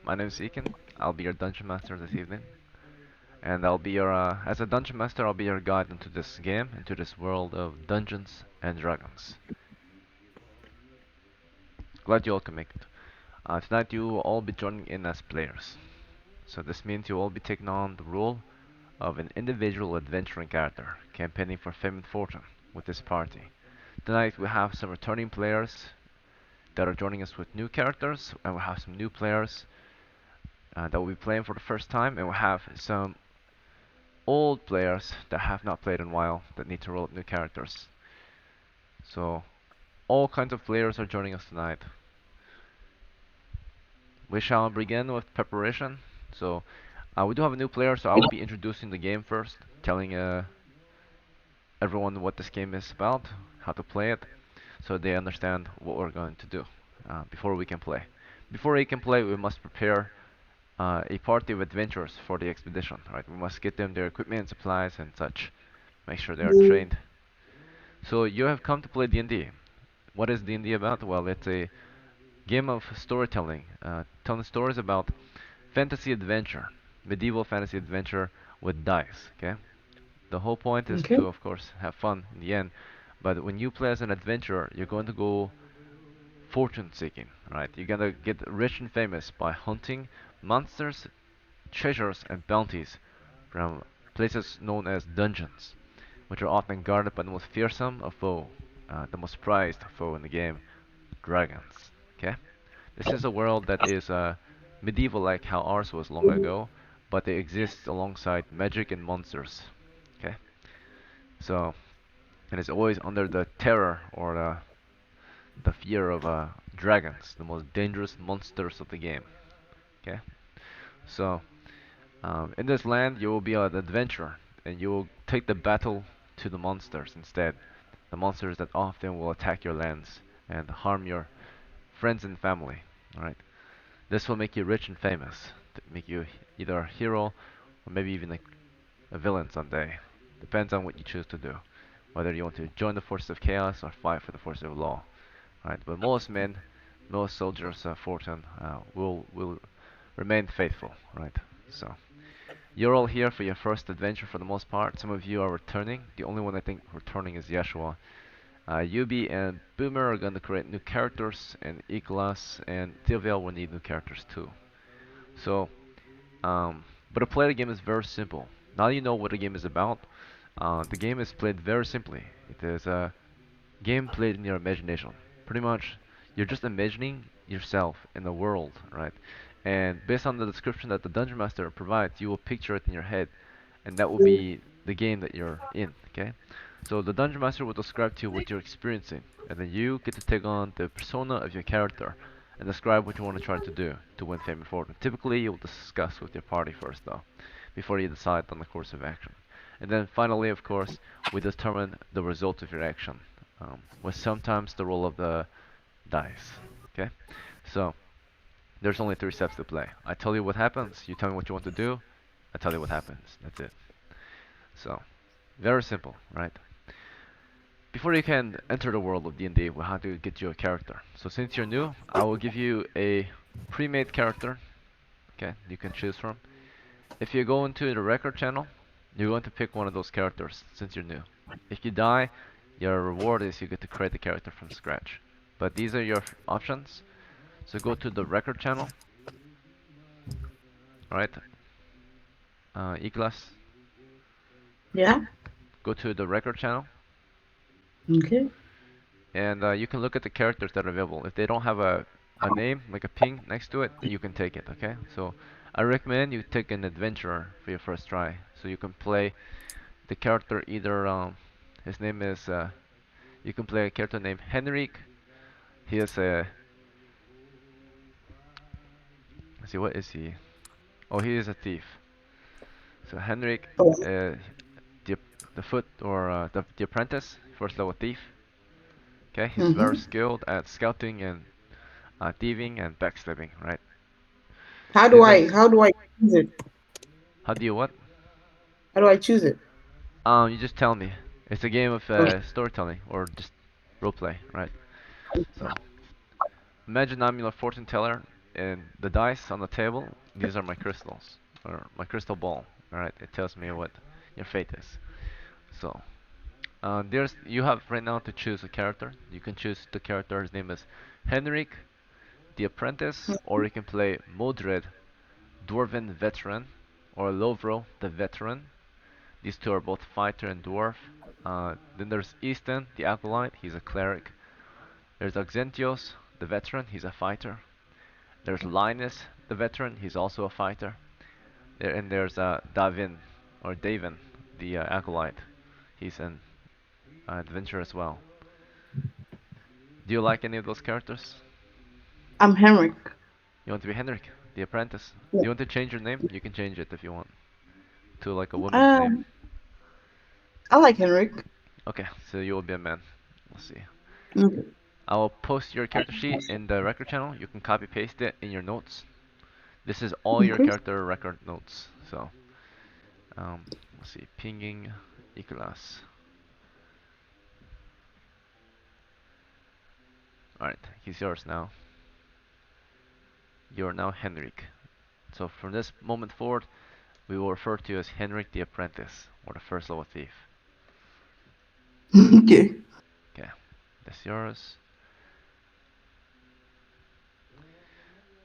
My name is Ekin. I'll be your dungeon master this evening, and as a dungeon master, I'll be your guide into this game, into this world of Dungeons and Dragons. Glad you all can make it. Tonight you will all be joining in as players. So this means you will all be taking on the role of an individual adventuring character, campaigning for fame and fortune with this party. Tonight we have some returning players that are joining us with new characters, and we have some new players that will be playing for the first time, and we have some old players that have not played in a while that need to roll up new characters. So all kinds of players are joining us tonight. We shall begin with preparation. So we do have a new player, so I will be introducing the game first, telling everyone what this game is about, how to play it, so they understand what we're going to do before we can play. Before we can play, we must prepare a party of adventurers for the expedition. Right? We must get them their equipment and supplies and such. Make sure they are trained. So you have come to play D&D. What is D&D about? Well, it's a game of storytelling, telling stories about fantasy adventure, medieval fantasy adventure with dice. Okay. The whole point is Okay. to, of course, have fun in the end. But when you play as an adventurer, you're going to go fortune seeking, right? You're gonna get rich and famous by hunting monsters, treasures, and bounties from places known as dungeons, which are often guarded by the most fearsome of foe, the most prized foe in the game, dragons. Okay, this is a world that is medieval, like how ours was long ago, but they exist alongside magic and monsters. Okay, so and it's always under the terror or the fear of dragons, the most dangerous monsters of the game. Okay, so in this land you will be an adventurer, and you will take the battle to the monsters instead. The monsters that often will attack your lands and harm your friends and family. Alright, this will make you rich and famous, to make you either a hero or maybe even a villain someday. Depends on what you choose to do, whether you want to join the forces of chaos or fight for the forces of law. Right, but most men, most soldiers, Fortune, will remain faithful. Right, so you're all here for your first adventure for the most part. Some of you are returning. The only one I think returning is Yeshua. Yubi and Boomer are going to create new characters, and Iklas and Tilvel will need new characters too. So, but to play the game is very simple. Now you know what the game is about. The game is played very simply. It is a game played in your imagination. Pretty much, you're just imagining yourself in the world, right? And based on the description that the dungeon master provides, you will picture it in your head, and that will be the game that you're in. Okay? So the dungeon master will describe to you what you're experiencing, and then you get to take on the persona of your character and describe what you want to try to do to win fame and fortune. Typically, you'll discuss with your party first, though, before you decide on the course of action. And then finally, of course, we determine the result of your action, with sometimes the roll of the dice. Okay, so there's only three steps to play. I tell you what happens, you tell me what you want to do, I tell you what happens. That's it. So very simple, right? Before you can enter the world of D&D, we have to get you a character. So since you're new, I will give you a pre-made character. Okay, you can choose from. If you go into the record channel, you're going to pick one of those characters since you're new. If you die, your reward is you get to create the character from scratch. But these are your options. So go to the record channel, right? E-class. Yeah. Go to the record channel, Okay. and you can look at the characters that are available. If they don't have a name, like a ping next to it, then you can take it, okay? So I recommend you take an adventurer for your first try. So you can play the character either, his name is, you can play a character named Henrik. He is a, let's see, what is he? Oh, he is a thief. So Henrik, Oh. the, the foot, or the apprentice, first level thief. Okay, he's very Mm-hmm. skilled at scouting and thieving and backstabbing, right? How do And then, I how do I choose it? how do you what? How do I choose it? You just tell me. It's a game of Okay. storytelling or just roleplay, right? So imagine I'm your fortune teller. And the dice on the table, these are my crystals, or my crystal ball. Alright, it tells me what your fate is. So, there's you have right now to choose a character. You can choose the character. His name is Henrik the Apprentice, or you can play Modred, Dwarven Veteran, or Lovro the Veteran. These two are both fighter and dwarf. Then there's Easton the Acolyte. He's a cleric. There's Auxentios the Veteran. He's a fighter. There's Linus the Veteran. He's also a fighter. And there's Davin or Davin the Acolyte. He's an adventurer as well. Do you like any of those characters? I'm Henrik. You want to be Henrik, the apprentice? Yeah. Do you want to change your name? You can change it if you want to like a woman's name. Um, I like Henrik. Okay, so you will be a man. Let's see. Okay. I will post your character sheet in the record channel. You can copy paste it in your notes. This is all your Okay. character record notes. So, let's see. Pinging Nicolas. Alright, he's yours now. You are now Henrik. So from this moment forward, we will refer to you as Henrik the Apprentice, or the first level thief. Okay. Okay, that's yours.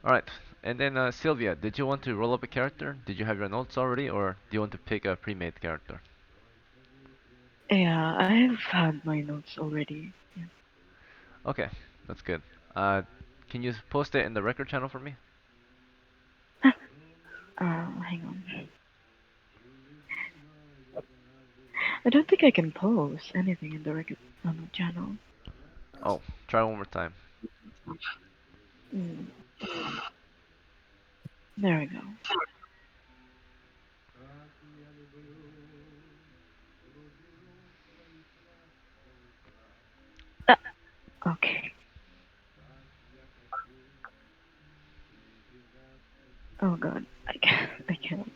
Alright, and then Sylvia, did you want to roll up a character? Did you have your notes already, or do you want to pick a pre-made character? Yeah, I've had my notes already. Yeah. Okay, that's good. Uh, can you post it in the record channel for me? Hang on. I don't think I can post anything in the record on the channel. Oh, try one more time. Mm, there we go. Ah, okay. Oh god, I can't. I can't.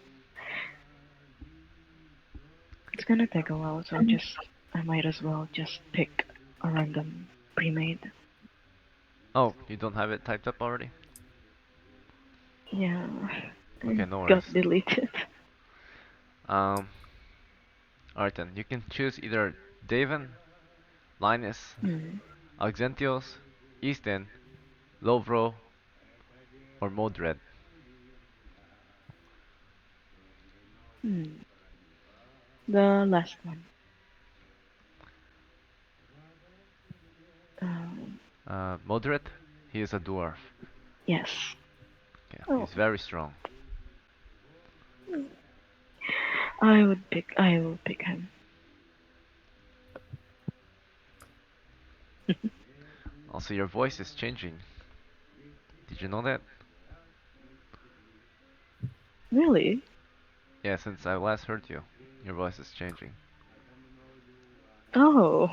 It's gonna take a while, so I might as well just pick a random pre-made. Oh, you don't have it typed up already? Yeah, Okay, it no worries. got deleted. Um, alright then, you can choose either Davin, Linus, Hmm. Auxentios, Easton, Lovro, or Modred. Hmm. The last one. Um, Modred, he is a dwarf. yes. Okay, Oh, he's very strong. I would pick. I will pick him. Also, your voice is changing. Did you know that? Really? Yeah, since I last heard you, your voice is changing. Oh.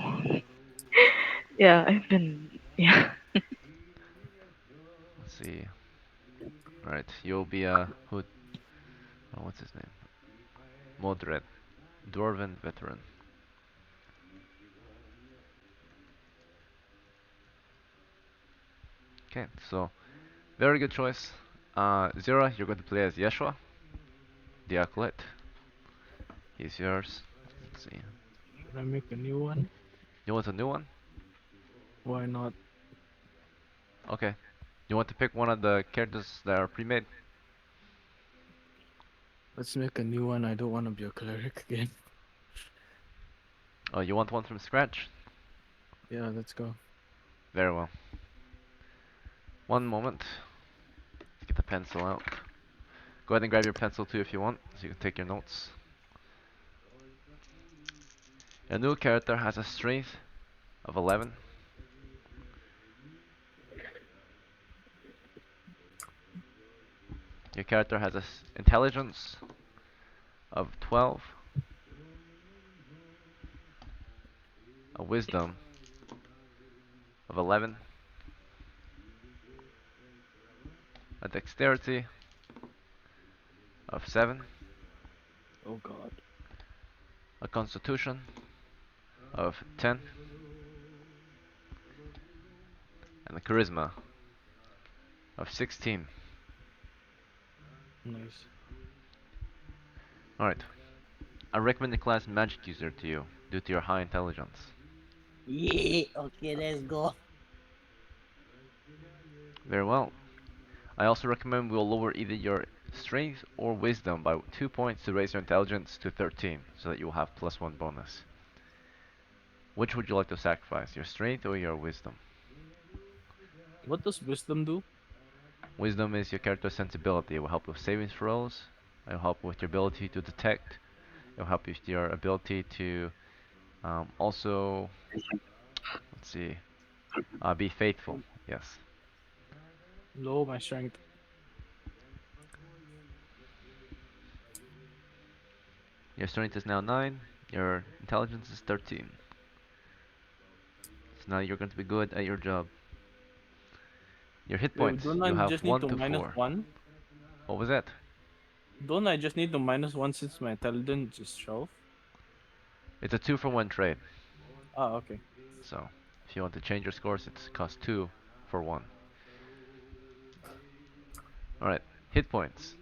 Yeah, I've been. Yeah. Let's see. Alright, you'll be who? Oh, what's his name? Modred, Dwarven veteran. Okay, so very good choice. Zira, you're going to play as Yeshua, the acolyte. He's yours. Let's see. Should I make a new one? You want a new one? Why not? Okay. You want to pick one of the characters that are pre-made? Let's make a new one. I don't want to be a cleric again. Oh, you want one from scratch? Yeah, let's go. Very well. One moment. Let's get the pencil out. Go ahead and grab your pencil too if you want, so you can take your notes. Your new character has a strength of 11. Your character has a intelligence of 12, a wisdom of 11, a dexterity of 7, Oh god. a constitution of 10, and a charisma of 16. Nice. Alright. I recommend the class Magic User to you due to your high intelligence. Yeah. Okay, let's go. Very well. I also recommend we'll lower either your strength or wisdom by 2 points to raise your intelligence to 13 so that you'll have +1 bonus. Which would you like to sacrifice, your strength or your wisdom? What does wisdom do? Wisdom is your character's sensibility. It will help with saving throws. It will help with your ability to detect. It will help with your ability to also, let's see, be faithful. Yes. Low my strength. Your strength is now 9. Your intelligence is 13. So now you're going to be good at your job. Your hit Wait, points, don't I you have just need 1 to to minus 4. one? What was that? Don't I just need to minus one since my intelligence is 12? It's a 2 for 1 trade. Ah, okay. So if you want to change your scores, it's cost 2 for 1. Alright, hit points.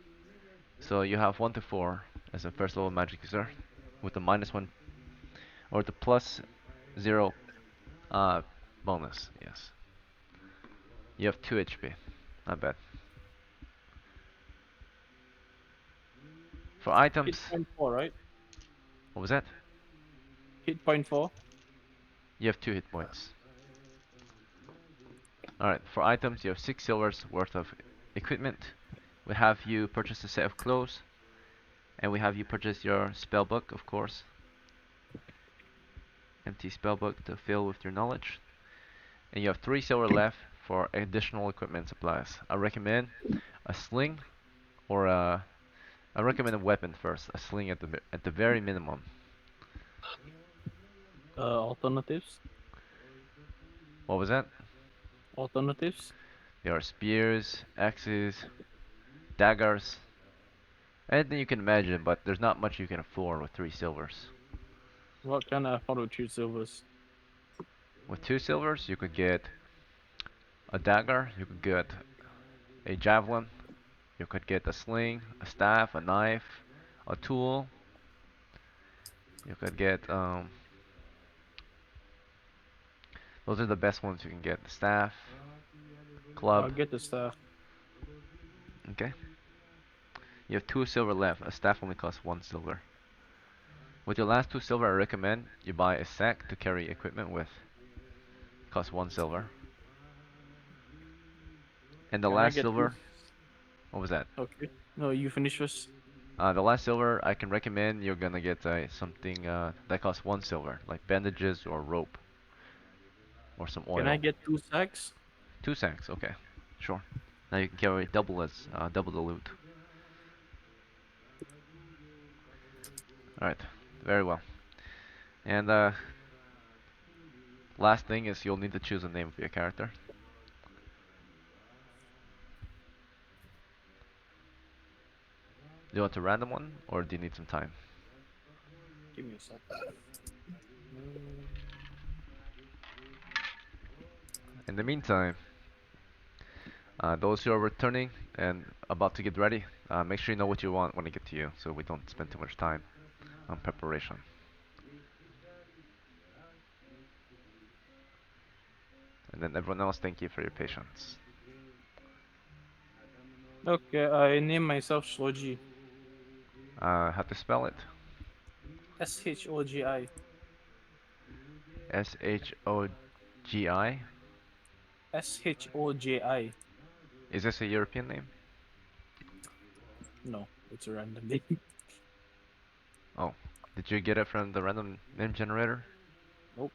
So you have 1 to 4 as a first level magic user with the -1 or the +0 uh, bonus. Yes. You have 2 HP. Not bad. For Hit items, point four, right? what was that? Hit point four. You have 2 hit points. Alright, for items, you have 6 silvers worth of equipment. We have you purchase a set of clothes, and we have you purchase your spellbook, of course. Empty spellbook to fill with your knowledge. And you have 3 silver left for additional equipment supplies. I recommend a sling or I recommend a weapon first, a sling at the very minimum. Alternatives. What was that? Alternatives. There are spears, axes, daggers, anything you can imagine, but there's not much you can afford with 3 silvers. What can I afford with 3 silvers? With 2 silvers, you could get a dagger, you could get a javelin, you could get a sling, a staff, a knife, a tool. You could get those are the best ones you can get. The staff, I'll club. get the staff. Okay. You have 2 silver left. A staff only costs 1 silver. With your last 2 silver, I recommend you buy a sack to carry equipment with. Costs 1 silver. And the Can I last get two? silver, what was that? Okay. No, you finish first. The last silver I can recommend you're gonna get something that costs 1 silver, like bandages or rope or some Can I oil. get 2 sacks? 2 sacks, okay, sure. Now you can carry double the loot. All right, very well. And last thing is you'll need to choose a name for your character. Do you want a random one, or do you need some time? Give me a sec. In the meantime, those who are returning and about to get ready, make sure you know what you want when I get to you, so we don't spend too much time on preparation. And then everyone else, thank you for your patience. Okay, I name myself Shoji. How to spell it? Shogi. Shogi. Shoji. Is this a European name? No, it's a random name. Oh, did you get it from the random name generator? Nope.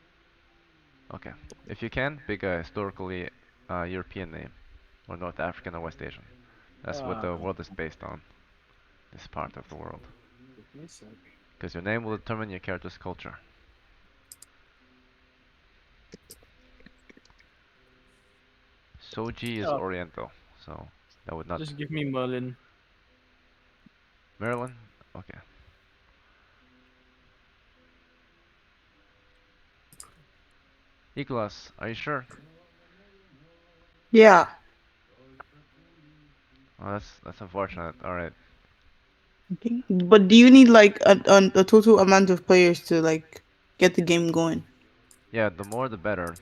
Okay. If you can, pick a historically European name, or North African or West Asian. That's what the Uh, world is based on, this part of the world. Give me a sec. Because your name will determine your character's culture. Soji is Yeah, Oriental, so that would not. just give me Merlin. Maryland? Okay. Nicholas, are you sure? Yeah. Oh, that's unfortunate. All right. Okay. But do you need like a total amount of players to like get the game going? Yeah, the more the better.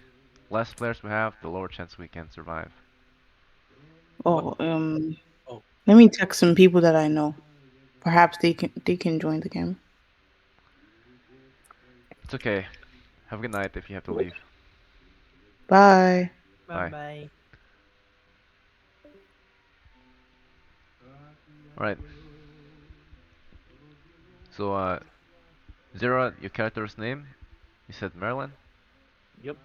Less players we have, the lower chance we can survive. What? Oh, Oh, let me text some people that I know. Perhaps they can join the game. It's okay. Have a good night if you have to leave. Bye. Bye Bye. bye. All right. So, Zero, your character's name? You said Marilyn? yep.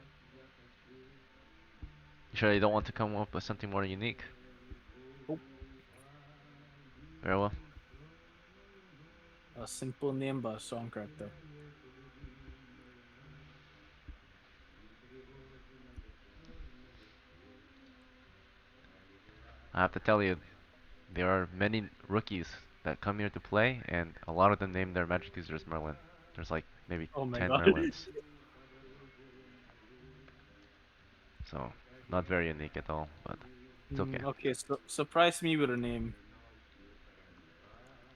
You sure you don't want to come up with something more unique? Oh, Very well. a simple name but a strong character. I have to tell you, there are many rookies that come here to play, and a lot of them name their magic users Merlin. There's like maybe Oh my 10 god. Merlins. So, not very unique at all, but it's okay. Okay, so surprise me with a name.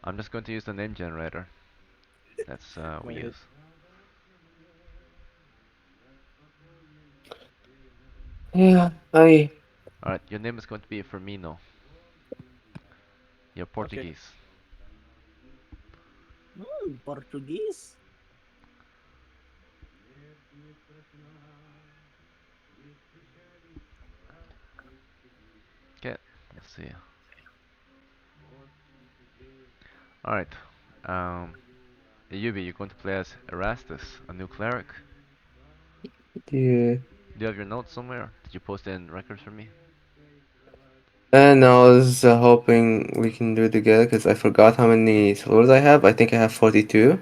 I'm just going to use the name generator. That's we Go ahead. use. Yeah, I Alright, your name is going to be Firmino. You're Okay. Portuguese. Portuguese? Okay, let's see. Alright, um, Yubi, you're going to play as Erastus, a new cleric. yeah. Do you have your notes somewhere? Did you post it in records for me? And I was hoping we can do it together because I forgot how many silvers I have. I think I have 42.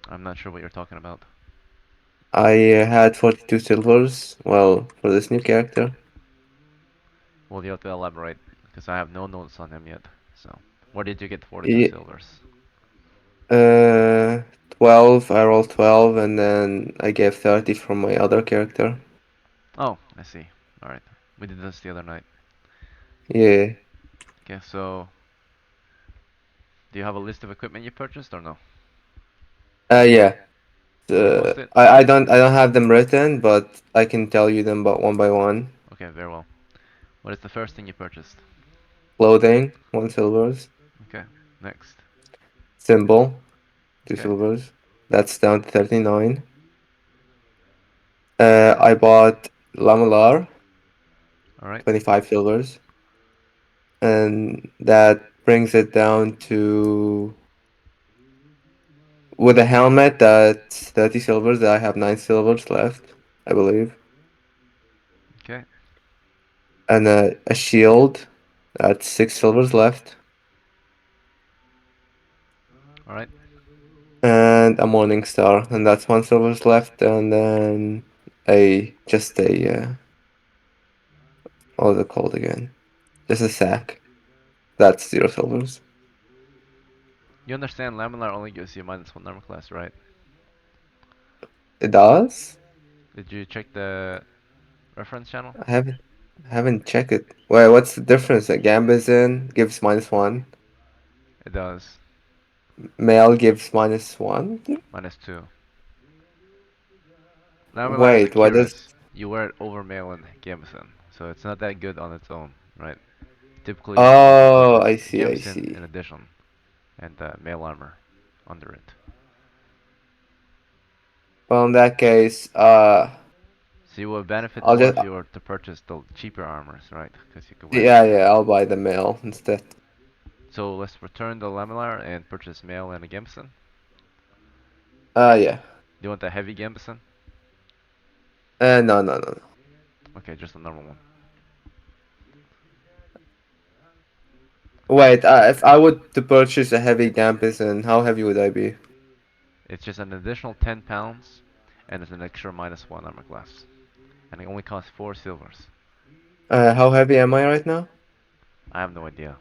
I'm not sure what you're talking about. I had 42 silvers, well, for this new character. Well, you have to elaborate, because I have no notes on him yet. So, where did you get 42 Yeah, silvers? 12, I rolled 12, and then I gave 30 from my other character. Oh, I see. Alright, we did this the other night. Yeah. Okay, so, do you have a list of equipment you purchased or no? Yeah. Can you post it? I don't have them written, but I can tell you them but one by one. Okay, very well. What is the first thing you purchased? Clothing, 1 silvers. Okay, next. Symbol, 2 Okay, silvers. That's down to 39. I bought Lamellar, alright. 25 silvers. And that brings it down to, with a helmet, that's 30 silvers. I have 9 silvers left, I believe. Okay, And a shield, that's 6 silvers left. alright. And a morning star, and that's 1 silvers left. And then what was it called again? Just a sack. That's 0 silvers. You understand Laminar only gives you -1 armor class, right? It does? Did you check the reference channel? I haven't checked it. Wait, what's the difference? A Gambizin gives -1. It does. Male gives -1. -2. Laminar is a Wait, what is? Cuirass. You wear it over mail and Gambeson, so it's not that good on its own, right? Typically you want to put Oh, I see, I Gambeson in see. addition, and mail armor under it. Well, in that case, So you will benefit I'll more just if you were to purchase the cheaper armors, right? Because you could wear yeah, them. yeah, I'll buy the male instead. So let's return the Laminar and purchase mail and a Gambeson. Yeah. Do you want a heavy Gambeson? No, no, no, no. Okay, just a normal one. Wait, if I would to purchase a heavy Gambizin, how heavy would I be? It's just an additional 10 pounds, and it's an extra -1 armor class. And it only costs 4 silvers. How heavy am I right now? I have no idea.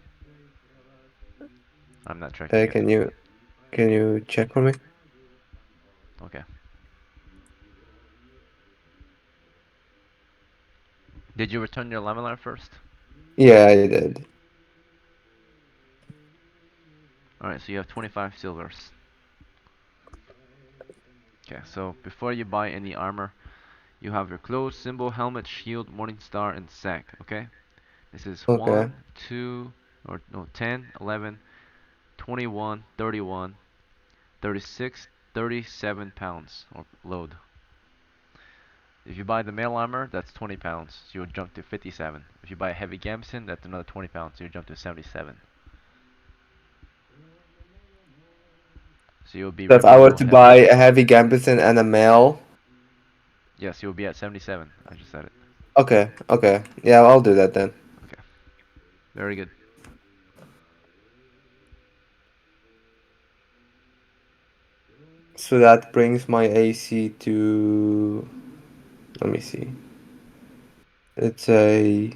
I'm not tracking Uh, it. can you can you check for me? Okay. Did you return your Laminar first? Yeah, I did. Alright, so you have 25 silvers. Okay, so before you buy any armor, you have your clothes, symbol, helmet, shield, morning star, and sack, okay? This is Okay. 1, 2, or no, 10, 11, 21, 31, 36, 37 pounds or load. If you buy the mail armor, that's 20 pounds, so you'll jump to 57. If you buy a heavy gambeson, that's another 20 pounds, so you jump to 77. So you'll be So if regular I were level to heavy. buy a heavy Gambison and a mail, Yes, you'll be at 77. I just said it. okay, okay. Yeah, I'll do that then. Okay, very good. So that brings my AC to, let me see. It's a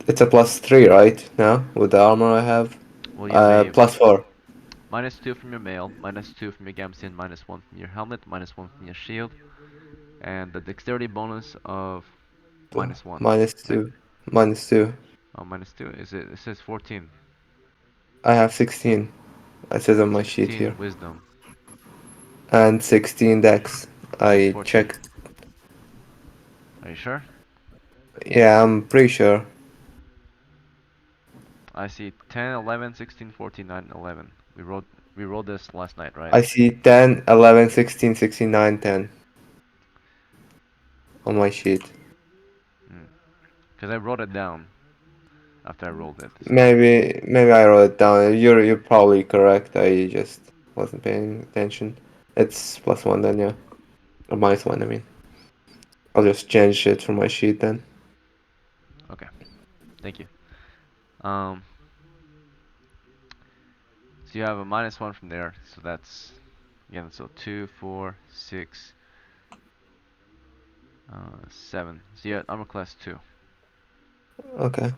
it's a +3, right? Now with the armor I have. Well, you have a +4. -2 from your mail, -2 from your gambeson, -1 from your helmet, -1 from your shield, and the dexterity bonus of -1. Right? -2. -2. Oh, -2. Is it? It says 14. I have 16. It says on my sheet 16 here. wisdom. And 16 dex. No, I 14. checked. Are you sure? Yeah, I'm pretty sure. I see 10, 11, 16, 14, 9, 11. We rolled this last night, right? I see 10, 11, 16, 16, 9, 10 on my sheet. Because I wrote it down after I rolled it. So Maybe I wrote it down. You're probably correct. I just wasn't paying attention. It's +1 then, yeah. Or -1, I mean. I'll just change it from my sheet then. okay, thank you. Um, so you have a -1 from there. So that's again so 2, 4, 6, 7. So you have armor class 2. Okay.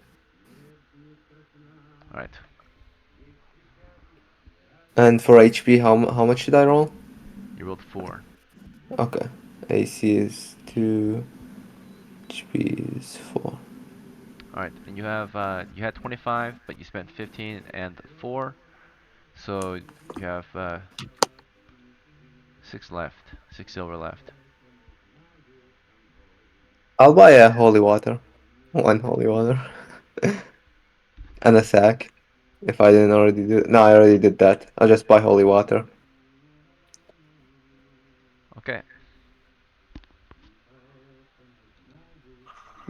All right. And for HP, how much should I roll? You rolled 4. Okay. AC is 2, HP is 4. All right, and you had 25, but you spent 15 and 4, so you have 6 left, 6 silver left. I'll buy a holy water. One holy water. And a sack. If I didn't already do No, I already did that. I'll just buy holy water. Okay.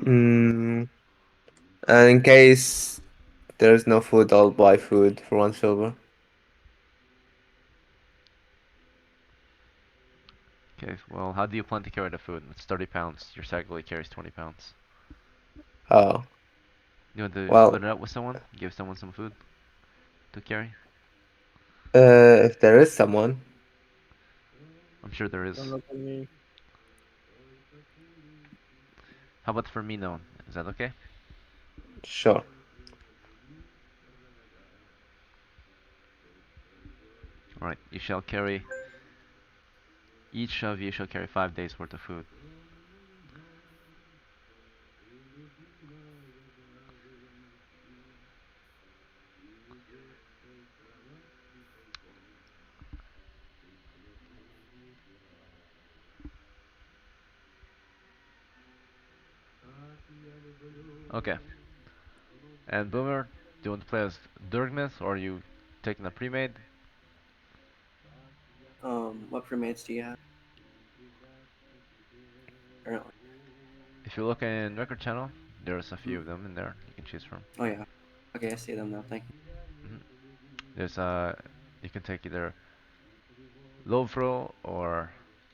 Mm, and in case there's no food, I'll buy food for 1 silver. Okay. Well, how do you plan to carry the food? It's 30 pounds. Your sack only carries 20 pounds. Oh, You want to split well, it up with someone? Give someone some food to carry? if there is someone, I'm sure there Don't is. look at me. How about for me, no? Is that okay? sure. All right. You shall carry. Each of you shall carry 5 days worth of food. Okay. And Boomer, do you want to play as Durgmith or are you taking a pre-made? What primates do you have currently? If you look in record channel, there's a few of them in there you can choose from. Oh yeah. Okay, I see them now. Thank you. hmm There's you can take either low throw or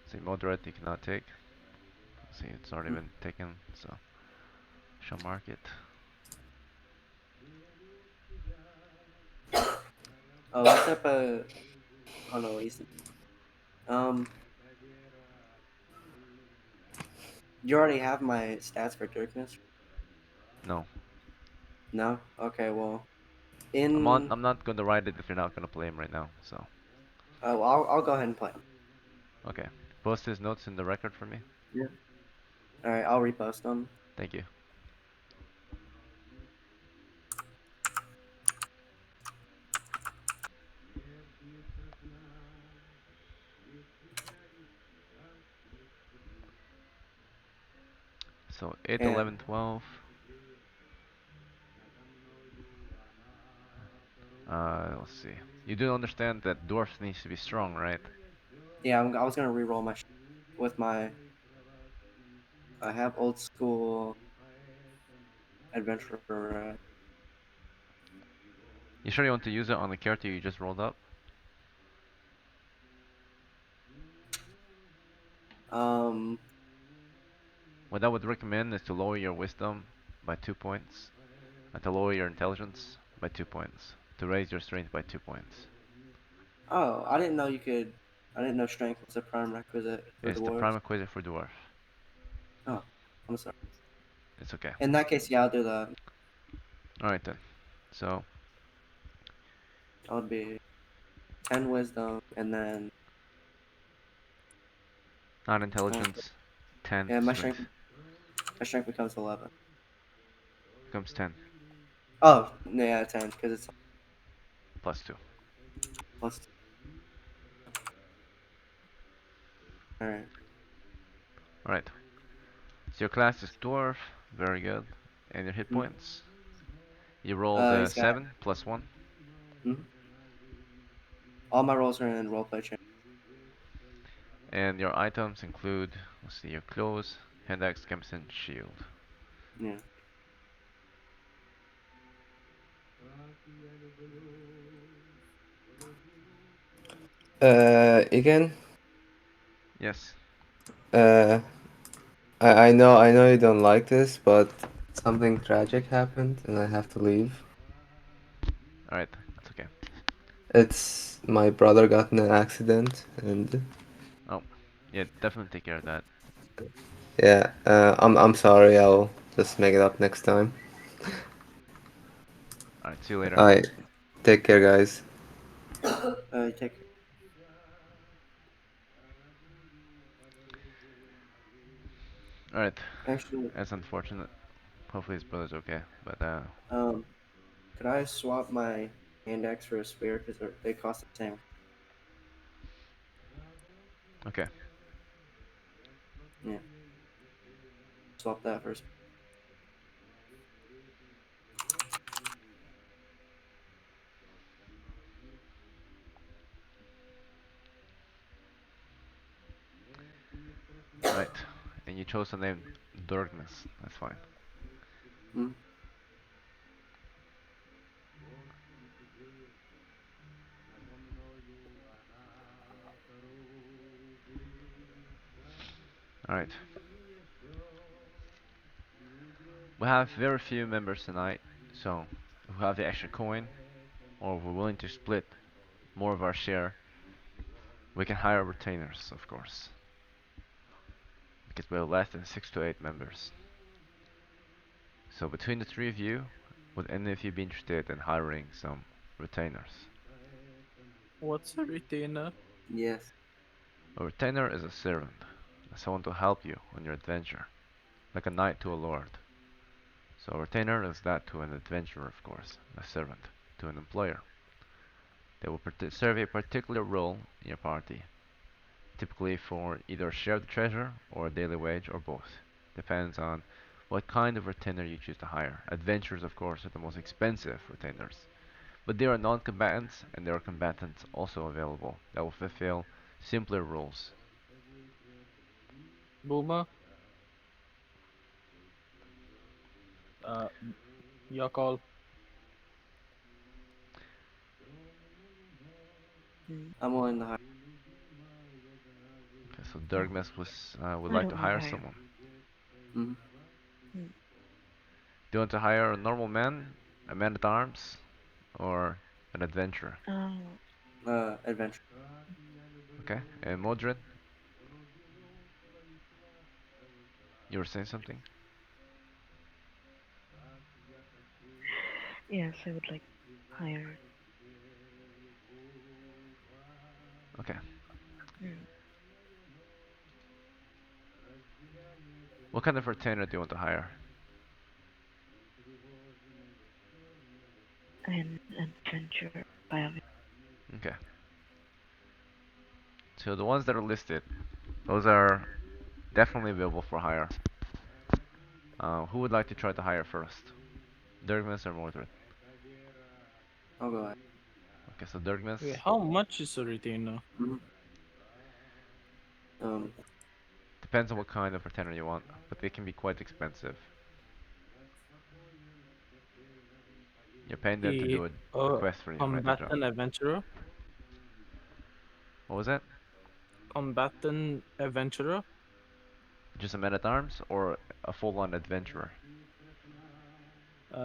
say moderate. You cannot take. See, it's already been taken, so shall mark it. Oh, what type of? Oh no, Ethan. Um, you already have my stats for Dirkness? No, No. Okay, well, in I'm not going to write it if you're not going to play him right now. So well, I'll go ahead and play them. okay, post his notes in the record for me. Yeah. All right, I'll repost them. Thank you. So 8, And 11, 12. Let's see. You do understand that dwarf needs to be strong, right? yeah, I was gonna re-roll my with my. I have old school adventurer. You sure you want to use it on the character you just rolled up? Um. What I would recommend is to lower your wisdom by 2 points, and to lower your intelligence by 2 points, to raise your strength by 2 points. Oh, I didn't know you could. I didn't know strength was a prerequisite for It's the dwarves. prime equation for dwarf. Oh, I'm sorry. It's okay. In that case, yeah, I'll do that. Alright then. So, I'll be 10 wisdom, and then not uh, intelligence, 10 yeah, strength. my strength becomes 11. Becomes 10 Oh, yeah, 10 because it's plus 2. plus 2. All right. Alright. So your class is dwarf. Very good. And your hit Mm. points? You rolled He's got 7 plus 1. all my rolls are in roleplay chain. And your items include, let's see, your clothes, hand axe, gambeson, shield. Yeah. Again. Yes. Uh, I know you don't like this, but something tragic happened, and I have to leave. Alright, that's okay. It's my brother got in an accident, and Oh, yeah, definitely take care of that. yeah, I'm sorry. I'll just make it up next time. Alright, see you later. Alright, take care, guys. Take Alright, actually. that's unfortunate. Hopefully his brother's okay, but Could I swap my hand axe for a spear because they cost the same? okay. Yeah. Swap that for a spear. Right. And you chose the name Darkness. That's fine. Hmm? Alright. We have very few members tonight, so if we have the extra coin, or if we're willing to split more of our share, we can hire retainers, of course. Because we have less than 6 to 8 members. So between the three of you, would any of you be interested in hiring some retainers? What's a retainer? Yes. A retainer is a servant, someone to help you on your adventure, like a knight to a lord. So a retainer is that to an adventurer, of course, a servant to an employer. They will serve a particular role in your party, typically for either a shared treasure or a daily wage or both. Depends on what kind of retainer you choose to hire. Adventurers, of course, are the most expensive retainers, but there are non-combatants and there are combatants also available that will fulfill simpler roles. Boomer? Uh, your call. I'm willing to hire. Okay, so Dirgmes would I like don't to mind hire hiring. someone. Hmm. Do you want to hire a normal man, a man at arms, or an adventurer? Adventure. Okay, and Modred, you were saying something? Yes, I would like higher. Okay. Mm. What kind of retainer do you want to hire? An adventure bio. Okay. So the ones that are listed, those are definitely available for hire. Who would like to try to hire first? Dirkmas or Mordred? I'll go ahead. Okay, so Dirkmas. Wait, how much is a retainer? Mhm. Um, Depends on what kind of retainer you want, but they can be quite expensive. You're paying them to A do a quest for you, right? A job. combatant adventurer? What was that? Combatant adventurer? Just a man-at-arms or a full-on adventurer?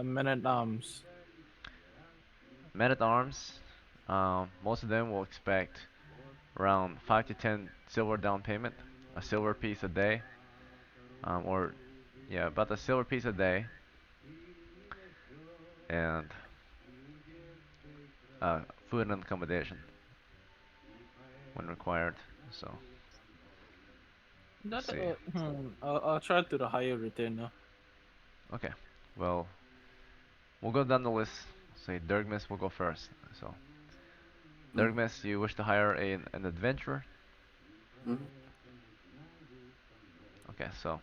Men at arms. Men-at-arms, most of them will expect around 5 to 10 silver down payment, a silver piece a day, or yeah, about a silver piece a day, and food and accommodation when required. So, let's That see. I'll try to the higher retainer. Okay, well, we'll go down the list. Say Dirkmas will go first. So, mm, Dirkmas, you wish to hire an adventurer? mhm. Okay, so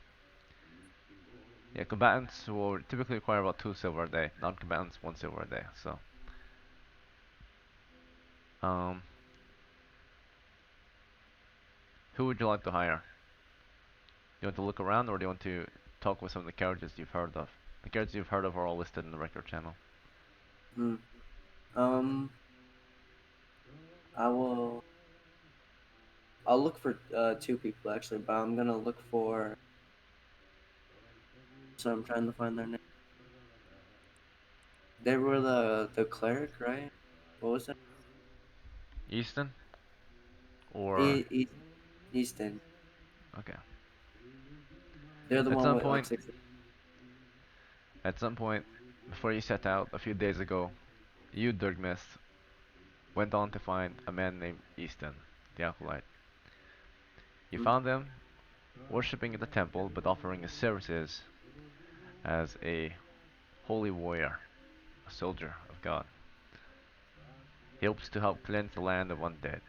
yeah, combatants will typically require about 2 silver a day. Non-combatants 1 silver a day. So, um, who would you like to hire? Do you want to look around, or do you want to talk with some of the characters you've heard of? The characters you've heard of are all listed in the record channel. Mm. Um, I will. I'll look for 2 people actually, but I'm gonna look for. So I'm trying to find their name. They were the cleric, right? What was that? Easton, or E- e- Easton. okay. They're the At one some with like point, 6. at some point, before you set out a few days ago, you, Dirkmist, went on to find a man named Easton, the acolyte. You Mm, found him worshipping at the temple, but offering his services as a holy warrior, a soldier of God. He hopes to help cleanse the land of undead.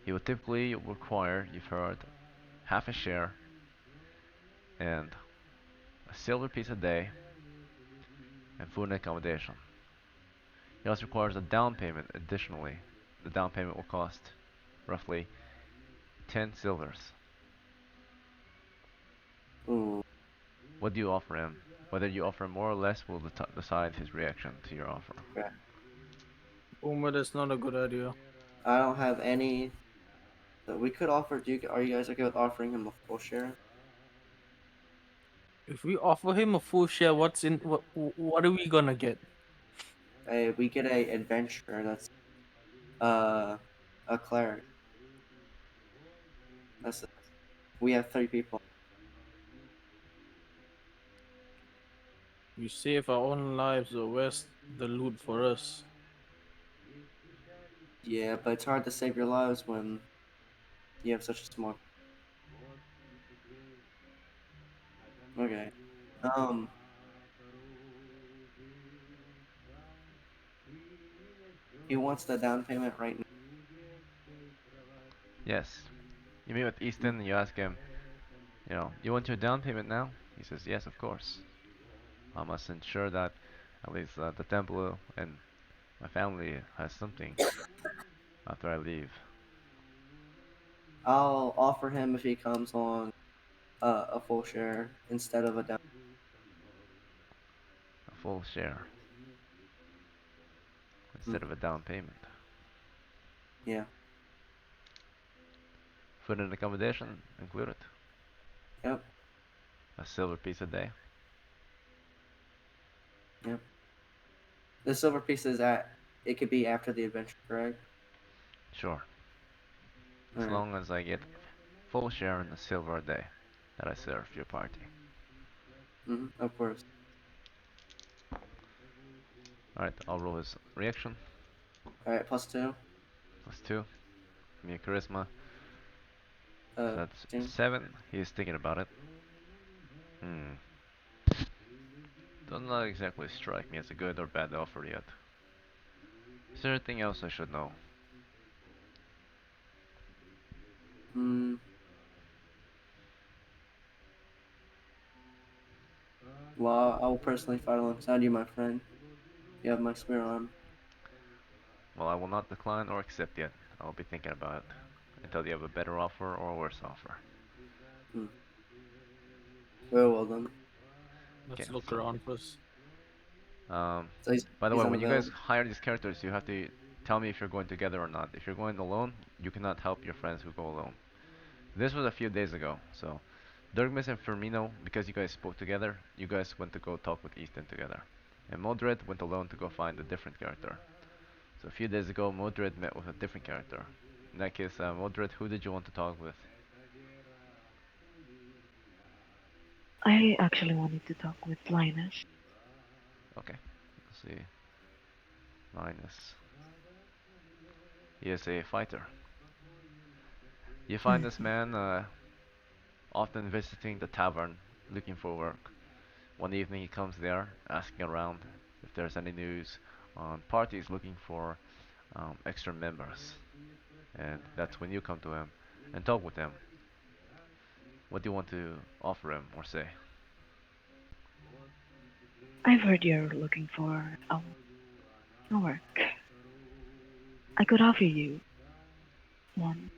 He would typically require, you've heard, half a share and a silver piece a day and food and accommodation. He also requires a down payment additionally. The down payment will cost roughly 10 silvers. ooh, What do you offer him? Whether you offer more or less will decide his reaction to your offer. okay. Boomer, that's not a good idea. I don't have any that we could offer. Are you guys okay with offering him a full share? If we offer him a full share, what are we gonna get? We get a adventurer that's uh a cleric. That's it. We have 3 people. We save our own lives, so where's the loot for us? Yeah, but it's hard to save your lives when you have such a small. Okay. Um, he wants the down payment right now. Yes. You meet with Easton and you ask him, you want your down payment now? He says, yes, of course. I must ensure that at least the temple and my family has something after I leave. I'll offer him if he comes on a full share instead of a down. A full share instead Mm, of a down payment. yeah. Food and accommodation included. Yep. A silver piece a day. Yep. The silver piece is at. It could be after the adventure, correct? Sure. All As right. long as I get full share in the silver a day that I serve your party. Of course. Alright, I'll roll his reaction. All right. +2. Plus 2. Give me a charisma. So that's 15. 7. He's thinking about it. Hmm. Does not exactly strike me as a good or bad offer yet. Is there anything else I should know? Hmm. Well, I will personally fight alongside you, my friend. You have my spear arm. Well, I will not decline or accept yet. I'll be thinking about it until you have a better offer or a worse offer. Hmm. Very well then. Okay, Let's look so around first. So by the he's way, when you guys unavailable. hire these characters, you have to tell me if you're going together or not. If you're going alone, you cannot help your friends who go alone. This was a few days ago, so Dirkmas and Firmino, because you guys spoke together, you guys went to go talk with Ethan together. And Modred went alone to go find a different character. So a few days ago, Modred met with a different character. In that case, Modred, who did you want to talk with? I actually wanted to talk with Linus. Okay, let's see. Linus. He is a fighter. You find this Mhm. man often visiting the tavern looking for work. One evening he comes there asking around if there's any news on parties looking for extra members. And that's when you come to him and talk with him. What do you want to offer him or say? I've heard you're looking for work. I could offer you one,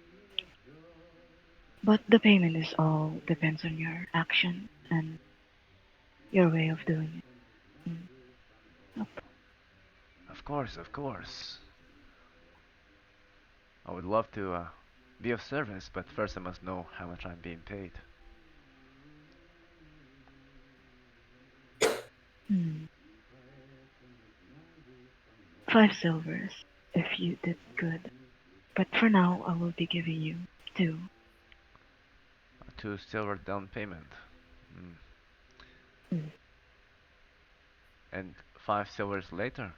but the payment is all depends on your action and your way of doing it. Yep. Of course, of course. I would love to be of service, but first I must know how much I'm being paid. Hmm. 5 silvers if you did good. But for now, I will be giving you 2. 2 silver down payment. Mm. Mm. And 5 silvers later.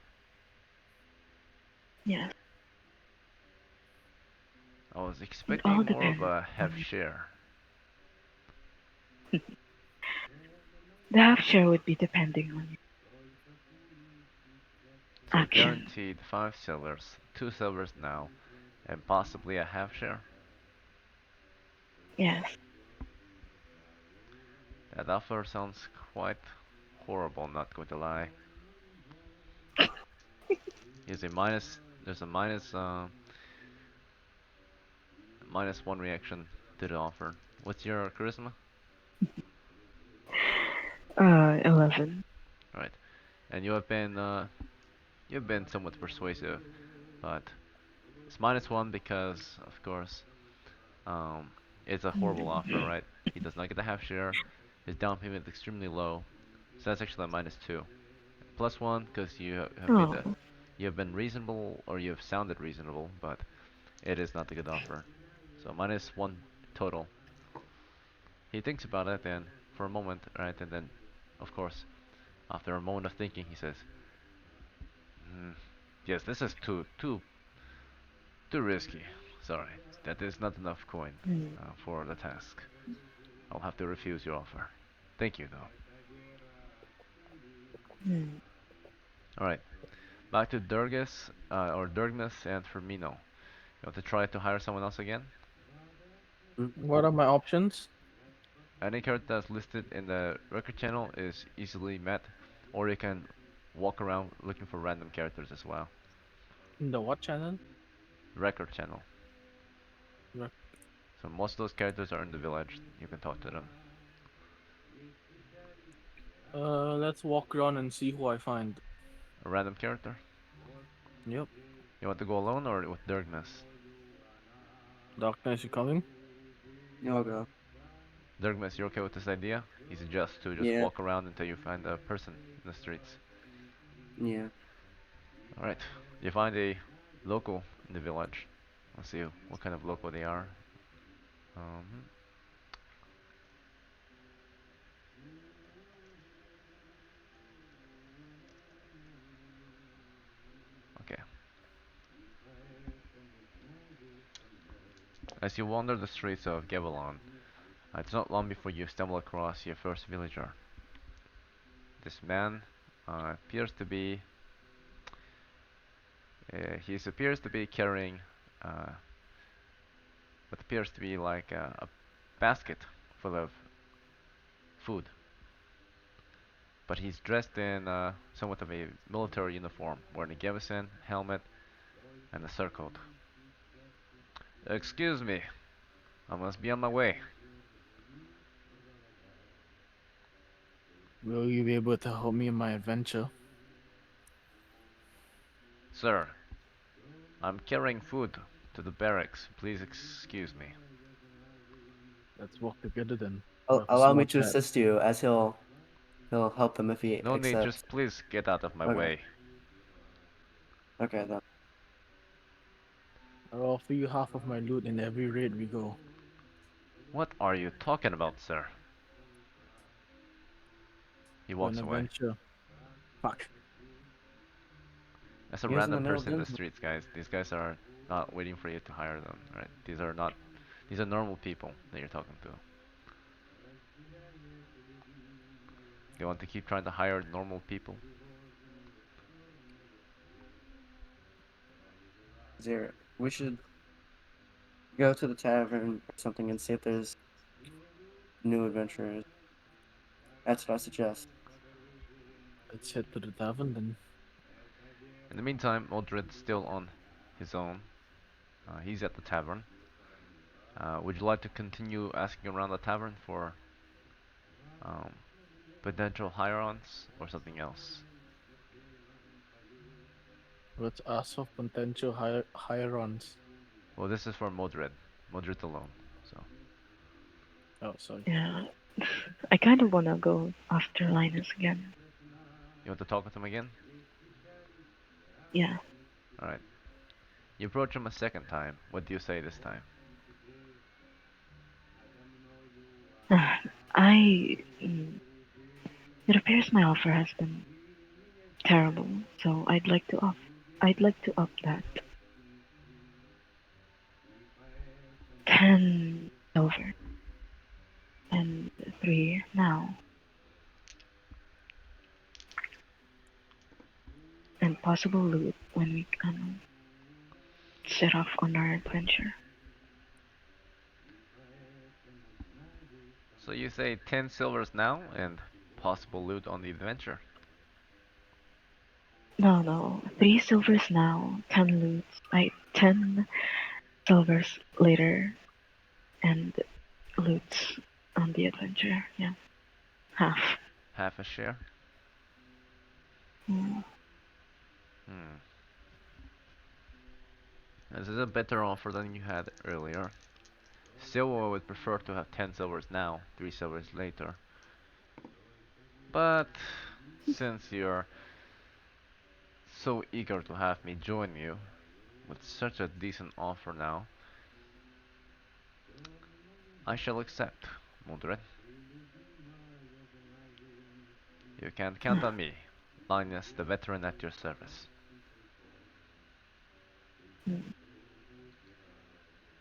Yes, I was it all expecting more of depends a half on share. the half share would be depending on your So action. guaranteed 5 silvers, 2 silvers now, and possibly a half share. Yes. That offer sounds quite horrible, not going to lie. There's a minus 1 reaction to the offer. What's your charisma? 11. Right. And you've been somewhat persuasive, but it's -1 because of course um it's a horrible offer, Mm. right? He does not get the half share. His down payment is extremely low, so that's actually a -2. +1 because Oh. you have been reasonable or you have sounded reasonable, but it is not a good offer. So -1 total. He thinks about it and for a moment, right, and then of course after a moment of thinking he says, mm, yes, this is too risky. Sorry, that is not enough coin Mm. for the task. I'll have to refuse your offer. Thank you, though. Mm. Alright, back to Durgus, or Durgmas and Firmino. You want to try to hire someone else again? Hmm. What are my options? Any character that's listed in the record channel is easily met, or you can walk around looking for random characters as well. In the what channel? Record channel. Rec- So most of those characters are in the village. You can talk to them. Let's walk around and see who I find. A random character? Yep. You want to go alone or with Durgmas? Darkness, you coming? I'll go. Durgmas, you okay with this idea? He suggests to just Yeah. walk around until you find a person in the streets. Yeah. Alright, you find a local in the village. Let's see what kind of local they are. Um, okay. As you wander the streets of Gavelon, it's not long before you stumble across your first villager. This man appears to be appears to be carrying uh, what appears to be like a basket full of food. but he's dressed in somewhat of a military uniform, wearing a gambeson, helmet, and a surcoat. Excuse me, I must be on my way. Will you be able to help me in my adventure? Sir, I'm carrying food to the barracks. Please excuse me. Let's work together then. We'll have a Allow small me to chat. assist you, as he'll help him if he No need, accepts. just please get out of my Okay. way. Okay then. I'll offer you half of my loot in every raid we go. What are you talking about, sir? He For an walks away. adventure. Fuck. As a You guys in the random middle person in the doing streets, guys, these guys are not waiting for you to hire them, right? These are normal people that you're talking to. You want to keep trying to hire normal people? Zero. We should go to the tavern or something and see if there's new adventurers. That's what I suggest. Let's head to the tavern then. In the meantime, Mordred's still on his own. He's at the tavern. Would you like to continue asking around the tavern for um, potential hire-ons or something else? Let's ask for potential hire-ons. Well, this is for Mordred. Mordred alone. So Oh, sorry. Yeah. I kind of want to go after Linus again. you want to talk with him again? Yeah. All right. You approach him a second time. What do you say this time? I. It appears my offer has been terrible, so I'd like to up that 10 silver and 3 now, and possible loot when we set off on our adventure. So you say 10 silvers now and possible loot on the adventure. No, 3 silvers now, 10 loots. 10 silvers later, and loots on the adventure. Yeah, half. Half a share? Mm. Hmm. This is a better offer than you had earlier. Still, I would prefer to have 10 silvers now, 3 silvers later. But since you're so eager to have me join you with such a decent offer now, I shall accept, Mordred. You can count on me, Linus the veteran at your service. Mm.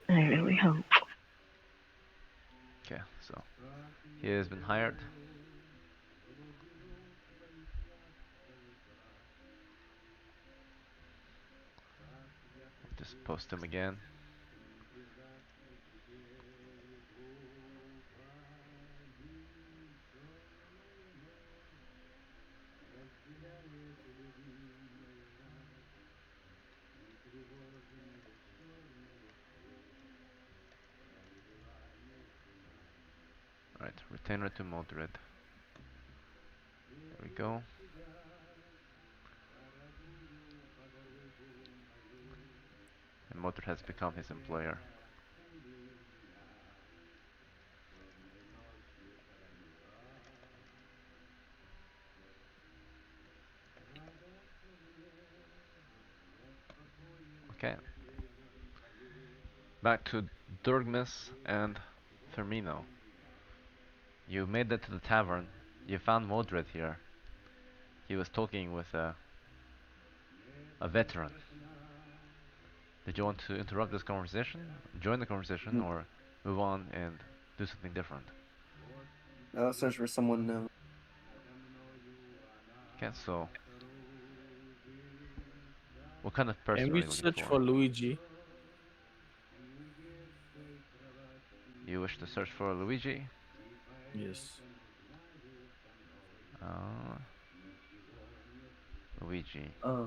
I really hope. Okay, so he has been hired. Just post him again. Right, retainer to Mordred. There we go. And Mordred has become his employer. Okay. Back to Durgmis and Firmino. You made it to the tavern. You found Mordred here. He was talking with a veteran. Did you want to interrupt this conversation, join the conversation, Mm. or move on and do something different? I'll search for someone new. Okay, so what kind of person Can are we you looking search for? for Luigi? You wish to search for Luigi? Yes. Uh, Luigi. Uh,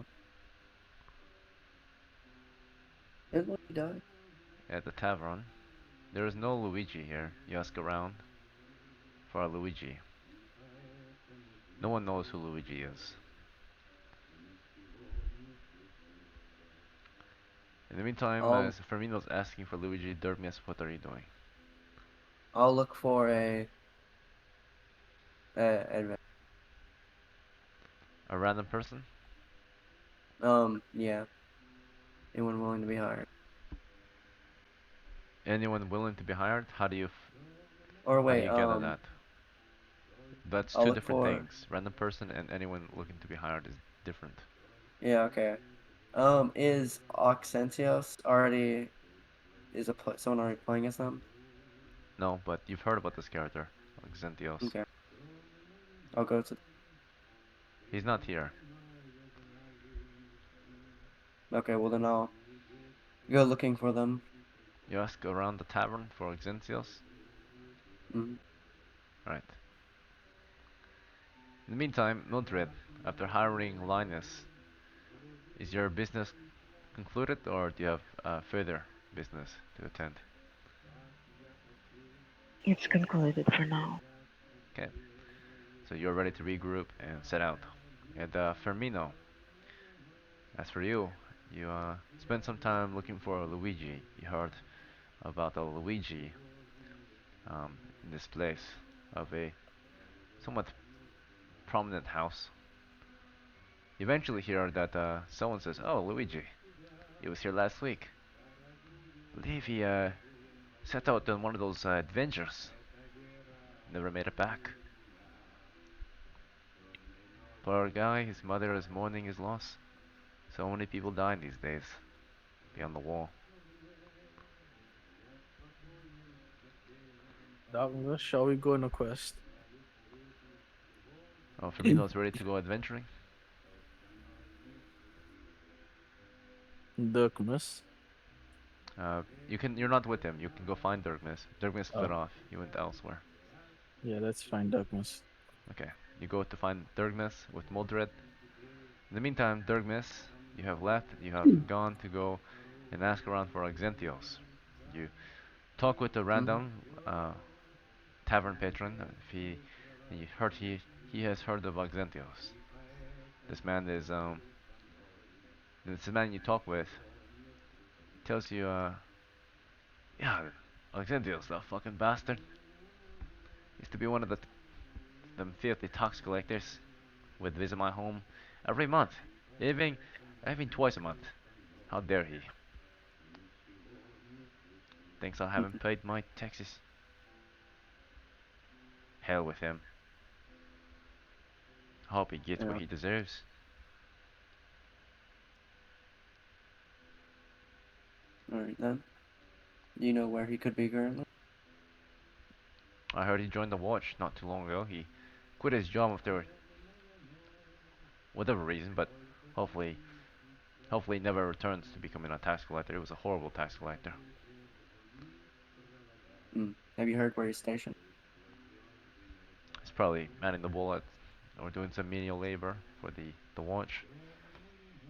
didn't Luigi die? At the tavern. There is no Luigi here. You ask around for a Luigi. No one knows who Luigi is. In the meantime, I'll as Fermino's asking for Luigi, Dirkmiss, what are you doing? I'll look for a A random person? yeah, anyone willing to be hired. Anyone willing to be hired? Or How do wait, you get at that? That's I'll two look different for things. Random person and anyone looking to be hired is different. yeah, okay. Is Oxentios already someone already playing as them? No, but you've heard about this character, Xentios. Okay, I'll go to. He's not here. Okay, well then I'll go looking for them. You ask around the tavern for Xentios? Mm, Right. In the meantime, Mildred, after hiring Linus, is your business concluded or do you have further business to attend? It's concluded for now. Okay, so you're ready to regroup and set out. And Fermino, as for you, you spent some time looking for Luigi. You heard about a Luigi in this place of a somewhat prominent house. You eventually hear that someone says, "Oh, Luigi, he was here last week. Believe he set out on one of those adventures. Never made it back. Poor guy, his mother is mourning his loss. So many people dying these days. Beyond the wall." Douglas, shall we go on a quest? Oh, Firmino's ready to go adventuring. Douglas. You're not with him. You can go find Dirkmiss. Dirkmiss split Oh, off. He went elsewhere. yeah, that's fine, Douglas. Okay, you go to find Dirkmiss with Mildred. In the meantime, Dirkmiss, you have left. You have gone to go and ask around for Exentios. You talk with the mm-hmm. random tavern patron. If you heard he has heard of Exentios. This man is this man you talk with tells you yeah, Exentios, that fucking bastard, used to be one of them filthy tax collectors. Would visit my home every month, even twice a month. How dare he? Thinks I haven't paid my taxes. Hell with him. Hope he gets what Yeah. he deserves. All right then. Do you know where he could be currently? I heard he joined the watch not too long ago. He quit his job after whatever reason, but hopefully, hopefully he never returns to becoming a tax collector. He was a horrible tax collector. Have you heard where he's stationed? He's probably manning the bullet or doing some menial labor for the watch.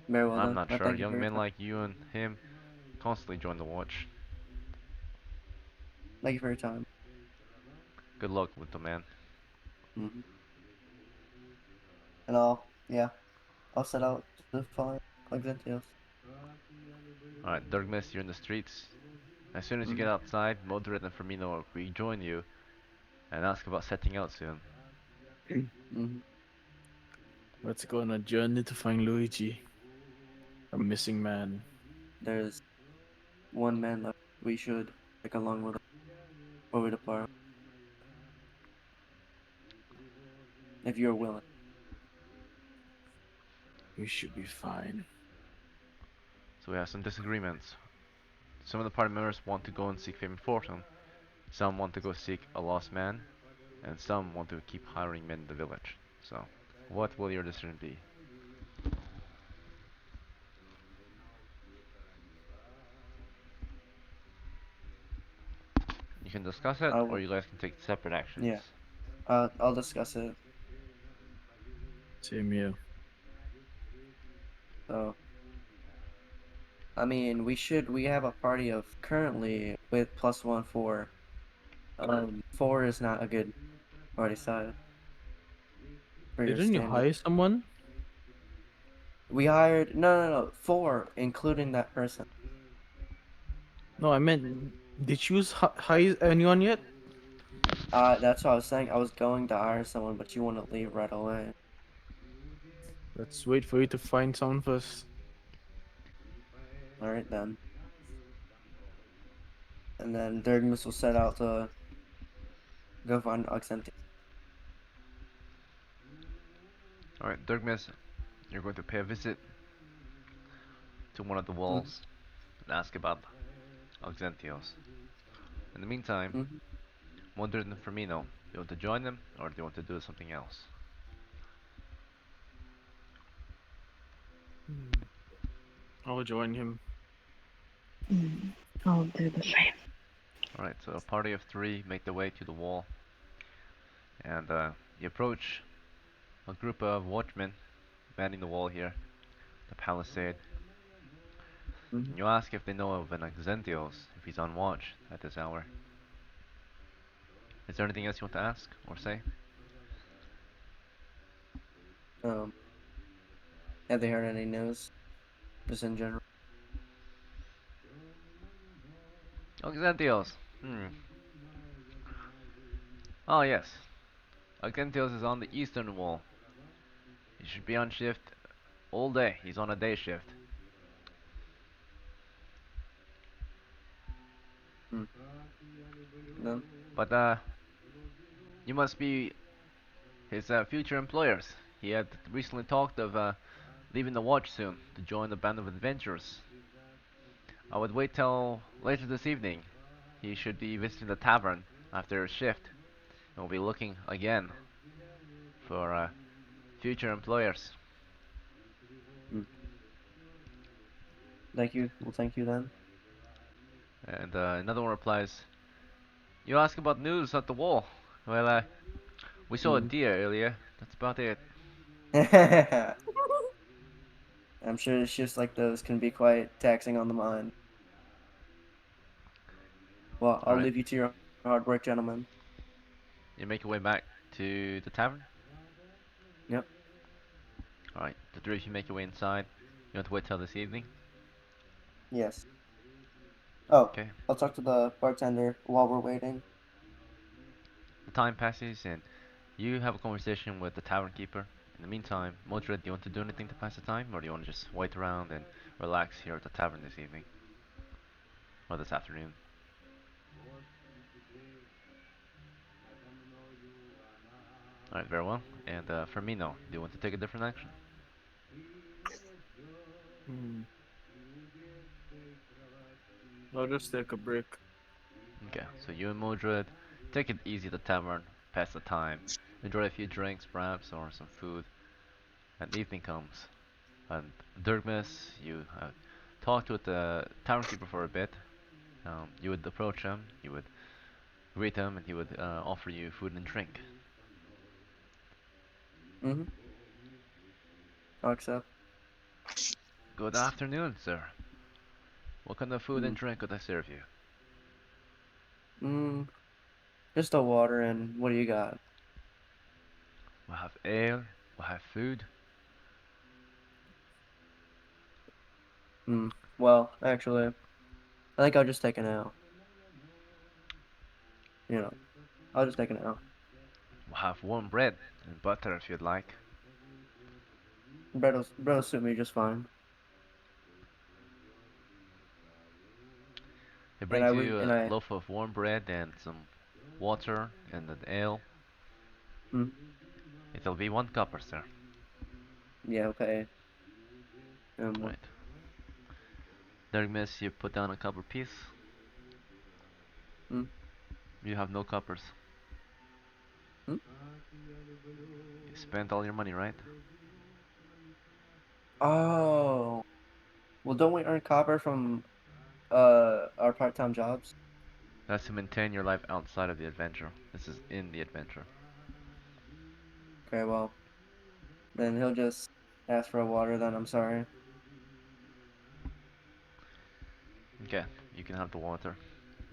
Very well I'm then. not I sure. thank you for Young your men time. like you and him constantly join the watch. Thank you for your time. Good luck, little man. Mm-hmm. And I'll set out to find Exentios. Alright, Dirkmiss, you're in the streets. As soon as you Mm-hmm. get outside, Modred and Firmino will rejoin you and ask about setting out soon. Mm-hmm. Let's go on a journey to find Luigi, a missing man. There's one man left. We should take along with us before we depart, if you're willing. We should be fine. So we have some disagreements. Some of the party members want to go and seek fame and fortune. Some want to go seek a lost man. And some want to keep hiring men in the village. So, what will your decision be? You can discuss it, I or will. you guys can take separate actions. Yeah. I'll discuss it. Same here. So, I mean, we have a party of currently with +1 4. 4 is not a good party size for your Didn't you standard. hire someone? We hired no 4, including that person. No, I meant, did you hire anyone yet? That's what I was saying. I was going to hire someone, but you want to leave right away. Let's wait for you to find someone first. All right then. And then Dirkmus will set out to go find Oxenti. Alright, Dirkmas, you're going to pay a visit to one of the Mm-hmm. walls and ask about Auxentios. In the meantime, Mm-hmm. Mordred and Firmino, do you want to join them or do you want to do something else? Hmm. I'll join him. Mm, I'll do the same. Alright, so a party of three make their way to the wall and you approach a group of watchmen manning the wall here, the palisade. Mm-hmm. And you ask if they know of an Auxentios, if he's on watch at this hour. Is there anything else you want to ask or say? Um, have they heard any news? Just in general. Auxentios! Oh yes, Auxentios is on the eastern wall. He should be on shift all day. He's on a day shift. Mm. No. But you must be his future employers. He had recently talked of leaving the watch soon to join the band of adventurers. I would wait till later this evening. He should be visiting the tavern after his shift, and we'll be looking again for future employers. Mm. Thank you. Well, thank you then. And another one replies, "You ask about news at the wall. Well, we saw a Mm. deer earlier. That's about it." I'm sure shifts like those can be quite taxing on the mind. Well, All I'll right, leave you to your hard work, gentlemen. you make your way back to the tavern. Yep. All right, the three of you make your way inside. You want to wait till this evening? Yes. Oh, Okay. I'll talk to the bartender while we're waiting. The time passes, and you have a conversation with the tavern keeper. In the meantime, Modred, do you want to do anything to pass the time, or do you want to just wait around and relax here at the tavern this evening or this afternoon? All right, very well. And for me, no. Do you want to take a different action? Hmm. I'll just take a break. Okay, so you and Modred take it easy at the tavern, pass the time, enjoy a few drinks perhaps or some food, and evening comes. And Dirkmas, you talked with the tavern keeper for a bit. You would approach him, you would greet him, and he would offer you food and drink. Mm-hmm. I'll accept. Good afternoon, sir. What kind of food and Mm. drink could I serve you? Mm. Just a water and what do you got? We'll have ale, we'll have food. Mm. Well, actually, I think I'll just take an L. You know, I'll just take an L. We'll have warm bread and butter if you'd like. Bread'll suit me just fine. He And I brings re you and a I. loaf of warm bread and some water and an ale. Mm. It'll be 1 copper, sir. Yeah. Okay. What? Right. Dergmis, you put down a copper piece. Mm. You have no coppers. Mm. You spent all your money, right? Oh. Well, don't we earn copper from our part-time jobs? That's to maintain your life outside of the adventure. This is in the adventure. Okay. Well, Then he'll just ask for a water. Then I'm sorry. Okay, you can have the water.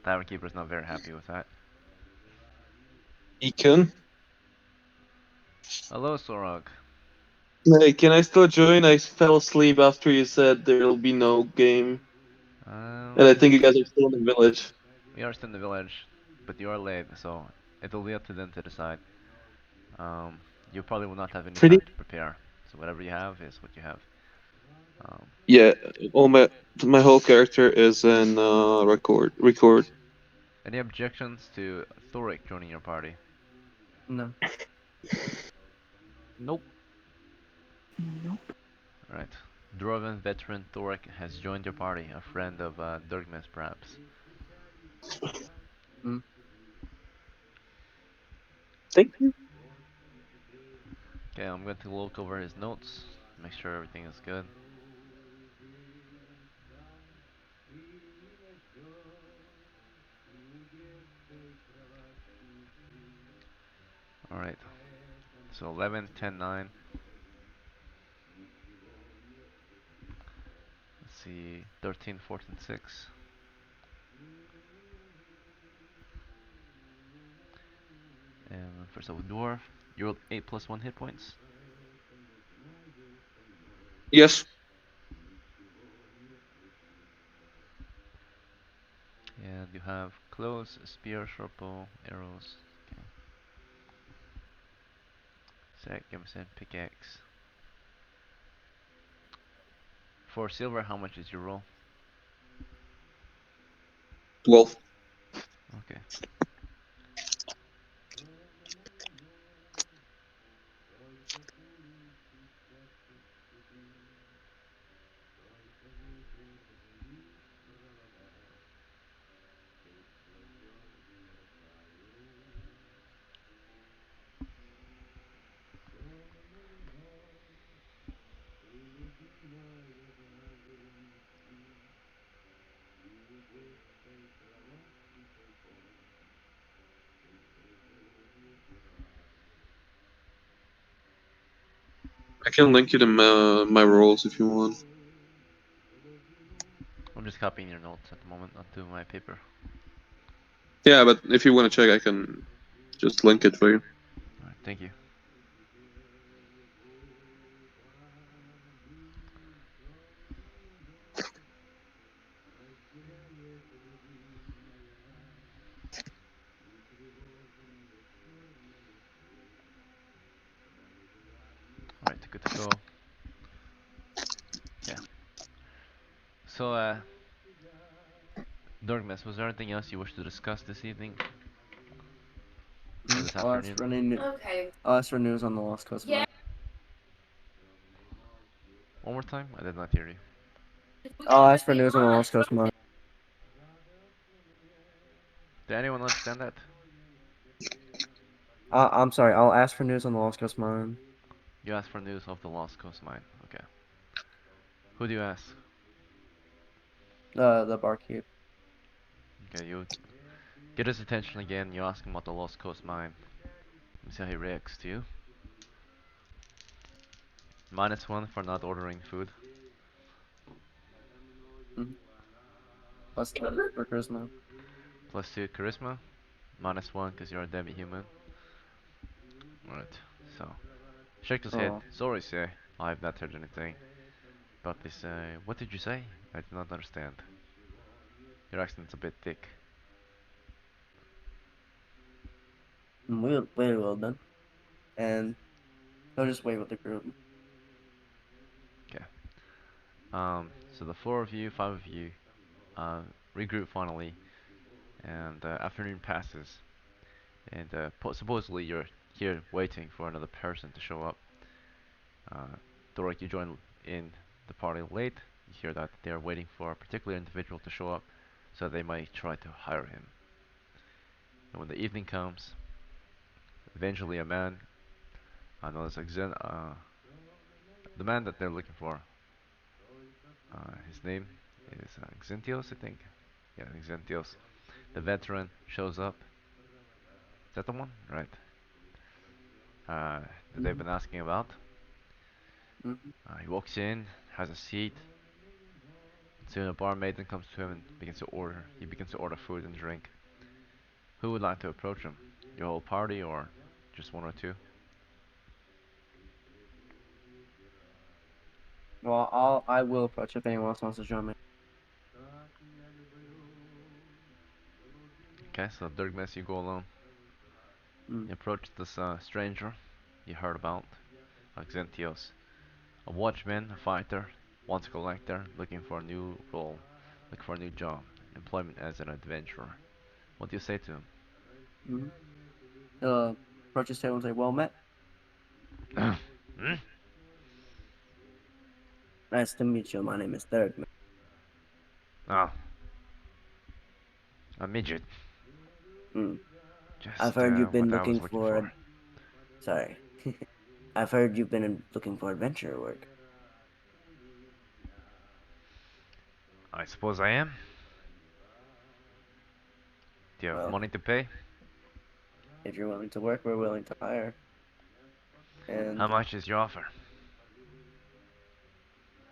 Tavern Keeper's not very happy with that. Econ. Hello, Sorog. Hey, can I still join? I fell asleep after you said there'll be no game. And I Um, think you guys are still in the village. we are still in the village, but you are late, so it'll be up to them to decide. Um, you probably will not have any Pretty? time to prepare, so whatever you have is what you have. Um, Yeah, all my whole character is in record. any objections to Thoric joining your party? No. Nope. Nope. Right. Dwarven veteran Thoric has joined your party, a friend of Dirkmas perhaps. Mm. Thank you. Okay, I'm going to look over his notes, make sure everything is good. Alright, so 11, 10, 9. Let's see, 13, 14, 6. And first of all, Dwarf, you rolled 8 plus 1 hit points. Yes. And you have clothes, spear, short bow, arrows. Okay. Sack, gambeson, pickaxe. For silver, how much is your roll? 12. Okay. I can link you to my rolls if you want. I'm just copying your notes at the moment onto my paper. Yeah, but if you want to check, I can just link it for you. Alright, thank you. Alright, good to go. Okay. So, Dorgmas, was there anything else you wish to discuss this evening? Or this I'll ask afternoon? for any. I'll ask for news on the Lost Coast Mine. One more time? I did not hear you. I'll ask for news on the Lost Coast Mine. Did anyone understand that? I'm sorry. I'll ask for news on the Lost Coast Mine. You asked for news of the Lost Coast Mine. Okay. Who do you ask? The barkeep. Okay, you get his attention again. You ask him about the Lost Coast Mine. Let me see how he reacts to you. -1 for not ordering food. Mm. Plus 2 for charisma. +2 charisma. -1 because you're a demi-human. Alright, so. Shake his head. Oh. Sorry, sir. I have not heard anything about this. What did you say? I did not understand. Your accent's a bit thick. We'll wait a little bit, and he'll just wait with the group. Okay. So the 4 of you, 5 of you, regroup finally, and afternoon passes, and supposedly you're here waiting for another person to show up. Dorek, you join in the party late. You hear that they're waiting for a particular individual to show up, so they might try to hire him. And when the evening comes, eventually a man, I know it's the man that they're looking for. His name is Xentios, I think. Yeah, Xentios. The veteran shows up. Is that the one? Right. That they've Mm-hmm. been asking about. Mhm. He walks in, has a seat. Soon a barmaid comes to him and begins to order. He begins to order food and drink. Who would like to approach him? Your whole party or just one or two? Well, I will approach if anyone else wants to join me. Okay, so Dirkmas, you go alone. Mm. You approach this stranger you heard about, Xentios. A watchman, a fighter, once a collector, looking for a new role, looking for a new job, employment as an adventurer. What do you say to him? Mm-hmm. Approach his table and say, "Well met. Hmm? Nice to meet you. My name is Derek. Oh, a midget. Mm. I've Just heard you've been what I looking was looking for. for. Sorry. I've heard you've been looking for adventure work. I suppose I am. Do you have Well, money to pay? if you're willing to work, we're willing to hire. How And much is your offer?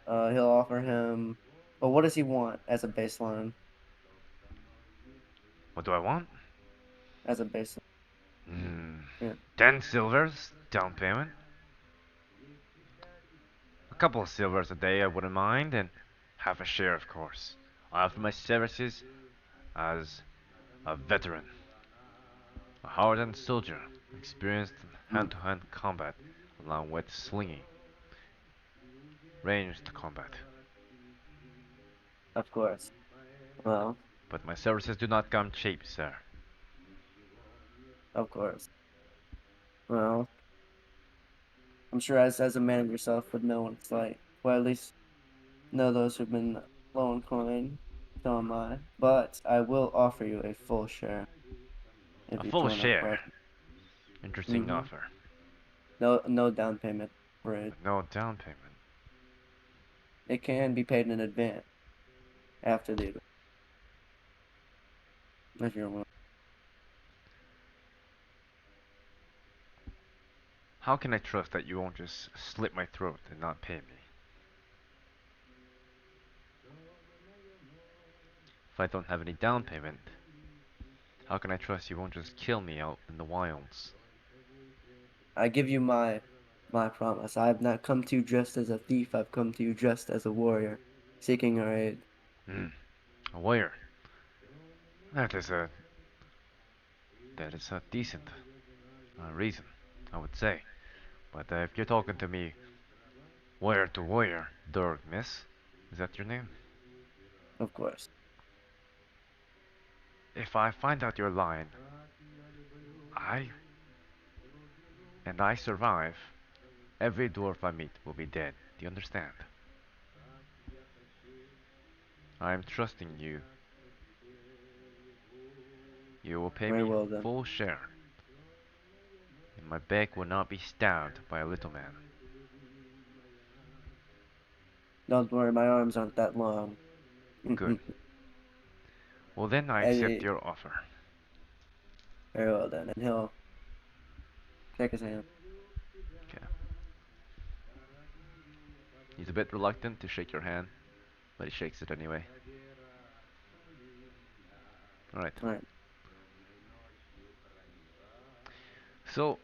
he'll offer him. Well, what does he want as a baseline? What do I want? As a baseline. Hmm. Yeah. 10 silvers down payment. A couple of silvers a day I wouldn't mind, and half a share, of course. I offer my services as a veteran, a hardened soldier, experienced in Mm, hand-to-hand combat, along with slinging, ranged combat. of course. Well, But my services do not come cheap, sir. of course. Well, I'm sure as a man of yourself would know what it's like. Well, at least know those who've been low on coin. So am I. But I will offer you a full share if A you full join our share. party. Interesting Mm-hmm. offer, No down payment for it. but no down payment. It can be paid in advance after the event, if you're willing. How can I trust that you won't just slit my throat and not pay me? If I don't have any down payment, how can I trust you won't just kill me out in the wilds? I give you my promise. I have not come to you just as a thief. I've come to you just as a warrior, seeking our aid. Hmm, a warrior. That is a decent reason, I would say. But if you're talking to me warrior to warrior, Durg, miss, is that your name? Of course. If I find out you're lying, I I survive, every dwarf I meet will be dead. Do you understand? I am trusting you. You will pay Very me well then. full share, and my back will not be stabbed by a little man. Don't worry, my arms aren't that long. Good. Well then I accept Very your offer. well then. And he'll shake his hand. Okay. He's a bit reluctant to shake your hand, but he shakes it anyway. Alright. All right. So,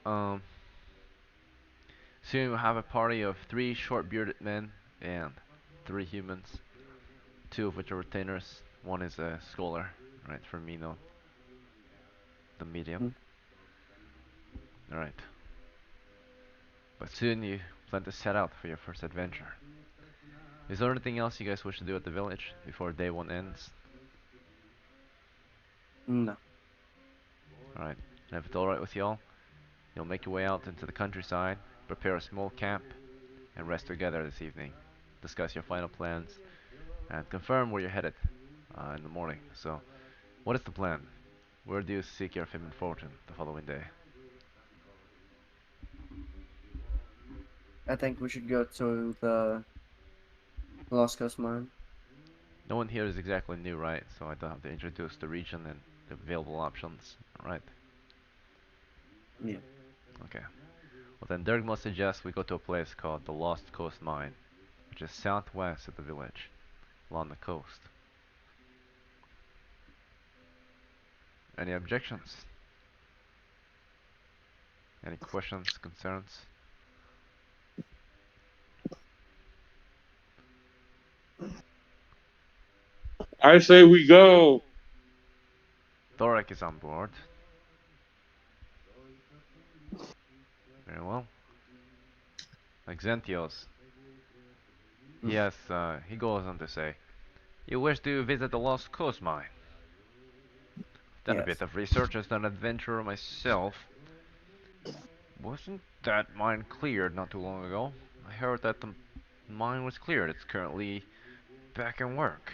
soon we'll have a party of 3 short-bearded men and 3 humans, 2 of which are retainers. One is a scholar, right, for Mino, the medium. Mm. Alright. But soon you plan to set out for your first adventure. Is there anything else you guys wish to do at the village before day 1 ends? No. Alright. And if it's alright with y'all, you'll make your way out into the countryside, prepare a small camp, and rest together this evening. Discuss your final plans, and confirm where you're headed in the morning. So, what is the plan? Where do you seek your fame and fortune the following day? I think we should go to the Lost Coast mine. No one here is exactly new, right? So I don't have to introduce the region and the available options, right? Yeah. Okay. Well, then Dergmo suggests we go to a place called the Lost Coast Mine, which is southwest of the village, along the coast. Any objections? Any questions, concerns? I say we go. Thorek is on board. Very well. Xentios, he goes on to say, you wish to visit the Lost Coast Mine? Done a bit Yes. of research as an adventurer myself. Wasn't that mine cleared not too long ago? I heard that the mine was cleared. It's currently back in work.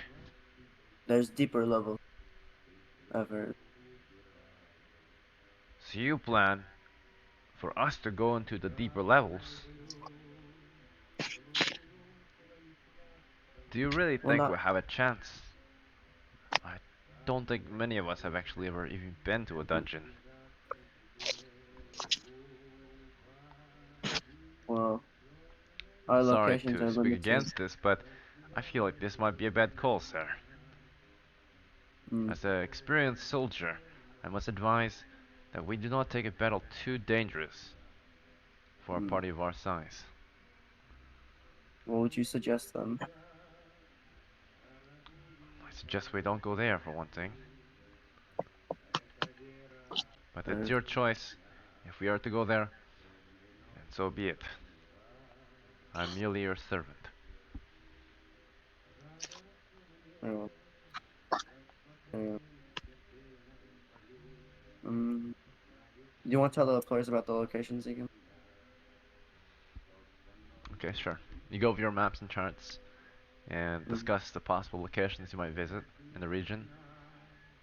There's deeper levels. I've heard. So you plan for us to go into the deeper levels? Do you really Well, think we not have a chance? I don't think many of us have actually ever even been to a dungeon. well. Our Sorry locations to are speak limited. against this, but I feel like this might be a bad call, sir. Mm, As an experienced soldier, I must advise that we do not take a battle too dangerous for a mm. party of our size. What would you suggest then? I suggest we don't go there for one thing. But it's your choice. If we are to go there, then so be it. I'm merely your servant. Very well. Very well. Do you want to tell the players about the locations again? Okay, sure. You go over your maps and charts and Mm, discuss the possible locations you might visit in the region.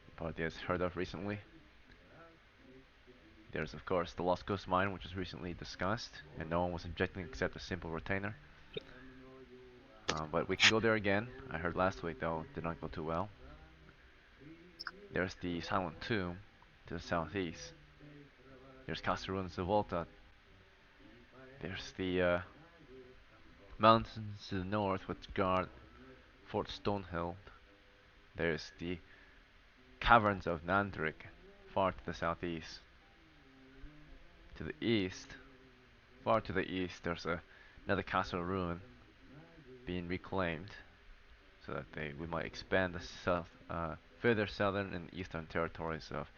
The party has heard of recently. There's of course the Lost Coast Mine, which was recently discussed, and no one was objecting except a simple retainer. But we can go there again. I heard last week though it did not go too well. There's the Silent Tomb to the southeast. There's Castle Ruins of Volta. There's the mountains to the north which guard Fort Stonehill. There's the caverns of Nandrik far to the southeast. To the east, far to the east, there's another castle ruin being reclaimed so that we might expand the further southern and eastern territories of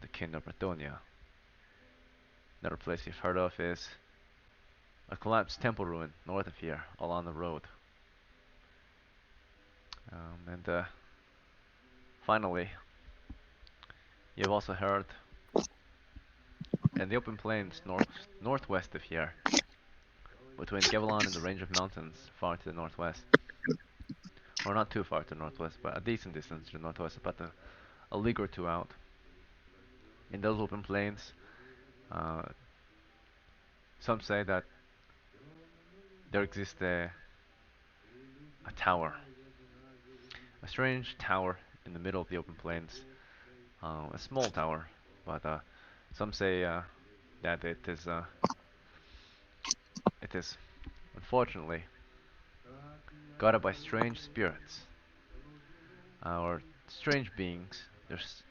the Kingdom of Bretonia. Another place you've heard of is a collapsed temple ruin north of here, along the road. And finally, you've also heard in the open plains northwest of here, between Gavilan and the range of mountains far to the northwest, or not too far to the northwest, but a decent distance to the northwest, about a league or two out. In those open plains, uh, some say that there exists a tower, a strange tower in the middle of the open plains, a small tower, but some say that it is unfortunately guarded by strange spirits or strange beings.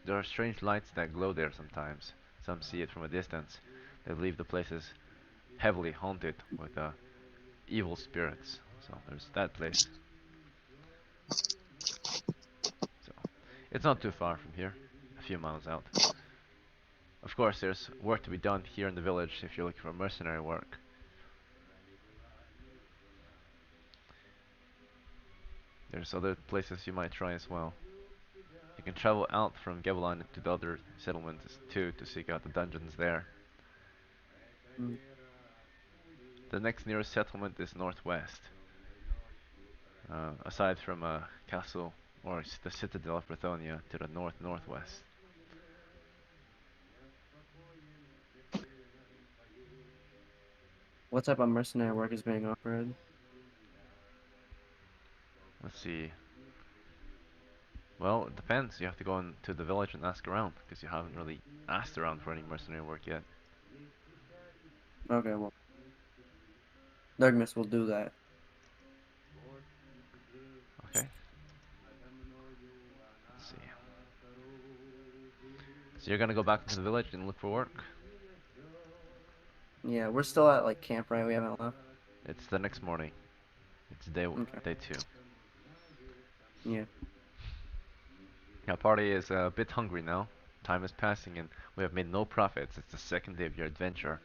There are strange lights that glow there sometimes. Some see it from a distance. They believe the place is heavily haunted with evil spirits. So there's that place. So it's not too far from here, a few miles out. Of course, there's work to be done here in the village if you're looking for mercenary work. There's other places you might try as well. You can travel out from Gavilan to the other settlements too to seek out the dungeons there. mm. The next nearest settlement is northwest. Aside from castle or the citadel of Brithonia to the northwest. What type of mercenary work is being offered? Let's see. Well, it depends. You have to go into the village and ask around because you haven't really asked around for any mercenary work yet. Okay, well, Darkness will do that. Okay. Let's see. So you're gonna go back into the village and look for work. Yeah, we're still at like camp, right? We haven't left. It's the next morning. It's Okay. day two. Yeah. Our party is a bit hungry now. Time is passing and we have made no profits. It's the second day of your adventure.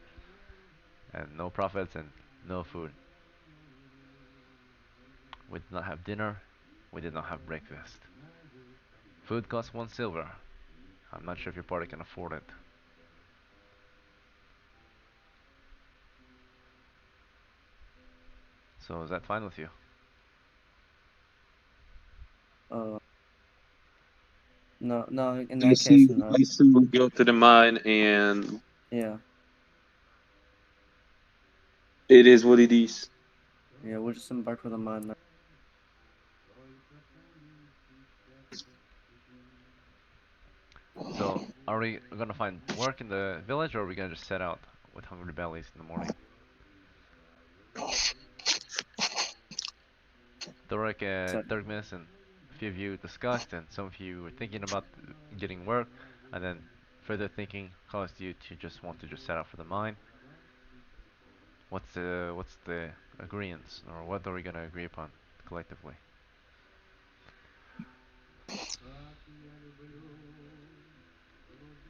And no profits and no food. We did not have dinner. We did not have breakfast. Food costs 1 silver. I'm not sure if your party can afford it. So is that fine with you? Uh, no, no. In I that case, see. no. I see. We go to the mine, and Yeah, it is what it is. yeah. We'll just embark for the mine now. So are we gonna find work in the village or are we gonna just set out with hungry bellies in the morning? Dorek, So, Dirkmas, and a few of you discussed, and some of you were thinking about getting work, and then further thinking caused you to just want to just set out for the mine. What's the agreements, or what are we gonna agree upon collectively?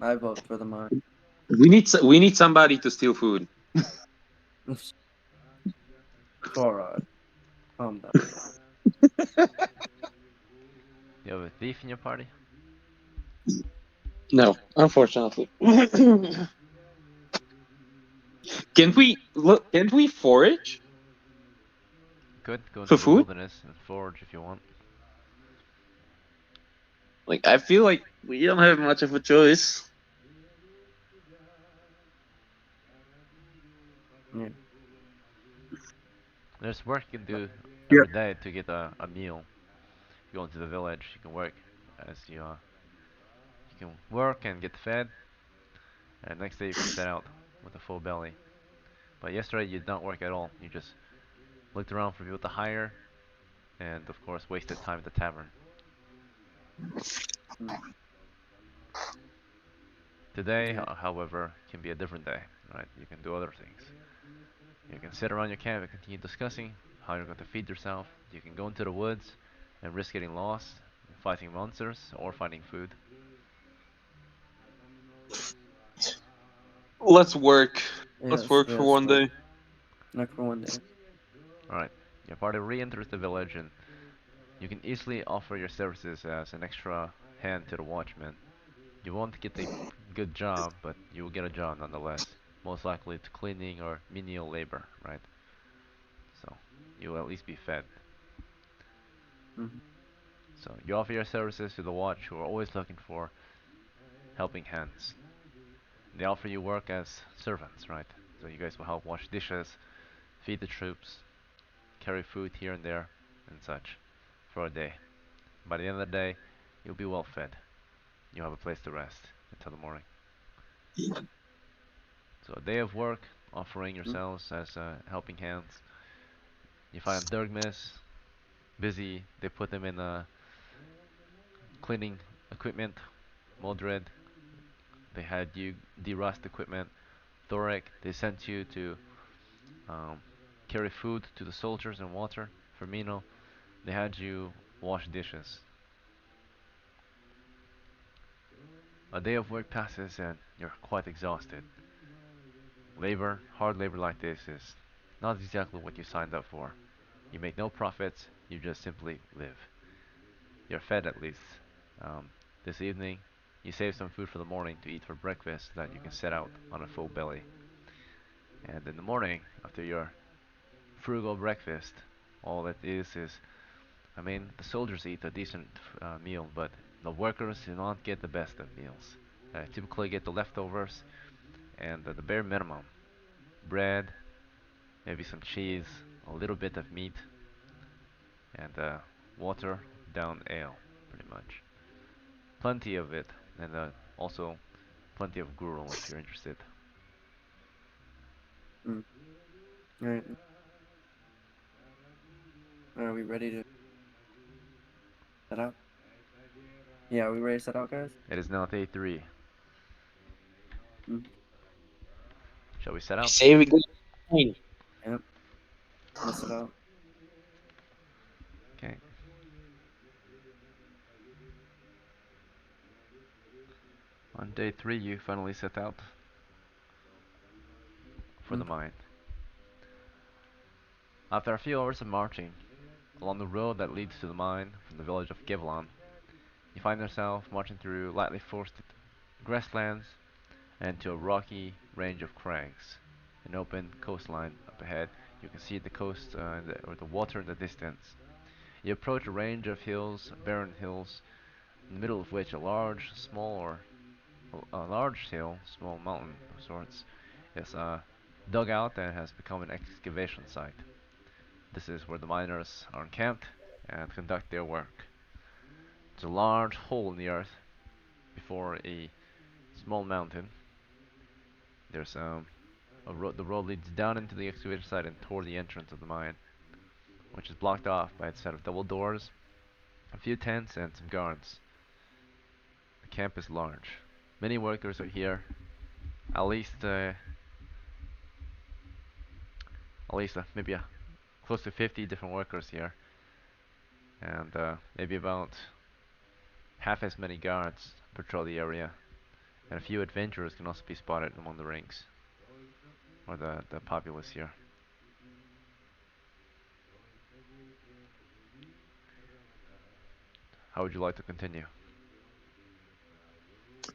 I vote for the mine. We need somebody to steal food. Torod, calm down. You have a thief in your party? No, unfortunately. Can we look? Can we forage Good. Go for into the food? wilderness and forage if you want. Like, I feel like we don't have much of a choice. Yeah. There's work you can do Yeah. every day to get a meal. You go into the village, you can work as you can work and get fed, and next day you can set out with a full belly. But yesterday you did not work at all. You just looked around for people to hire, and of course wasted time at the tavern. Mm. Today, Yeah. however, can be a different day, right? You can do other things. You can sit around your camp and continue discussing how you're going to feed yourself. You can go into the woods and risk getting lost, fighting monsters, or finding food. Let's work. Let's Yes. work for Yes. one Work. day. Not for one day. Alright, your party re-enters the village and you can easily offer your services as an extra hand to the watchman. You won't get a good job, but you will get a job nonetheless. Most likely to cleaning or menial labor, right? So, you will at least be fed. Mm-hmm. So, you offer your services to the watch who are always looking for helping hands. They offer you work as servants, right? So, you guys will help wash dishes, feed the troops, carry food here and there, and such for a day. By the end of the day, you'll be well fed. You'll have a place to rest until the morning. So a day of work, offering Mm. yourselves as helping hands. You find Durgmis busy. They put them in cleaning equipment. Modred, they had you derust equipment. Thorek, they sent you to um, carry food to the soldiers and water. Firmino, they had you wash dishes. A day of work passes and you're quite exhausted. Labor, hard labor like this is not exactly what you signed up for. You make no profits, you just simply live. You're fed at least. Um, this evening, you save some food for the morning to eat for breakfast so that you can set out on a full belly. And in the morning, after your frugal breakfast, all that is, I mean, the soldiers eat a decent meal, but the workers do not get the best of meals. Typically get the leftovers and the bare minimum. Bread, maybe some cheese, a little bit of meat, and water down ale, pretty much. Plenty of it, and also plenty of gruel if you're interested. Mm. Alright. Are we ready to set out? Yeah, are we ready to set out, guys? It is now day 3. Mm. Shall we set I out? say we go. Fine. Yep. Let's set out. Okay. On day 3, you finally set out for the Mm. mine. After a few hours of marching along the road that leads to the mine from the village of Givlon, you find yourself marching through lightly forested grasslands and to a rocky range of crags. An open coastline up ahead. You can see the coast or the water in the distance. You approach a range of hills, barren hills, in the middle of which a large hill, small mountain of sorts, is dug out and has become an excavation site. This is where the miners are encamped and conduct their work. There's a large hole in the earth before a small mountain. There's the road leads down into the excavation site and toward the entrance of the mine, which is blocked off by a set of double doors, a few tents, and some guards. The camp is large. Many workers are here. At least, maybe close to 50 different workers here, and maybe about half as many guards patrol the area. And a few adventurers can also be spotted among the ranks, or the populace here. How would you like to continue?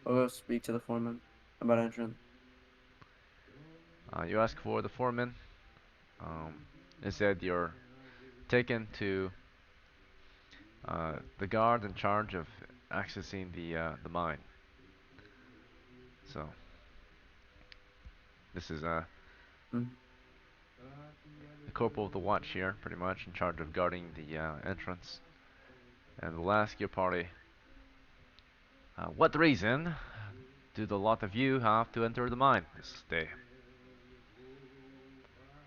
I'll go speak to the foreman about entrance. You ask for the foreman. Um, Instead, you're taken to the guard in charge of accessing the mine. So this is Mm. the corporal of the watch here, pretty much in charge of guarding the entrance, and will ask your party, what reason do the lot of you have to enter the mine this day?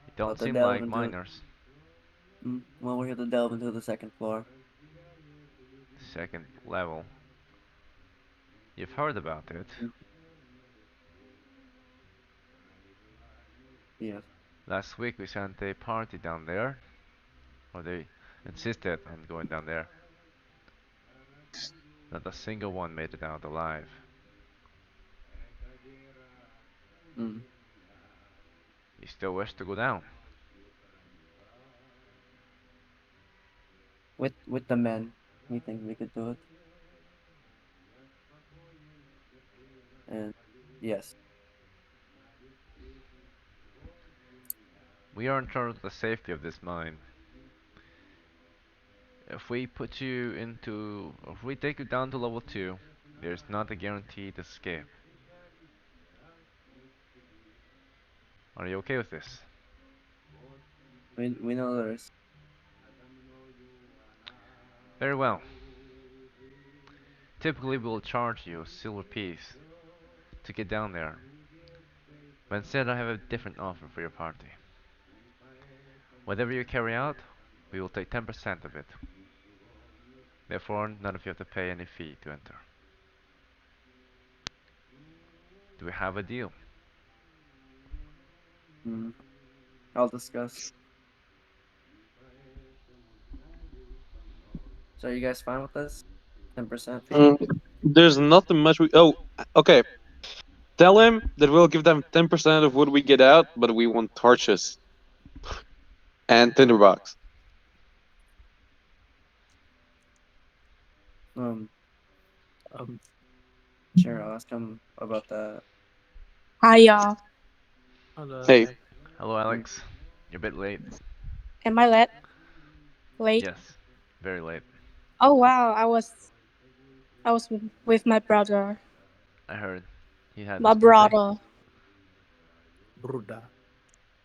You don't Let to seem delve like into. miners. Well, we're here to delve into the second floor. Second level. You've heard about it. Mm. Yes. Last week we sent a party down there, or they insisted on going down there. Not a single one made it out alive. Mm. You still wish to go down? With the men, we think we could do it. And yes. We are in charge of the safety of this mine. If we take you down to level 2, there's not a guaranteed escape. Are you okay with this? We know there's. Very well. Typically we'll charge you a silver piece to get down there. But instead I have a different offer for your party. Whatever you carry out, we will take 10% of it. Therefore, none of you have to pay any fee to enter. Do we have a deal? Mm. I'll discuss. So are you guys fine with this? 10% fee? There's nothing much we. Oh, okay. Tell him that we'll give them 10% of what we get out, but we want torches and tinderbox. Um, Um, sure, I'll ask him about that. Hi, y'all. hello, Hey, Alex. Hello, Alex. You're a bit late. Am I late? Late? Yes, very late. Oh wow, I was with my brother. I heard he had My his birthday. brother. Bruda.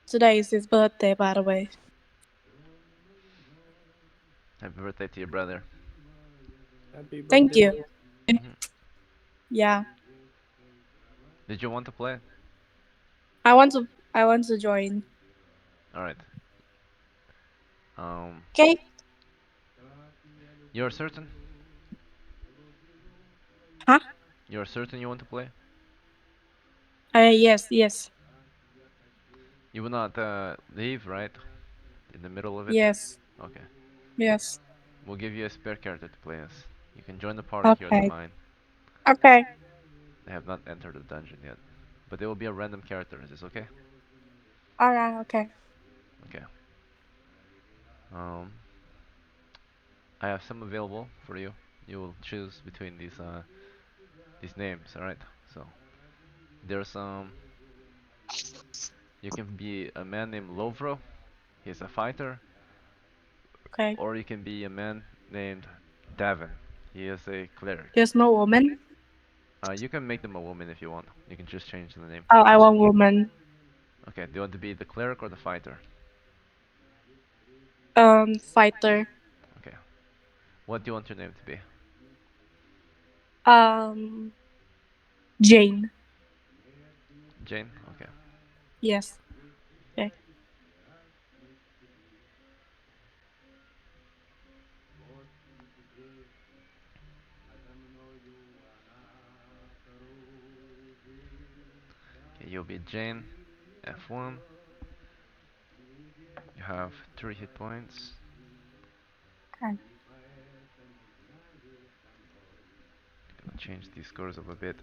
Today is his birthday, by the way. Happy birthday to your brother. Happy Thank birthday, you. bro. Mhm. Yeah. Did you want to play? I want to I want to join. All right. Um, Okay. you're certain? Huh? You're certain you want to play? Yes, yes, You will not leave, right? In the middle of it? yes, Okay. yes. We'll give you a spare character to play as. You can join the party here to Okay. mine. Okay. They have not entered the dungeon yet. But they will be a random character. Is this okay? Alright, okay. Okay. Um, I have some available for you. You will choose between these names, alright? So there's you can be a man named Lovro, he's a fighter, Okay. or you can be a man named Davin. He is a cleric. There's no woman. You can make them a woman if you want. You can just change the name. Oh, I want woman. Okay, do you want to be the cleric or the fighter? Fighter. Okay. What do you want your name to be? Um, Jane. Jane? Okay. Yes. Okay. Okay, you'll be Jane. F1. You have 3 hit points. Okay. Gonna change these scores up a bit.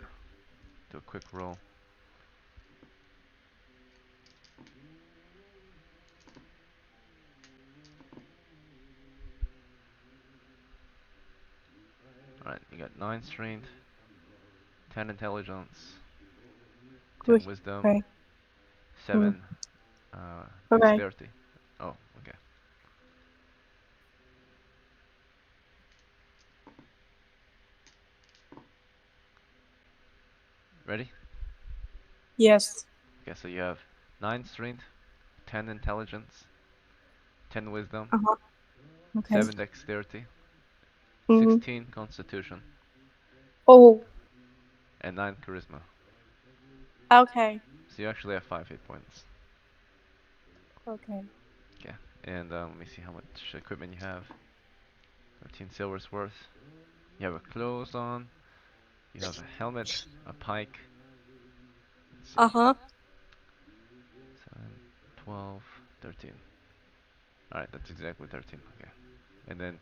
Do a quick roll. Alright, you got 9 strength, 10 intelligence, 10 Good. wisdom, Okay. 7 Okay. dexterity. Oh, okay. Ready? Yes. Okay, so you have 9 strength, 10 intelligence, 10 wisdom, Uh huh. Okay. 7 dexterity, Mm-hmm. 16 constitution, Oh. and 9 charisma. Okay. So you actually have 5 hit points. Okay. Okay, and let me see how much equipment you have. 13 silver's worth. You have a clothes on, you have a helmet, a pike. Let's see. Uh huh. 7, 12, 13. Alright, that's exactly 13. Okay. And then,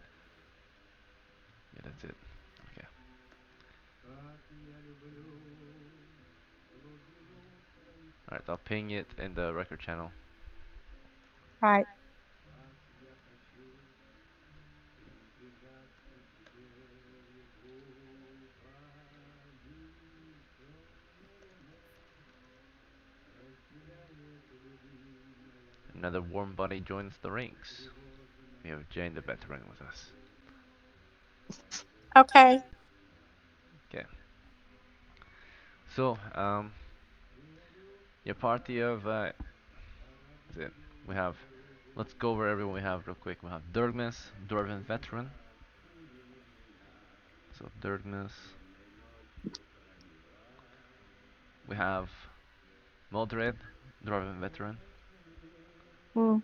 yeah, that's it. Okay. Alright, I'll ping it in the record channel. Right. Another warm body joins the ranks. We have Jane the veteran with us. Okay. Okay. So, your party of, is it? We have, let's go over everyone we have real quick. We have Durgmas, Dwarven veteran. So, Durgmas. We have Modred, Dwarven veteran. Mm.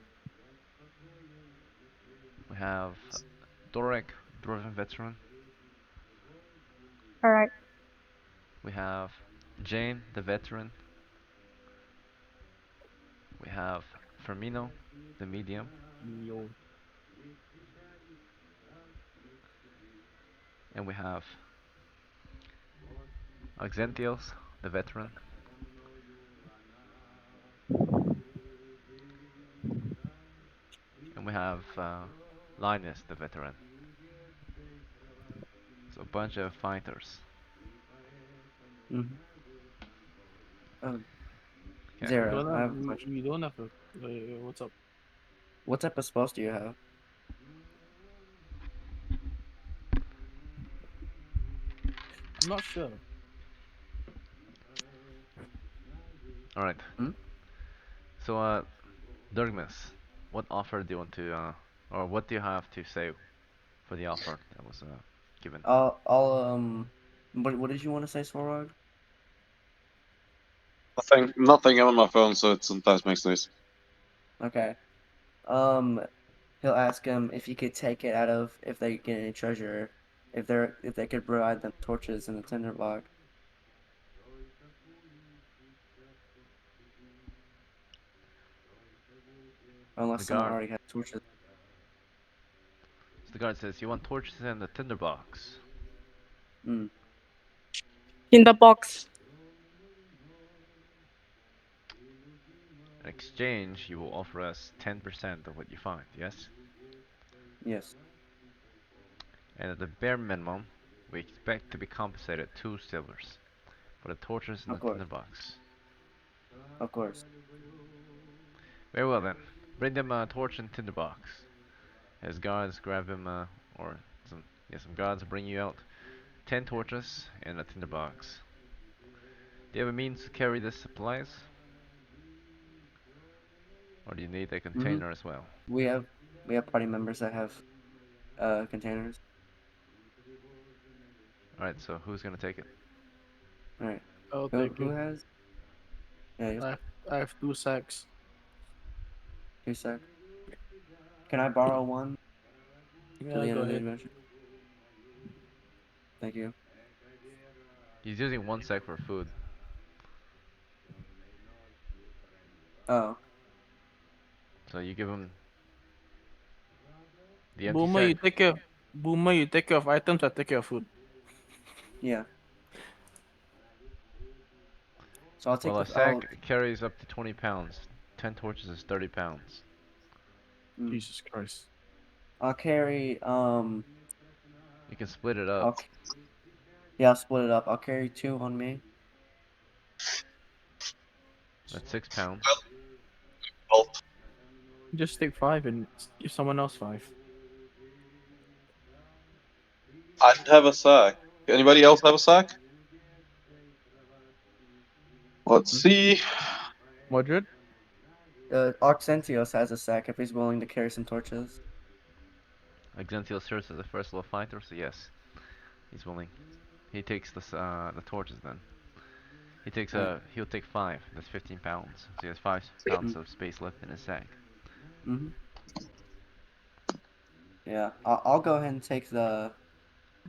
We have Dorek, Dwarven veteran. All right. We have Jane, the veteran. We have Fermino, the medium. Yo. And we have Auxentios, the veteran. And we have Linus, the veteran. So a bunch of fighters. Mm-hmm. Um, Okay. We Zara, don't I have. have a question. We don't have a. What's up? What type of spells do you have? I'm not sure. Alright. Hmm? So, Durgmas, what offer do you want to, or what do you have to say for the offer that was given? I'll what did you want to say, Swarog? Nothing. I'm on my phone, so it sometimes makes noise. Okay. He'll ask him if he could take it out of if they get any treasure, if they could provide them torches in the tinderbox, The unless someone guard, already has torches. the guard says, "You want torches in the tinderbox. Mm. In the box. In exchange, you will offer us 10% of what you find, yes? Yes, And at the bare minimum, we expect to be compensated 2 silvers for the torches in of the course, tinderbox." of course. Very well then. Bring them a torch and tinderbox. His guards grab him, or some guards bring you out 10 torches and a tinderbox. Do you have a means to carry the supplies? Or do you need a Mm-hmm. container as well? We have we have party members that have containers. Alright, so who's gonna take it? All right. I'll Who take it. has? Yeah, you I I have 2 sacks. 2 sec. Can I borrow one to Yeah, the end go of the ahead. adventure? Thank you. He's using 1 sec for food. Oh, So you give him the empty Boomer, sack. you take care. Boomer, you take care of items. I take care of food. yeah. So I'll take Well, a the I'll sack carries up to 20 pounds. 10 torches is 30 pounds. mm, Jesus Christ. I'll carry You can split it up. I'll yeah, I'll split it up. I'll carry 2 on me. That's 6 pounds. Well, Just take 5 and give someone else 5. I should have a sack. Anybody else have a sack? Let's Mm. see. Madrid? Oxentios has a sack if he's willing to carry some torches. Exential serves as a first level fighter, so yes, he's willing. He takes the torches then. Alright. He'll take 5. That's 15 pounds. So he has 5 pounds Mm. of space left in his sack. Mm-hmm. Yeah, I'll go ahead and take the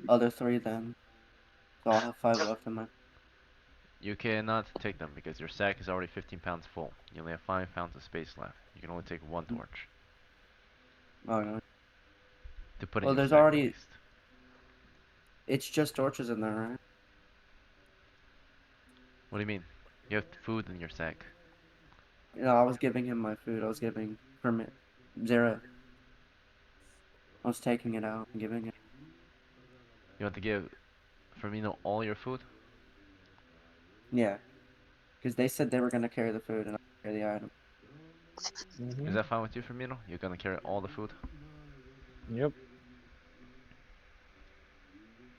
other 3 then. So I'll have 5 left in my. You cannot take them because your sack is already 15 pounds full. You only have 5 pounds of space left. You can only take 1 Mm. torch Oh no. to put in Well, your there's sack at already. least. It's just torches in there, right? What do you mean? You have food in your sack. You know, I was giving him my food. I was giving permit Zera. I was taking it out and giving it. You want to give Firmino all your food? Yeah, because they said they were gonna carry the food and I'll carry the item. Is Mm-hmm. that fine with you, Firmino? You're gonna carry all the food? Yep.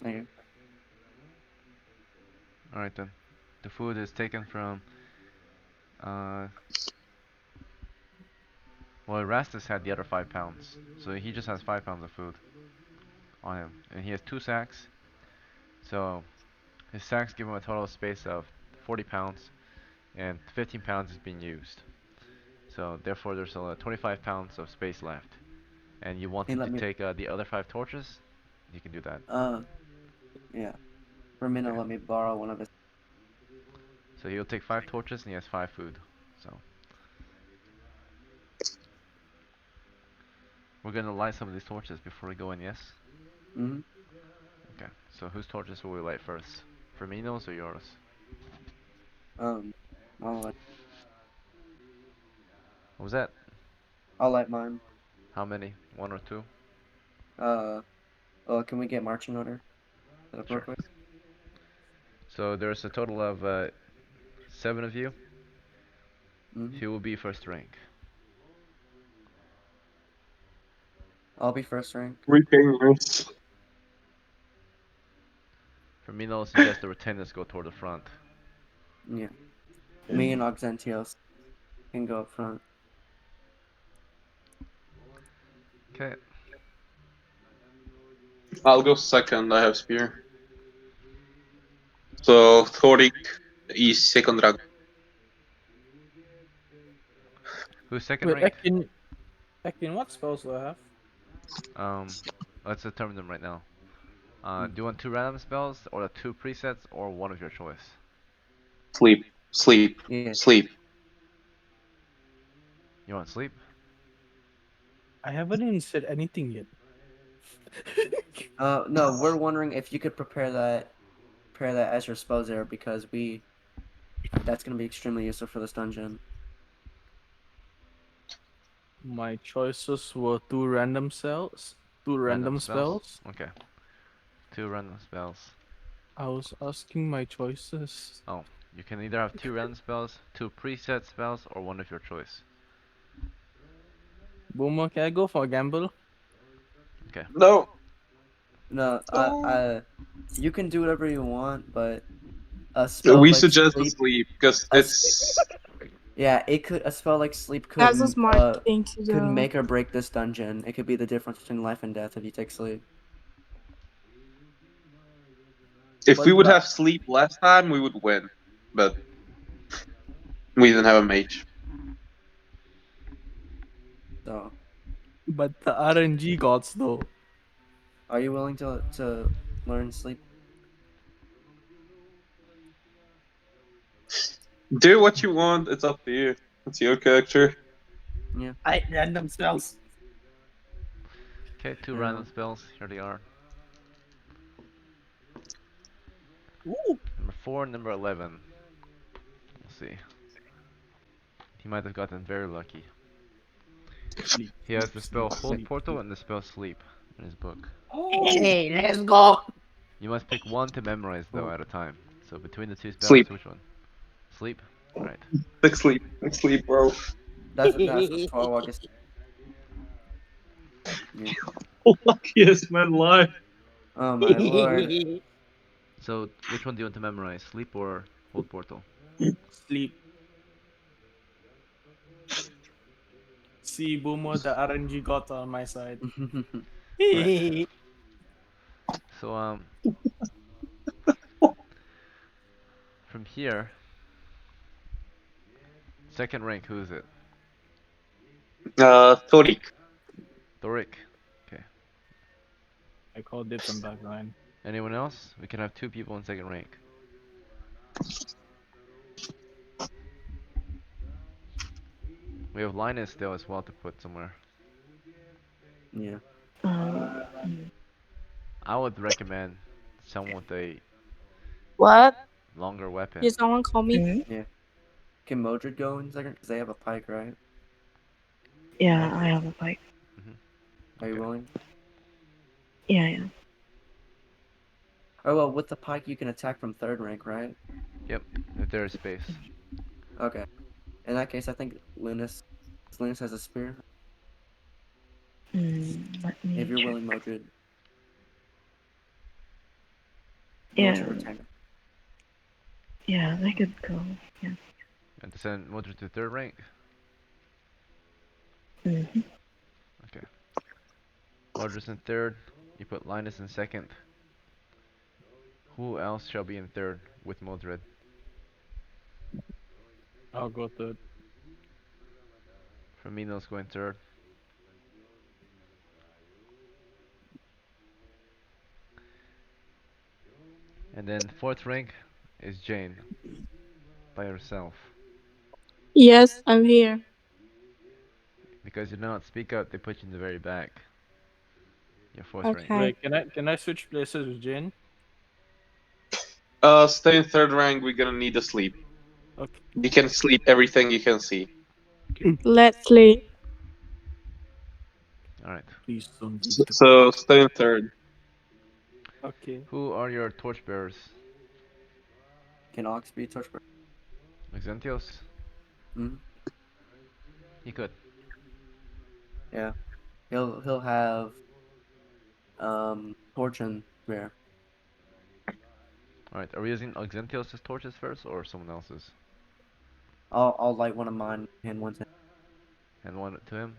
Thank you. Alright then. The food is taken from, uh, well, Erastus had the other 5 pounds. So he just has 5 pounds of food on him. And he has 2 sacks. So his sacks give him a total space of 40 pounds. And 15 pounds is being used. So therefore there's 25 pounds of space left. And you want He him let to me. take the other 5 torches? You can do that. Yeah. For a minute, Okay. let me borrow one of his. So he'll take 5 torches and he has 5 food. So we're gonna light some of these torches before we go in, yes? Mm-hmm. Okay. So whose torches will we light first? Firmino's or yours? Um, I'll light. What was that? I'll light mine. How many? 1 or 2? Uh, can we get marching order? Set up real Sure. quick. So there's a total of 7 of you. Mm-hmm. Who will be first rank? I'll be first rank. Retainers. Firmino suggests the retainers go toward the front. Yeah. Me and Oxentios can go up front. Okay. I'll go second. I have spear. So Thorik is second rank. Who's second Wait, rank? Ekin, what spells do I have? Um, let's determine them right now. Do you want two random spells, or two presets, or one of your choice? Sleep, sleep, Yeah. sleep. You want sleep? I haven't even said anything yet. No, we're wondering if you could prepare that as your spells there because that's gonna be extremely useful for this dungeon. My choices were two random cells, two Random random spells? spells. Okay. Two random spells. I was asking my choices. Oh, you can either have two random spells, two preset spells, or one of your choice. Boomer, can I go for a gamble? Okay. No. No, No. you can do whatever you want, but a spell We like suggest the sleep, sleep because a s- it's. yeah, a spell like sleep That's a smart thing to could do. make or break this dungeon. It could be the difference between life and death if you take sleep. If we would But have sleep last time, we would win, but we didn't have a mage. so, But the RNG gods, though. are you willing to learn sleep? Do what you want. It's up to you. It's your character. Yeah. I random spells. Okay, two Yeah. random spells. Here they are. Ooh. Number 4, number 11. We'll see. He might have gotten very lucky. Sleep, He has the spell sleep, Hold sleep, Portal sleep. and the spell Sleep in his book. Hey, let's go. You must pick one to memorize though Oh. at a time. So between the two spells, Sleep. which one? Sleep? Alright. Like sleep. Like sleep, bro. That's what Torwalk is. Yeah. Luckiest man alive. Oh my lord. So which one do you want to memorize? Sleep or Hold Portal? Sleep. See, Boomer, the RNG gods are on my side. Alright. So from here, second rank, who is it? Torik. Thorik. Okay. I call dibs on that line. Anyone else? We can have two people in second rank. We have Linus still as well to put somewhere. Yeah. Um, I would recommend someone with a What? longer weapon. Did someone call me? mhm. Yeah. Can Modred go in second? Because they have a pike, right? Yeah, I have a bike. Are you Okay. willing? Yeah, yeah. Oh well, with the pike you can attack from third rank, right? Yep, if there is space. Okay. In that case, I think Linus has a spear. Let me If you're check. willing, Modred. What's Yeah, your retainer? yeah, that could go. Yeah. And to send Modric to third rank? hmm Okay. Modric in third. You put Linus in second. Who else shall be in third with Modred? I'll go third. Firmino's going third. And then fourth rank is Jane by herself. Yes, I'm here. Because you do not speak out, they put you in the very back. You're fourth rank. Okay. Wait, can I switch places with Jane? Stay in third rank. We're gonna need a sleep. Okay. You can sleep everything you can see. Let's sleep. Alright. Please don't give the. So stay in third. Okay. Who are your torchbearers? Can Ox be torchbearer? Exentios? Hmm. He could. Yeah. He'll have torch and spear. Alright, are we using Exentios' torches first or someone else's? I'll light one of mine and one to And one to him?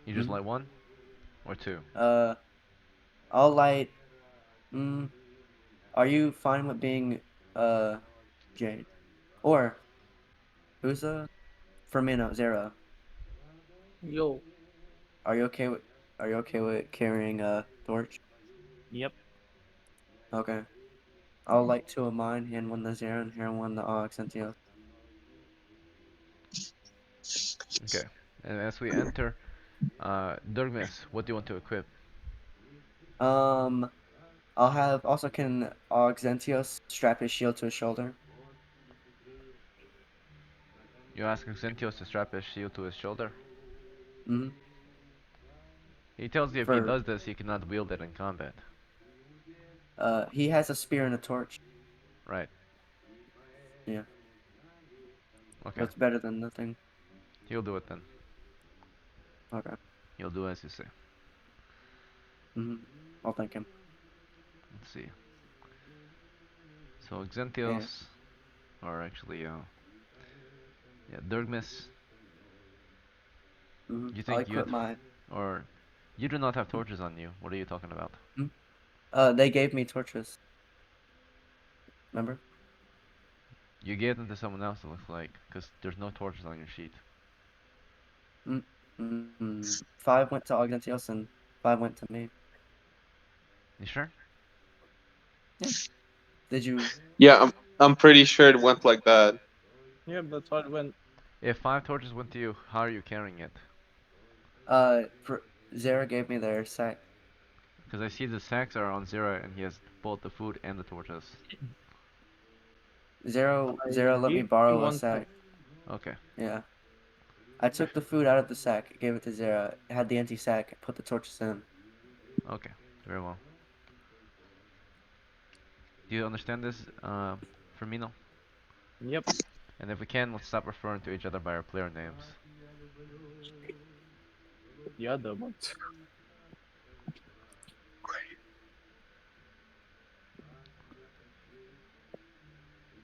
You just him. light one? Or two? I'll light. Mm, are you fine with being Jade? Or who's Firmino Zera? Yo. Are you okay with carrying a torch? Yep. Okay. I'll light two of mine, hand one to Zero and hand one to Xentios. Okay. And as we enter, Durgmis, what do you want to equip? Um, I'll have also can Xentios strap his shield to his shoulder. You ask Xentios to strap his shield to his shoulder. Mm-hmm. He tells you if he For does this, he cannot wield it in combat. he has a spear and a torch. Right. Yeah, Okay. that's better than nothing. He'll do it then. Okay. He'll do as you say. Mm-hmm. I'll thank him. Let's see. So Yeah. Xentios, or actually, yeah, Durgmis. Mm-hmm. You I'll think you equip had, my. or you do not have torches on you? What are you talking about? They gave me torches. Remember? You gave them to someone else. It looks like, because there's no torches on your sheet. Mm-hmm. 5 went to Xentios and 5 went to me. You sure? Yeah. Did you? Yeah, I'm pretty sure it went like that. Yep, that's how it went. If 5 torches went to you, how are you carrying it? For Zara gave me their sack. Because I see the sacks are on Zera, and he has both the food and the torches. Zara I let me gave you borrow a one sack. sack. Okay. Yeah. I took the food out of the sack, gave it to Zara, had the empty sack, put the torches in. Okay. Very well. Do you understand this, Firmino? Yep. And if we can, let's stop referring to each other by our player names. The other ones.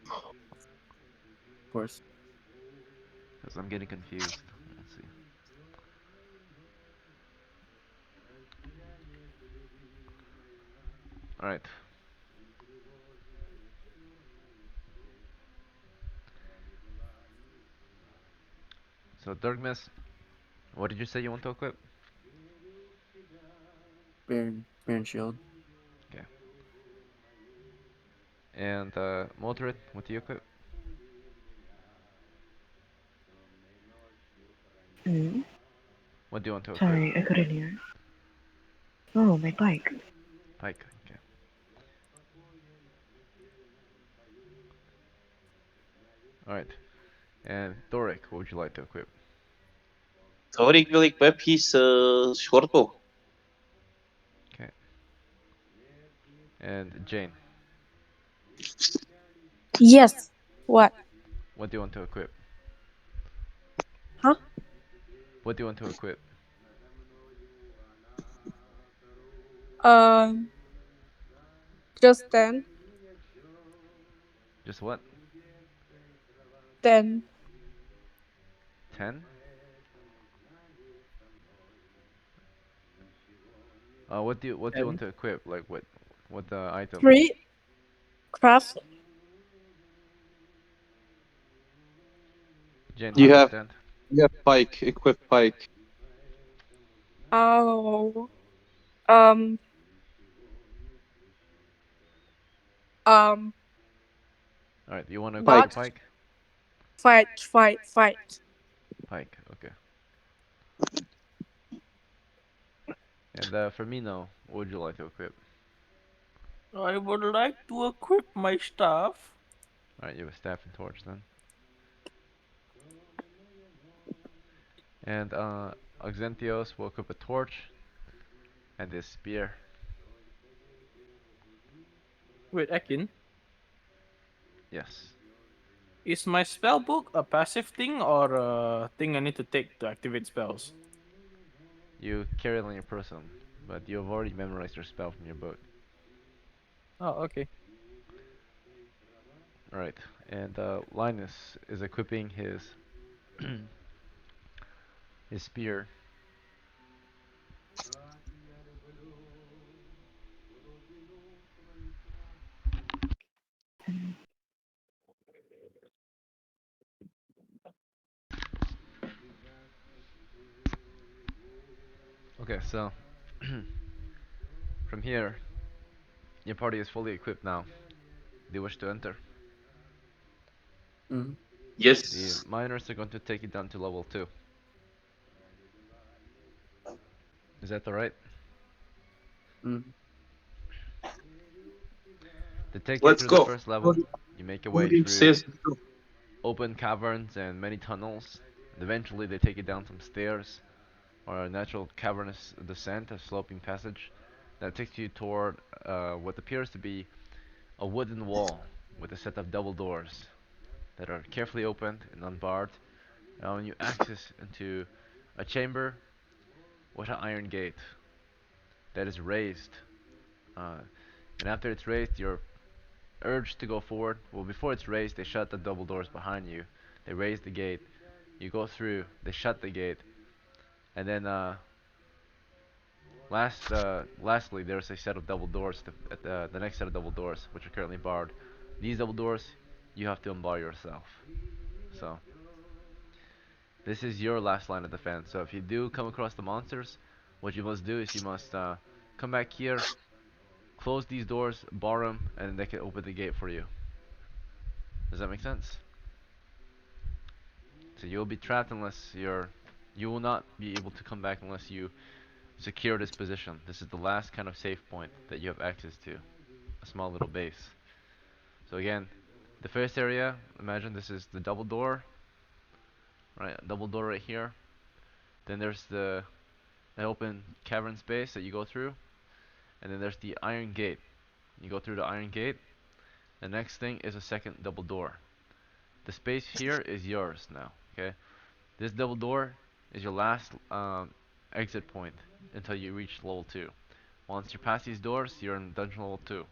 Of course. Because I'm getting confused. Let's see. Alright. So, Durgmis, what did you say you want to equip? Spear and shield. Okay. And, Motorit, what do you equip? Mm, What do you want to equip? sorry, I couldn't hear. Oh, my bike. Pike. Okay. Alright. And Doric, what would you like to equip? Torik wil equip his short bow. Okay. And Jane, Yes. What? what do you want to equip? Huh? What do you want to equip? Um, just 10. Just what? 10. 10? What do you want And to equip? Like what item? 3. Craft. Jane, do you You Uh, have understand? pike, equip pike. oh. Um. Um. Alright, you want to equip a Pike. Dodge. pike? Fight. Fight. Fight. Pike, okay. And Firmino, what would you like to equip? I would like to equip my staff. Alright, you have a staff and torch then. And Auxentios will equip a torch and his spear. Wait, Ekin, Yes. is my spell book a passive thing or a thing I need to take to activate spells? You carry it on your person, but you have already memorized your spell from your book. Oh, okay. Alright, and Linus is equipping his his spear. So, from here, your party is fully equipped now. Do you wish to enter? Mm-hmm. The Yes. miners are going to take you down to level 2. Is that alright? Mm-hmm. To take you Let's through the go. first level, you make your way Odin through says go. open caverns and many tunnels. Eventually, they take you down some stairs or a natural cavernous descent, a sloping passage that takes you toward what appears to be a wooden wall with a set of double doors that are carefully opened and unbarred, allowing you access into a chamber with an iron gate that is raised. Uh, and after it's raised, you're urged to go forward. Well, before it's raised, they shut the double doors behind you. They raise the gate. You go through. They shut the gate, and then lastly, there's a set of double doors at the next set of double doors, which are currently barred. These double doors, you have to unbar yourself. So this is your last line of defense. So if you do come across the monsters, what you must do is you must come back here, close these doors, bar them, and they can open the gate for you. Does that make sense? So you'll be trapped unless you will not be able to come back unless you secure this position. This is the last kind of safe point that you have access to. A small little base. So again, the first area, imagine this is the double door, right? A double door right here. Then there's the open cavern space that you go through, and then there's the iron gate. You go through the iron gate. The next thing is a second double door. The space here is yours now. Okay, this double door is your last exit point until you reach level 2. Once you pass these doors, you're in dungeon level 2.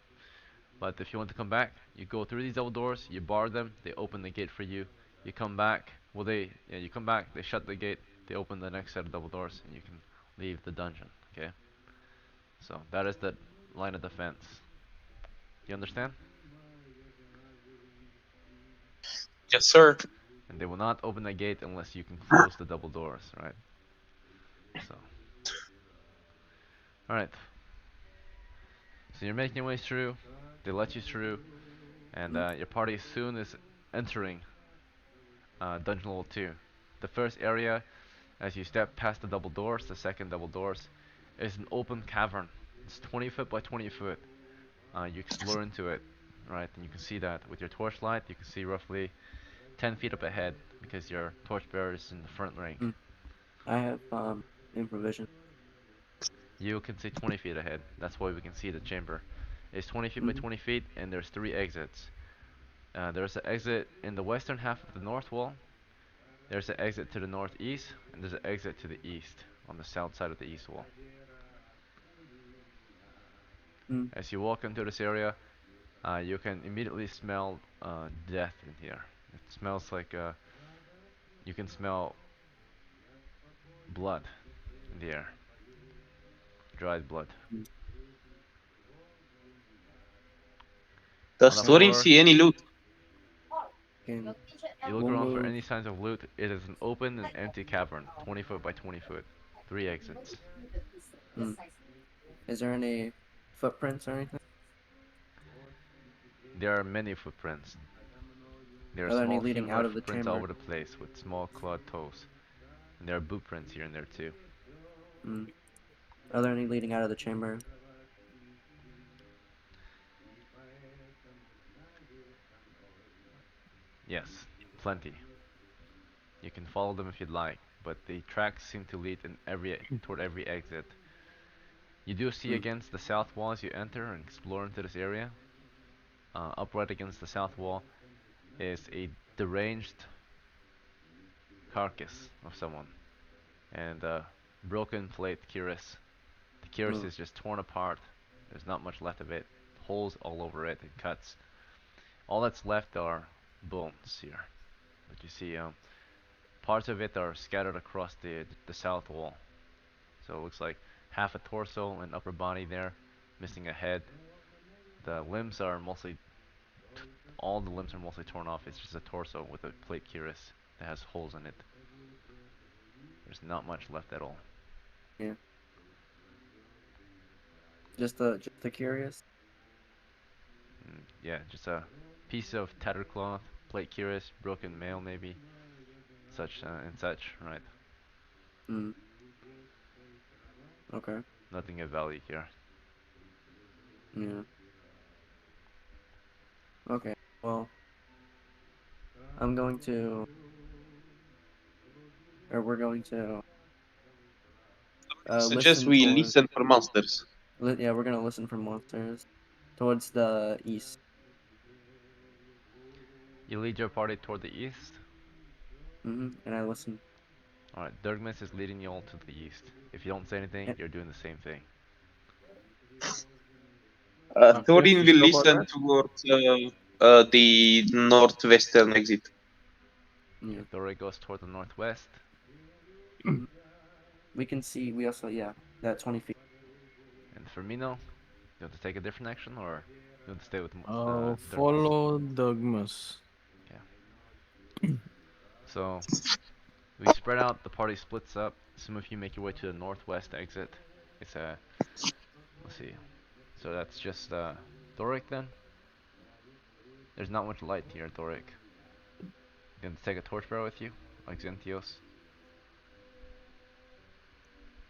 But if you want to come back, you go through these double doors, you bar them, they open the gate for you. You come back, you come back, they shut the gate, they open the next set of double doors, and you can leave the dungeon. Okay, so that is the line of defense. You understand? Yes, sir. And they will not open the gate unless you can close the double doors, right? So, alright. So you're making your way through, they let you through, and your party soon is entering dungeon level 2. The first area, as you step past the double doors, the second double doors, is an open cavern. It's 20 foot by 20 foot. You explore into it, right? And you can see that with your torchlight, you can see roughly 10 feet up ahead because your torchbearer is in the front rank. I have improvision. You can see 20 feet ahead. That's why we can see the chamber. It's 20 feet by 20 feet, and there's 3 exits. There's an exit in the western half of the north wall. There's an exit to the northeast, and there's an exit to the east on the south side of the east wall. As you walk into this area, you can immediately smell death in here. It smells like you can smell blood in the air, dried blood. On Does the Thorin floor, see any loot? And you look we'll around for move. any signs of loot. It is an open and empty cavern, 20 foot by 20 foot, 3 exits. Is there any footprints or anything? There are many footprints. There are Are there any small leading out humanoid of the footprints all chamber? over the place with small clawed toes. And there are boot prints here and there too. Are there any leading out of the chamber? Yes, plenty. You can follow them if you'd like, but the tracks seem to lead in toward every exit. You do see against the south wall as you enter and explore into this area. Upright against the south wall is a deranged carcass of someone and a broken plate cuirass. The cuirass is just torn apart. There's not much left of it. Holes all over it and cuts. All that's left are bones here. But you see, parts of it are scattered across the south wall. So it looks like half a torso and upper body there, missing a head. The limbs are mostly, all the limbs are mostly torn off. It's just a torso with a plate cuirass that has holes in it. There's not much left at all. Yeah. Just the curious. Yeah, just a piece of tattered cloth, plate curious, broken mail maybe, such and such, right? Mm. Okay. Nothing of value here. Yeah. Okay. Well, I'm going to, or we're going to, Suggest listen we towards. listen for monsters. Yeah, we're gonna listen for monsters towards the east. You lead your party toward the east. And I listen. Alright, Durgmis is leading you all to the east. If you don't say anything, And, you're doing the same thing. Okay, Thorin you will sure about listen that? towards the northwestern exit. yeah. Okay, Thorin goes toward the northwest, Mhm. We can see. We also, yeah, that 20 feet. and Firmino, you want to take a different action, or you want to stay with Durgmis? Follow Dogmas. Okay. So we spread out. The party splits up. Some of you make your way to the northwest exit. It's a let's see. So that's just Thoric then. There's not much light here, Thoric. You want to take a torchbearer with you, like Xanthios?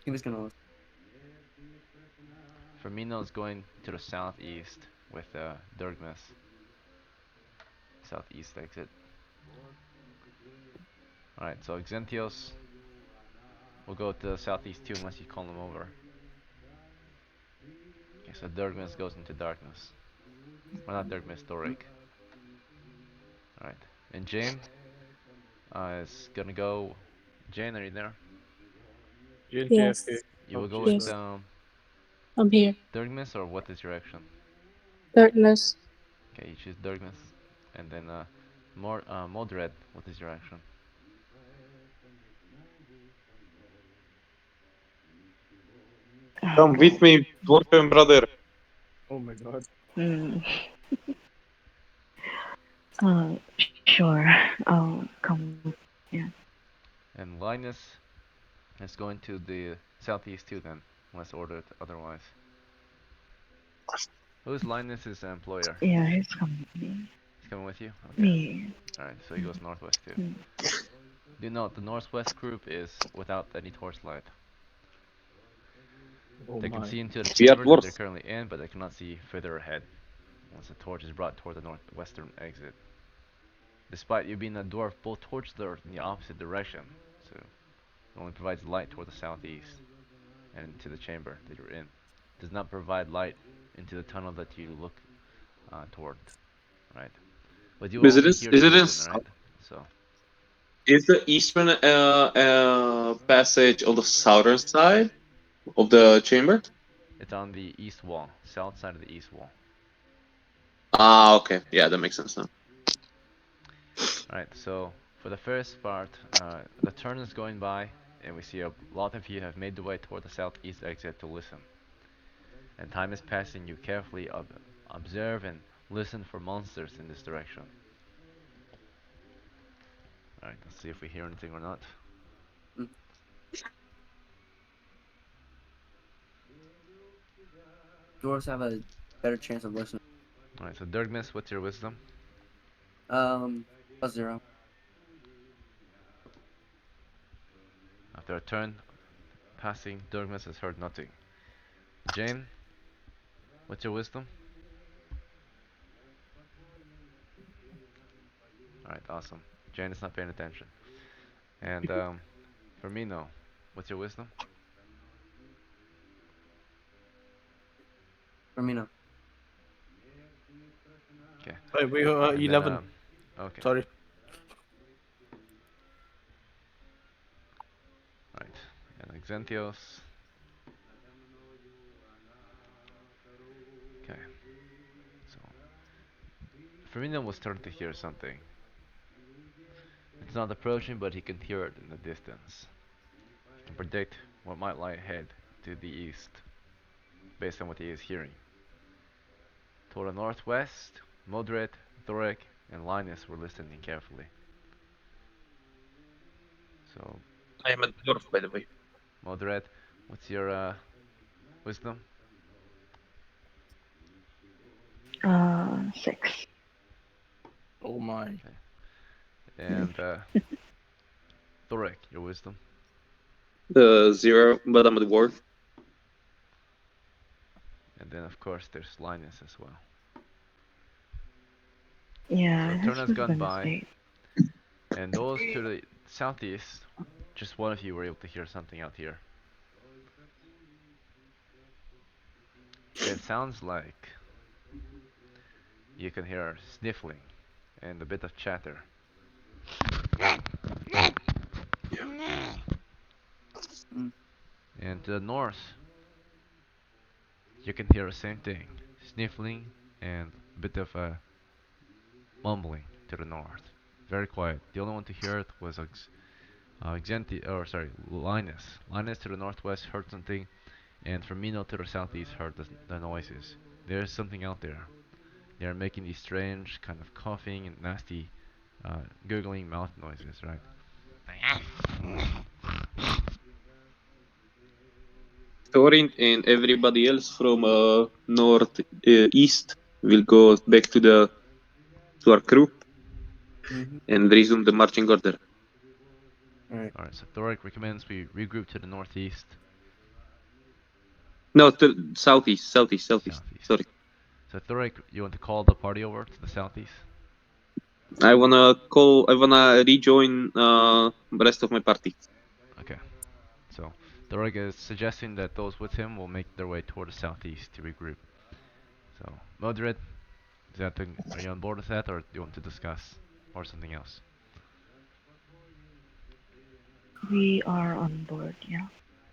He was gonna listen. Firmino is going to the southeast with Durgmis. Southeast exit. Alright, so Xanthios will go to the southeast too unless you call him over. Okay, so Durgmis goes into darkness. Well, not Durgmis, Doric. Alright, and Jane is gonna go. Jane, are you there? Jane Yes. KFK. You Oh, will go she's with Yes. back. I'm here. Durgmis, or what is your action? Darkness. Okay, you choose Durgmis. And then Modred, what is your action? Come with me, dwarfen brother. Oh my god. Hmm. Sure. I'll come with. Yeah. And Linus is going to the southeast too then, unless ordered otherwise. Who's Linus's employer? Yeah, he's coming with me. He's coming with you? Okay. Me. Alright, so he goes northwest too. Hmm. Do note, the northwest group is without any torchlight. Oh They can my. see into the We are chamber that they're dwarfs. currently in, but they cannot see further ahead once the torch is brought toward the northwestern exit. Despite you being a dwarf, both torches are in the opposite direction, so it only provides light toward the southeast and into the chamber that you're in. It does not provide light into the tunnel that you look toward, right? But you will Is all it be is, here to is it listen, is, right? So is the eastern passage on the southern side of the chamber? it's on the east wall, south side of the east wall. Ah, okay. Yeah, that makes sense now. Alright, so for the first part, the turn is going by, and we see a lot of you have made the way toward the southeast exit to listen. And time is passing, you carefully observe and listen for monsters in this direction. Alright, let's see if we hear anything or not. Mm. Dwarves have a better chance of listening. Alright, so Durgmis, what's your wisdom? Plus 0. After a turn passing, Durgmis has heard nothing. Jane, what's your wisdom? Alright, awesome. Jane is not paying attention. And Firmino, what's your wisdom? For me, no. Okay. Wait, we And then 11. okay. Sorry. Right. And Xanthios. Okay. So Firmino was starting to hear something. It's not approaching, but he can hear it in the distance. He can predict what might lie ahead to the east, based on what he is hearing. Toward the northwest, Modred, Thoric, and Linus were listening carefully. So, I am a dwarf, by the way. Modred, what's your wisdom? my. And Thorek, your wisdom. 0, but I'm a dwarf. And then of course there's Linus as well. Yeah, So it turn has has just gone been a by, state. and those to the southeast, just one of you were able to hear something out here. It sounds like you can hear sniffling and a bit of chatter. Mm. And to the north, you can hear the same thing, sniffling and a bit of mumbling to the north. Very quiet. The only one to hear it was Linus. Linus to the northwest heard something, and Firmino to the southeast heard the noises. There's something out there. They are making these strange kind of coughing and nasty, gurgling mouth noises, right? Thorin and everybody else from north east will go back to our crew Mm-hmm. and resume the marching order. All right. Alright, so Thoric recommends we regroup to the northeast, No, to southeast. southeast. Sorry, So Thoric, you want to call the party over to the southeast? I wanna rejoin the rest of my party. Okay. So Thoric is suggesting that those with him will make their way toward the southeast to regroup. So Modred, are you on board with that, or do you want to discuss or something else? We are on board, yeah.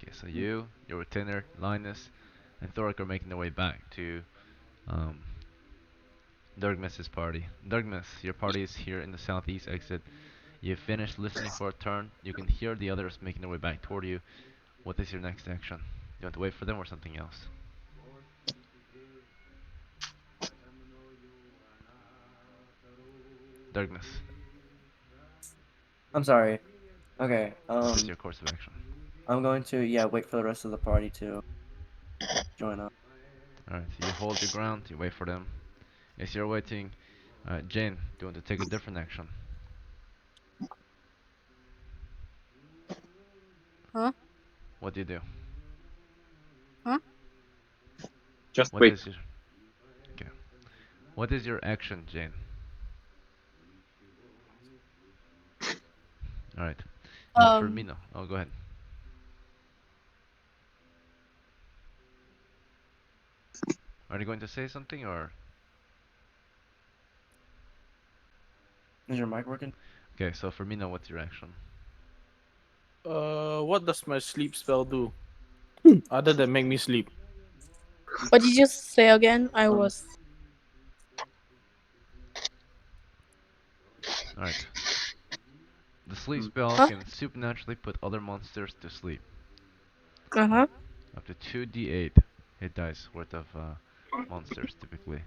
Okay, so you, your retainer, Linus, and Thoric are making their way back to um, Durgmess's party. Durgmess, your party is here in the southeast exit. You've finished listening for a turn. You can hear the others making their way back toward you. What is your next action? Do you want to wait for them or something else? Durgmess, I'm sorry. Okay. what is your course of action? I'm going to wait for the rest of the party to join up. Alright, so you hold your ground, you wait for them. As you're waiting, Jane, do you want to take a different action? Huh? What do you do? Huh? Just What wait. is your okay? What is your action, Jane? Alright. And Um. Firmino. Oh, go ahead. Are you going to say something or? Is your mic working? Okay, so Firmino, what's your action? What does my sleep spell do? Other than make me sleep. What did you say again? I Um. was. Alright. The sleep mm, spell Huh? can supernaturally put other monsters to sleep. Uh huh. Up to 2d8 hit dice worth of monsters, typically.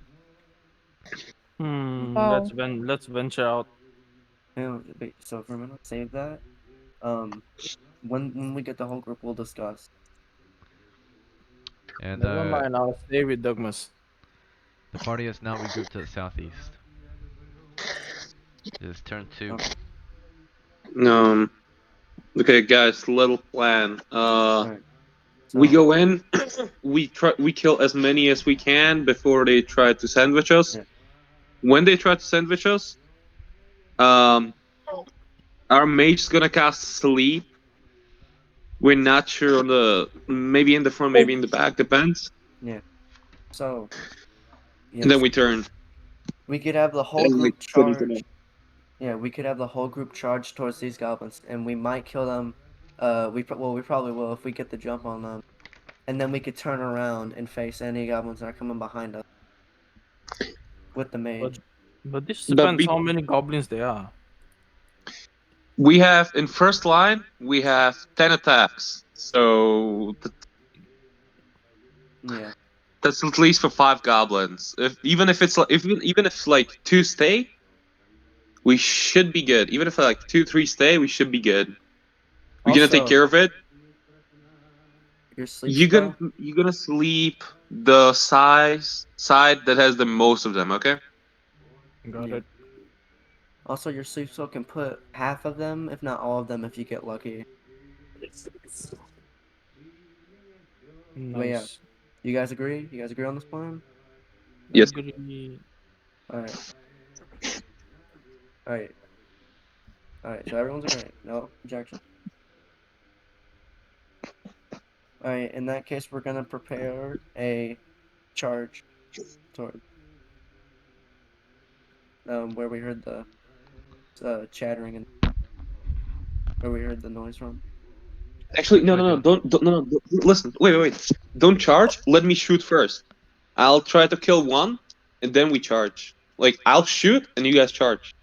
Oh. Let's venture out. Wait, so for a minute, save that. When we get the whole group, we'll discuss. And Never mind, I'll stay with Dougmas. the party has now regrouped to the southeast. It is turn 2. Okay. Um. Okay, guys. Little plan. All right. We So go in. We kill as many as we can before they try to sandwich us. yeah. When they try to sandwich us, um, our mage is gonna cast sleep. We're not sure on the maybe in the front, maybe in the back, depends. Yeah. So And then yes, we turn. we could have the whole And we group put into them. charge. Yeah, we could have the whole group charge towards these goblins, and we might kill them. We probably will if we get the jump on them, and then we could turn around and face any goblins that are coming behind us with the But mage. but this But depends how many goblins there are. we have in first line we have 10 attacks, so Yeah. that's at least for 5 goblins. If even if it's like even if like 2 stay, we should be good. Even if like 2 3 stay, we should be good. We're gonna take Also, care of it. your sleep spell. You're gonna sleep the side that has the most of them. Okay. Got Yeah. it. Also, your sleep spell can put half of them, if not all of them, if you get lucky. But yeah, Nice. you guys agree? You guys agree on this plan? Yes. Agree. All right, all right, all right. So everyone's agreeing. No objection. All right. In that case, we're gonna prepare a charge toward where we heard the chattering and where we heard the noise from. Actually, Which no, way no, do no, you? don't listen. Wait. Don't charge. Let me shoot first. I'll try to kill one, and then we charge. Like I'll shoot, and you guys charge.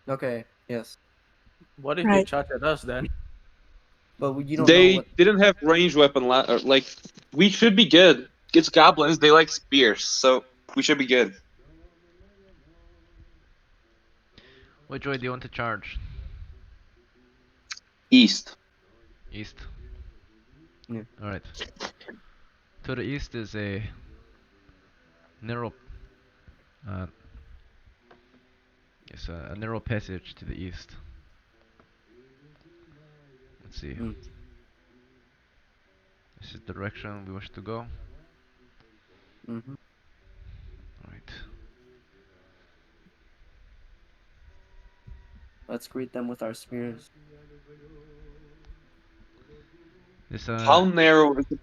Okay. Yes, What if they Right. charge at us then? but you don't know They what. didn't have ranged weapon. Like we should be good. It's goblins. They like spears, so we should be good. Which way do you want to charge? East. East. Yeah. All right. To the east is a narrow, uh, yes, a narrow passage to the east. Let's see. Mm. This is the direction we wish to go. Mm-hmm. All right. Let's greet them with our spears. This How narrow is it?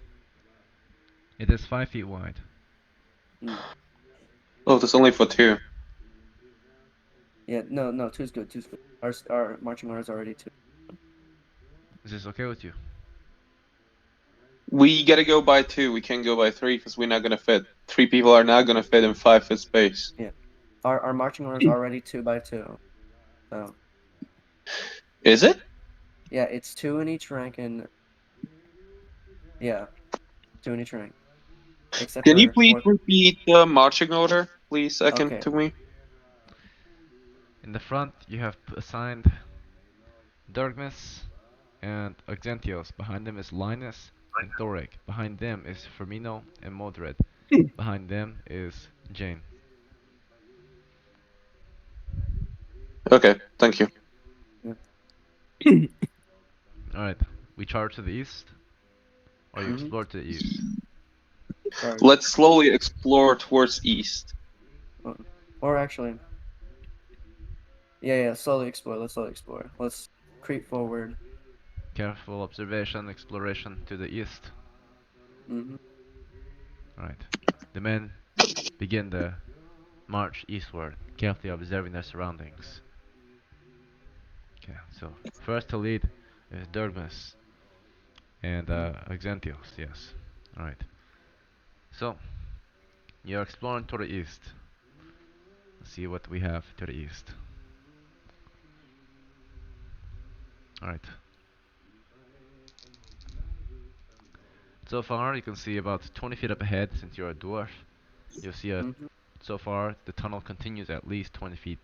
it is 5 feet wide. Mm. Oh, that's only for two. Yeah. No. Two's good. Two's good. Our marching orders are already two. Is this okay with you? We gotta go by two. We can't go by three because we're not gonna fit. Three people are not gonna fit in 5 foot space. Yeah. Our marching orders are already 2 by 2. So Is it? yeah, it's two in each rank, and yeah, two in each rank, except Can you for please fourth. repeat the marching order, please, second Okay. to me? In the front, you have assigned Darkness and Auxentios. Behind them is Linus and Thoric. Behind them is Firmino and Modred. Behind them is Jane. Okay, thank you. Alright, we charge to the east, or you Mm-hmm. explore to the east. Charge. Let's slowly explore towards east. Or actually, yeah. Slowly explore. Let's slowly explore. Let's creep forward. Careful observation, exploration to the east. Mm-hmm. Alright, the men begin the march eastward, carefully observing their surroundings. Okay, so first to lead is Dergmus and Auxentios, yes. Alright, so you're exploring to the east. Let's see what we have to the east. Alright. So far, you can see about 20 feet up ahead, since you're a dwarf. You'll see Mm-hmm. so far the tunnel continues at least 20 feet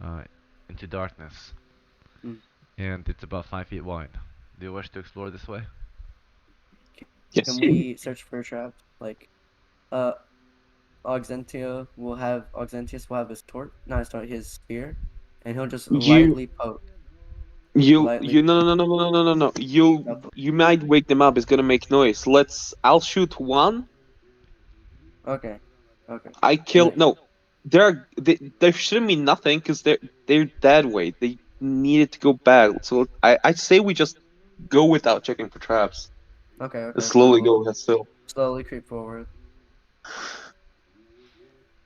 uh, into darkness, Mm. and it's about 5 feet wide. Do you wish to explore this way? Yes. Can we search for traps? Like, uh, Auxentius will have his torch, not his torch, his spear, and he'll just You, lightly poke, you, lightly. no. You might wake them up. It's gonna make noise. I'll shoot one. Okay. Okay. I And kill. No, there shouldn't be nothing because they're dead weight. They needed to go back. So I say we just go without checking for traps. okay. Fine. Slowly We'll go ahead still. slowly creep forward.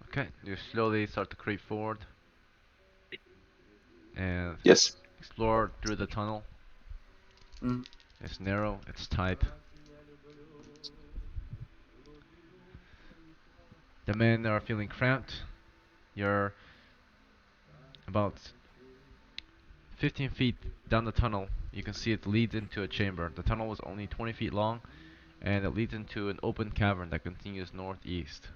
Okay, you slowly start to creep forward and Yes. explore through the tunnel. Mm. It's narrow, it's tight. The men are feeling cramped. You're about 15 feet down the tunnel. You can see it leads into a chamber. The tunnel was only 20 feet long, and it leads into an open cavern that continues northeast.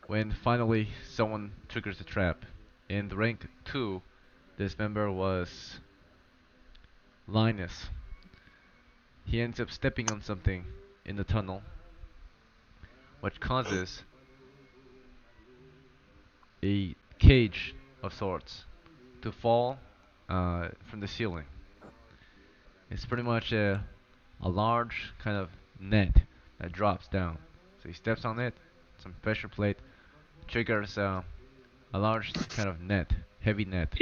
When finally someone triggers the trap. In the rank 2, this member was Linus. He ends up stepping on something in the tunnel, which causes a cage of sorts to fall from the ceiling. It's pretty much a large kind of net that drops down. So he steps on it, some pressure plate triggers a large kind of net, heavy net,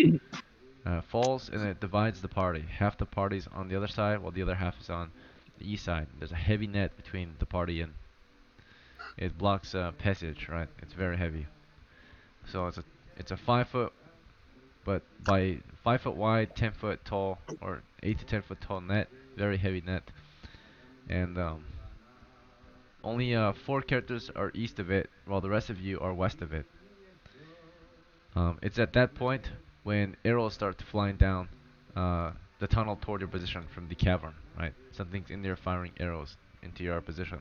falls and it divides the party. Half the party's on the other side while the other half is on the east side. There's a heavy net between the party and it blocks passage, right? It's very heavy. So it's a 5 foot, but by 5 foot wide, 10 foot tall, or 8 to 10 foot tall net, very heavy net, and only 4 characters are east of it, while the rest of you are west of it. It's at that point when arrows start flying down the tunnel toward your position from the cavern, right? Something's in there firing arrows into your position.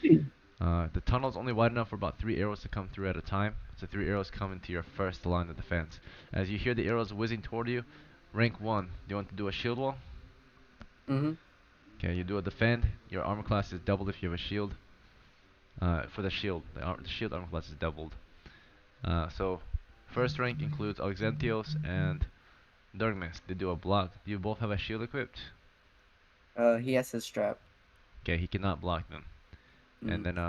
The tunnel's only wide enough for about 3 arrows to come through at a time, so 3 arrows come into your first line of defense. As you hear the arrows whizzing toward you, rank 1, do you want to do a shield wall? Mm-hmm. Okay, you do a defend. Your armor class is doubled if you have a shield. For the shield, the shield armor class is doubled. So, first rank includes Auxentios and Darkness. They do a block. Do you both have a shield equipped? He has his strap. Okay, he cannot block them. And then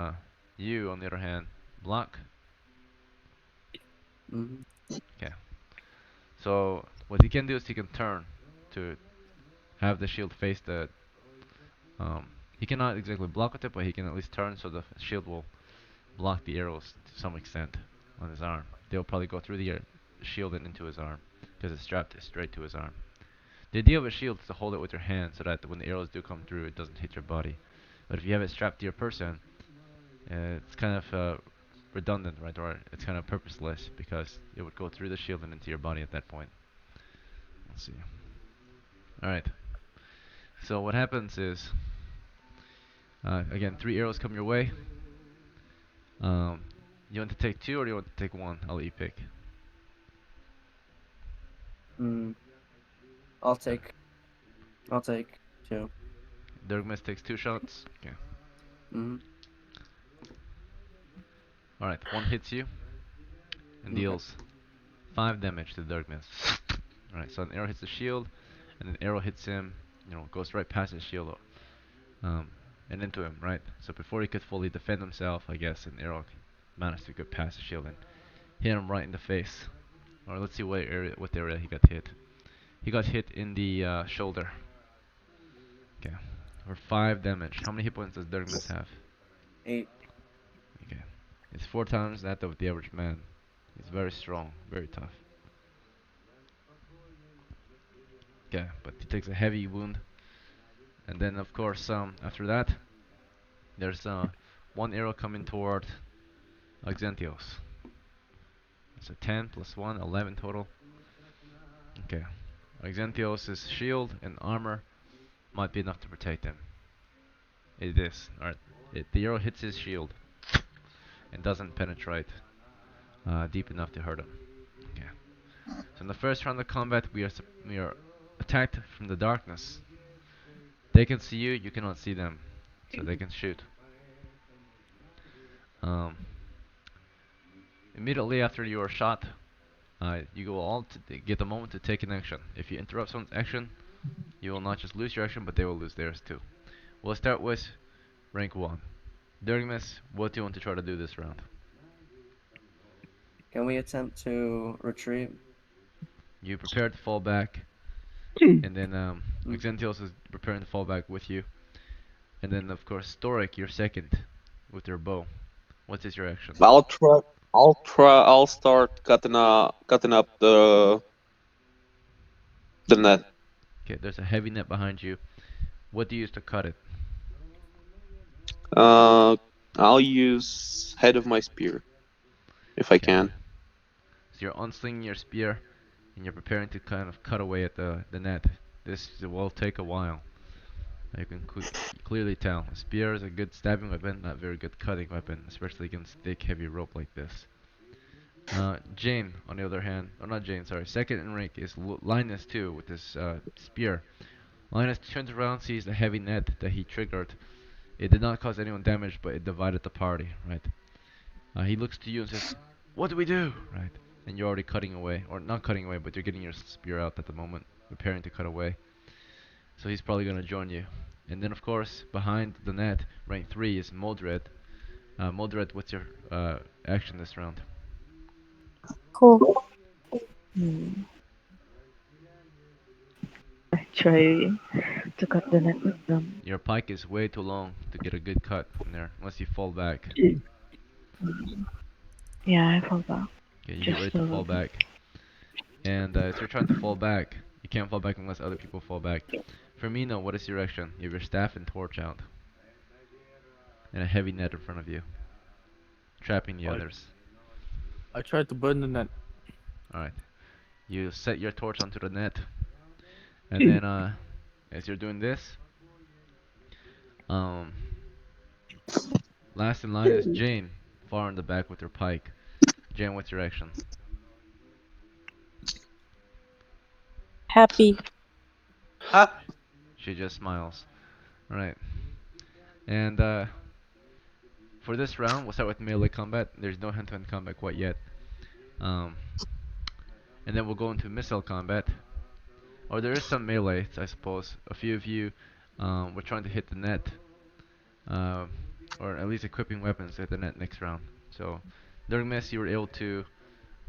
you, on the other hand, block. Mm-hmm. Okay. So what he can do is he can turn to have the shield face the. He cannot exactly block with it, but he can at least turn so the shield will block the arrows to some extent on his arm. They'll probably go through the shield and into his arm because it's strapped straight to his arm. The idea of a shield is to hold it with your hand so that when the arrows do come through, it doesn't hit your body. But if you have it strapped to your person, it's kind of redundant, right? Or it's kind of purposeless because it would go through the shield and into your body at that point. Let's see. Alright. So what happens is, again, 3 arrows come your way. You want to take 2 or do you want to take 1? I'll let you pick. I'll take 2. Dirkmas takes 2 shots. Okay. Mm-hmm. Alright, 1 hits you and deals 5 damage to Dirkmas. Alright, so an arrow hits the shield, and an arrow hits him, goes right past his shield, and into him, right? So before he could fully defend himself, I guess, an arrow managed to get past the shield and hit him right in the face. Or let's see what area he got hit. He got hit in the shoulder. Okay, for 5 damage. How many hit points does Dirkmas have? 8. Okay, it's 4 times that of the average man. He's very strong, very tough. Okay, but he takes a heavy wound. And then, of course, after that, there's 1 arrow coming toward Auxentios. It's a 10 plus 1, 11 total. Okay, Auxentios' shield and armor might be enough to protect him. It is. Alright, the arrow hits his shield and doesn't penetrate deep enough to hurt him. Okay. So in the first round of combat, we are attacked from the darkness. They can see you, you cannot see them, so they can shoot. Immediately after you are shot, you go all to get a moment to take an action. If you interrupt someone's action, you will not just lose your action, but they will lose theirs too. We'll start with rank 1. Dirkmas, what do you want to try to do this round? Can we attempt to retreat? You prepare to fall back, and then Xentios is preparing to fall back with you. And then, of course, Storic, you're second with your bow. What is your action? I'll try. I'll start cutting up the net. Okay, there's a heavy net behind you. What do you use to cut it? I'll use head of my spear if I can. So you're unslinging your spear, and you're preparing to kind of cut away at the net. This will take a while. You can clearly tell. A spear is a good stabbing weapon, not very good cutting weapon, especially against thick, heavy rope like this. Jane, on the other hand, or not Jane, sorry, second in rank is Linus too with his spear. Linus turns around, sees the heavy net that he triggered. It did not cause anyone damage, but it divided the party, right? He looks to you and says, "What do we do?" Right? and you're already cutting away, or not cutting away, but you're getting your spear out at the moment, preparing to cut away. So he's probably gonna join you. And then of course, behind the net, rank 3 is Modred. Modred, what's your action this round? Cool. Hmm. I try to cut the net with them. Your pike is way too long to get a good cut from there, unless you fall back. Yeah, I fall back. Okay, you get ready Just a to little fall bit. back. And as you're trying to fall back, you can't fall back unless other people fall back. Firmino, what is your action? You have your staff and torch out. And a heavy net in front of you, trapping the I others. I tried to burn the net. Alright. You set your torch onto the net. And then as you're doing this, um last in line is Jane, far in the back with her pike. Jane, what's your action? Happy. She just smiles. Alright. And for this round, we'll start with melee combat. There's no hand-to-hand combat quite yet. Um, and then we'll go into missile combat. Or there is some melee, I suppose. A few of you were trying to hit the net, uh, or at least equipping weapons at the net next round. So during Miss, you were able to,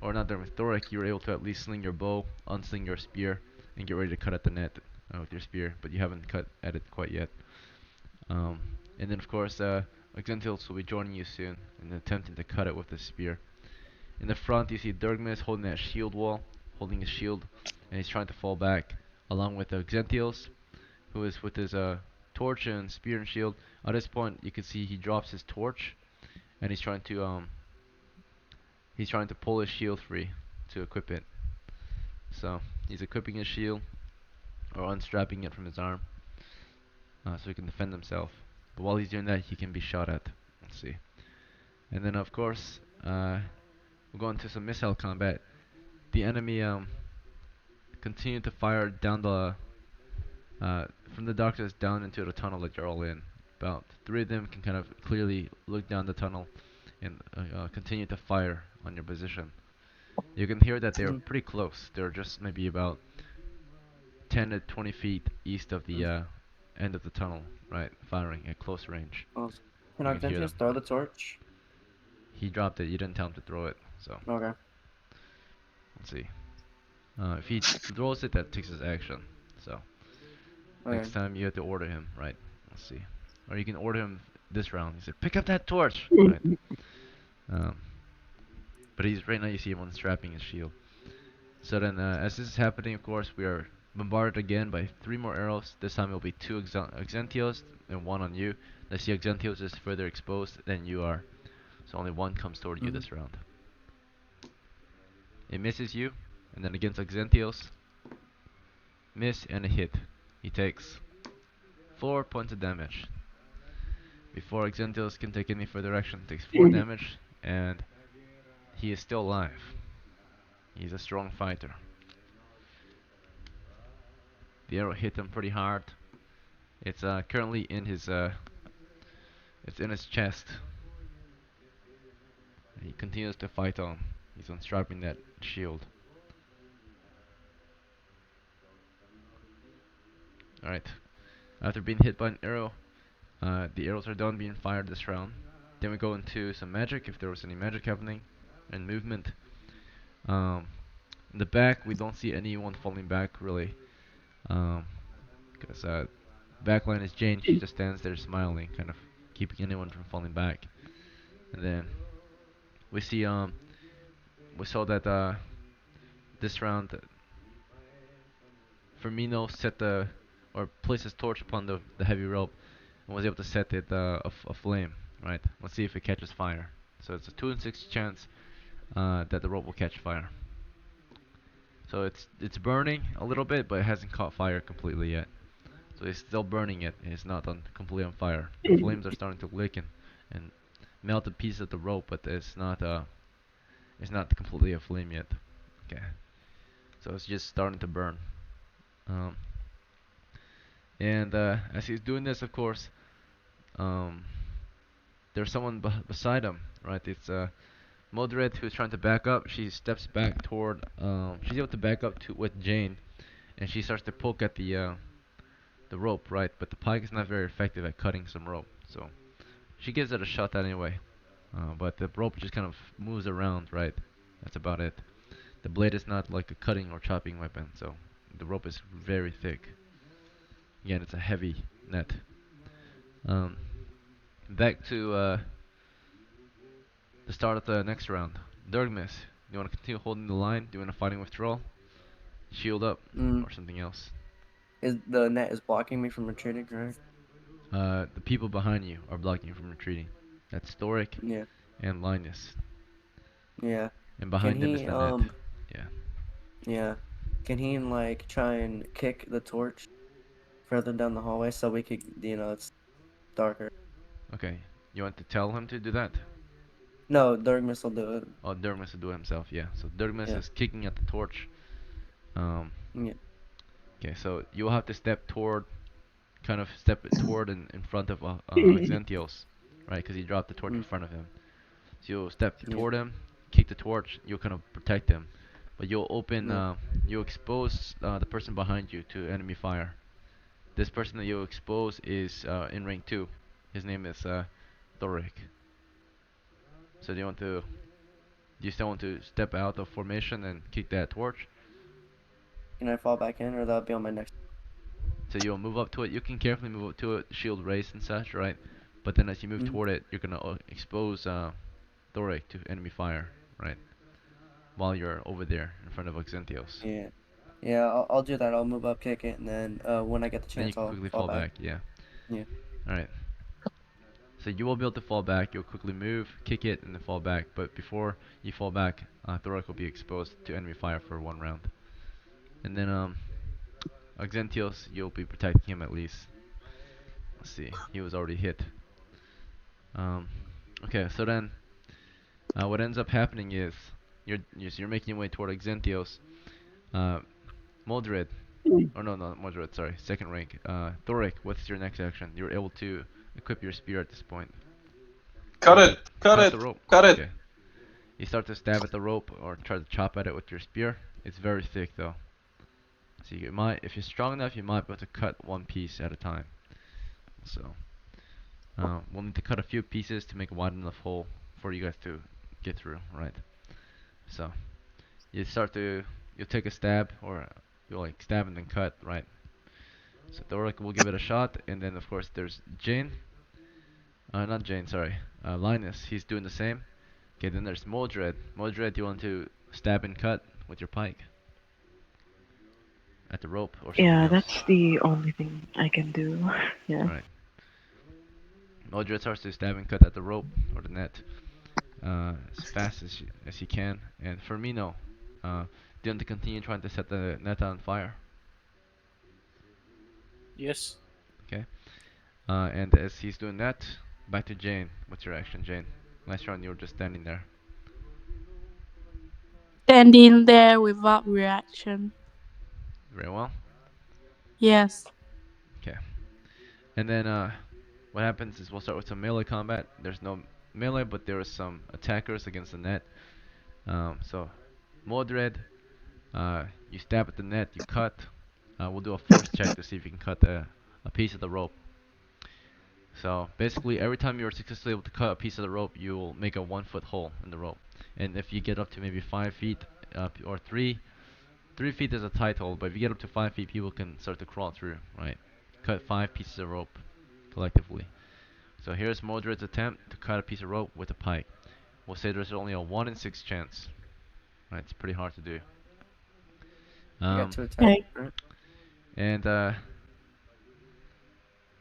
or not during Thoric, you were able to at least sling your bow, unsling your spear, and get ready to cut at the net with your spear. But you haven't cut at it quite yet. Um, and then of course, Exentials will be joining you soon in attempting to cut it with the spear. In the front, you see Durgmis holding that shield wall, holding his shield, and he's trying to fall back, along with Exentios, who is with his torch and spear and shield. At this point, you can see he drops his torch, and he's trying to pull his shield free to equip it. So he's equipping his shield or unstrapping it from his arm, so he can defend himself. But while he's doing that, he can be shot at. Let's see. And then of course, we'll go into some missile combat. The enemy continue to fire down the from the darkness down into the tunnel that you're all in. About 3 of them can kind of clearly look down the tunnel and continue to fire on your position. You can hear that they're pretty close. They're just maybe about 10 to 20 feet east of the end of the tunnel, right? Firing at close range. Oh, can You can hear them. Argentius throw the torch? He dropped it. You didn't tell him to throw it. So Okay. let's see. If he throws it, that takes his action. So Okay. next time you have to order him, right? Let's see. Or you can order him this round. He said, "Pick up that torch." Right. Um, but he's right now. You see him unstrapping his shield. So then, as this is happening, of course, we are bombarded again by 3 more arrows. This time it'll be 2 Exentios and 1 on you. Let's see, Exentios is further exposed than you are. So only 1 comes toward you this round. It misses you, and then against Exentios, miss and a hit. He takes 4 points of damage. Before Exentios can take any further action, takes 4 damage, and he is still alive. He's a strong fighter. The arrow hit him pretty hard. It's currently in his it's in his chest. He continues to fight on. He's unstrapping that shield. Alright. After being hit by an arrow, the arrows are done being fired this round. Then we go into some magic, if there was any magic happening, and movement. In the back, we don't see anyone falling back really. Because backline is Jane. She just stands there smiling, kind of keeping anyone from falling back. And then we see we saw that this round Firmino set the or placed his torch upon the heavy rope and was able to set it aflame. Right. Let's see if it catches fire. So it's a 2 in 6 chance that the rope will catch fire. So it's burning a little bit, but it hasn't caught fire completely yet. So it's still burning it, and it's not completely on fire. The flames are starting to lick and melt a piece of the rope, but it's not completely aflame yet. Okay, so it's just starting to burn. And as he's doing this, of course, there's someone beside him, right? It's Mildred, who's trying to back up, she steps back toward. She's able to back up to with Jane, and she starts to poke at the rope, right? But the pike is not very effective at cutting some rope, so she gives it a shot anyway. But the rope just kind of moves around, right? That's about it. The blade is not like a cutting or chopping weapon, so the rope is very thick. Again, it's a heavy net. Um, Back to the start of the next round. Durgmis, do you want to continue holding the line? Do you want to fighting withdrawal? Shield up, Mm, or something else? is the net is blocking me from retreating, correct? The people behind you are blocking you from retreating. That's Storic Yeah, and Linus. yeah. And Can behind them is he the net. Yeah. yeah. Can he like try and kick the torch further down the hallway so we could, it's darker. Okay. You want to tell him to do that? No, Durgmus will do it. Oh, Durgmis will do it himself, yeah. So Durgmis Yeah, is kicking at the torch. Um, yeah, okay, so you'll have to step toward, kind of step it toward in front of Exentios, right? Because he dropped the torch in mm, front of him. So you'll step yeah, toward him, kick the torch, you'll kind of protect him. But you'll open, yeah. you'll expose the person behind you to enemy fire. This person that you'll expose is in rank 2. His name is Thoric. So do you still want to step out of formation and kick that torch? Can I fall back in, or that'll be on my next? So you'll move up to it. You can carefully move up to it, shield raised and such, right? But then as you move Mm-hmm. toward it, you're gonna expose Thoric to enemy fire, right? While you're over there in front of Exentios. Yeah, yeah. I'll do that. I'll move up, kick it, and then when I get the Then you chance, can I'll quickly fall fall back. back, yeah. Yeah, Alright. So you will be able to fall back. You'll quickly move, kick it, and then fall back. But before you fall back, Thoric will be exposed to enemy fire for 1 round. And then Exentios, you'll be protecting him at least. Let's see. He was already hit. Um, okay, so then what ends up happening is you're making your way toward Exentios. Uh, Modred, or no, not Modred, sorry, second rank. Thoric, what's your next action? You're able to equip your spear at this point. You Cut want it! to Cut cut it! the rope. Cut it! Okay. You start to stab at the rope or try to chop at it with your spear. It's very thick though. So you might, if you're strong enough, you might be able to cut one piece at a time. So we'll need to cut a few pieces to make a wide enough hole for you guys to get through, right? So you start to, you'll take a stab, or you'll like stab and then cut, right? So Thoric will give it a shot, and then of course there's Jane. Not Jane, sorry. Linus, he's doing the same. Okay, then there's Modred. Modred, you want to stab and cut with your pike at the rope or something Yeah, else. that's the only thing I can do. Yeah. Alright. Modred starts to stab and cut at the rope or the net as fast as he can. And for Mino, do you want to continue trying to set the net on fire? Yes. Okay. And as he's doing that, back to Jane. What's your action, Jane? Last round you were just standing there. Standing there without reaction. Very well. Yes. Okay. And then what happens is we'll start with some melee combat. There's no melee, but there are some attackers against the net. So Modred, you stab at the net, you cut. We'll do a force check to see if you can cut a piece of the rope. So basically, every time you're successfully able to cut a piece of the rope, you'll make a 1 foot hole in the rope. And if you get up to maybe 5 feet, or 3 feet is a tight hole, but if you get up to 5 feet, people can start to crawl through, right? Cut 5 pieces of rope collectively. So here's Modred's attempt to cut a piece of rope with a pike. We'll say there's only a 1 in 6 chance. Right, it's pretty hard to do. I got Um, 2 attacks. Okay. Right? and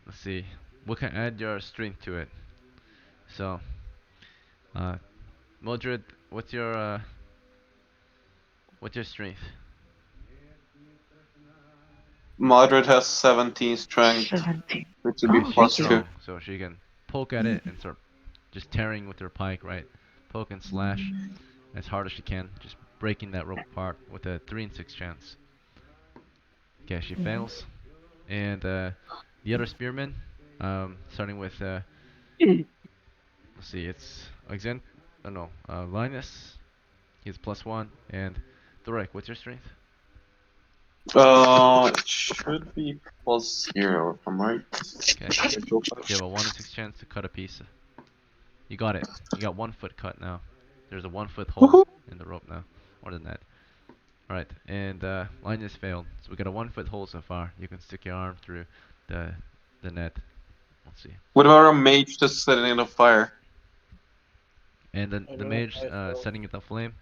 let's see, we can add your strength to it. So, uh, Modred, what's your strength? Moderate has 17 strength, 17. which would be Oh, She's thank you. +2. strong, so she can poke at it and start just tearing with her pike, right? Poke and slash as hard as she can, just breaking that rope apart with a 3 in 6 chance. Okay, she Mhm. fails. And the other spearman, starting with let's see, it's Oh no, Linus, he's +1, and Thorek, what's your strength? It should be +0, if I'm right. Okay. You have a 1 in 6 chance to cut a piece. You got it. You got 1 foot cut now. There's a 1 foot hole Woohoo! in the rope now. More than that. Alright, and Linus failed. So we got a 1 foot hole so far. You can stick your arm through the the net. Let's see. What about a mage just setting it on fire? And then I the don't know. mage setting it aflame.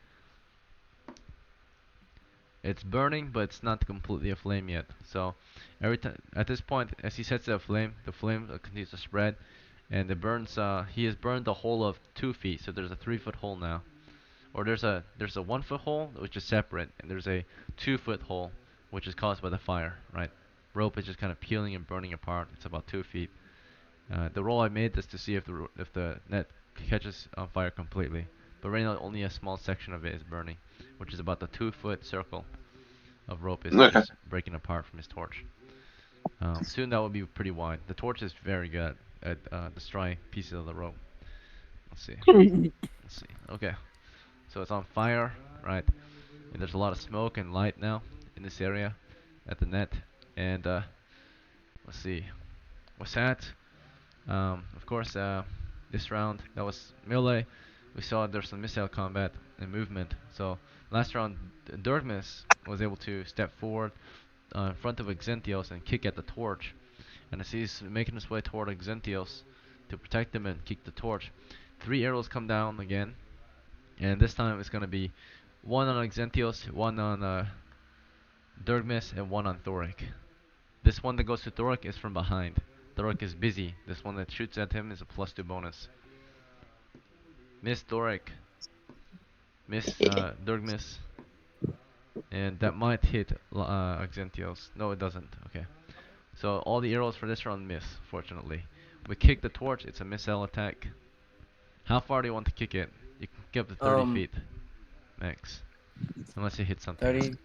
It's burning, but it's not completely aflame yet. So every time at this point, as he sets it aflame, the flame continues to spread, and it burns. He has burned a hole of 2 feet. So there's a 3 foot hole now, or there's a 1 foot hole which is separate, and there's a 2 foot hole which is caused by the fire. Right, rope is just kind of peeling and burning apart. It's about 2 feet. The roll I made is to see if the net catches on fire completely. But right now only a small section of it is burning, which is about the 2 foot circle of rope is Okay. just breaking apart from his torch. Soon that will be pretty wide. The torch is very good at destroying pieces of the rope. Let's see. Let's see. Okay. So it's on fire, right? And there's a lot of smoke and light now in this area at the net. And let's see. What's that? Of course, this round that was melee. We saw there's some missile combat and movement. So last round, Dirkmas was able to step forward in front of Exentios and kick at the torch. And as he's making his way toward Exentios to protect him and kick the torch, 3 arrows come down again. And this time it's gonna be one on Exentios, one on Dirkmas, and one on Thoric. This one that goes to Thoric is from behind. Thoric is busy. This one that shoots at him is a +2 bonus. Miss Thoric. Miss Dirkmas. And that might hit Exentios. No, it doesn't. Okay. So all the arrows for this round miss, fortunately. We kick the torch, it's a missile attack. How far do you want to kick it? You can kick up to 30 feet max. Unless you hit something.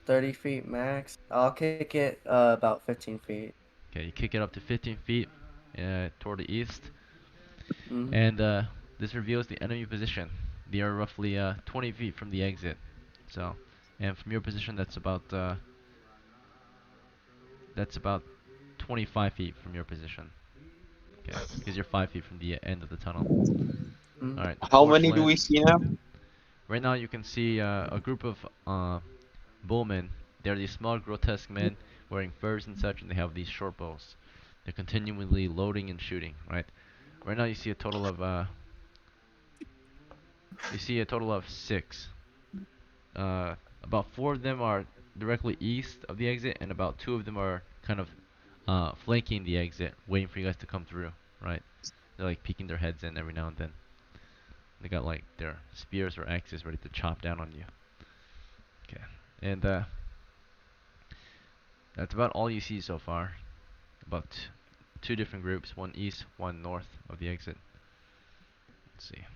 30 feet max. I'll kick it about 15 feet. Okay, you kick it up to 15 feet toward the east. Mhm. And this reveals the enemy position. They are roughly 20 feet from the exit. So, and from your position, that's about 25 feet from your position. Okay, because you're 5 feet from the end of the tunnel. Mhm. All right, the How torch many do we lands. see now? Right now, you can see a group of bowmen. They're these small, grotesque men wearing furs and such, and they have these short bows. They're continually loading and shooting. Right now, you see a total of 6. About 4 of them are directly east of the exit, and about 2 of them are kind of flanking the exit, waiting for you guys to come through. Right? They're like peeking their heads in every now and then. They got like their spears or axes ready to chop down on you. Okay, and that's about all you see so far. About 2 different groups, one east, one north of the exit. Let's see.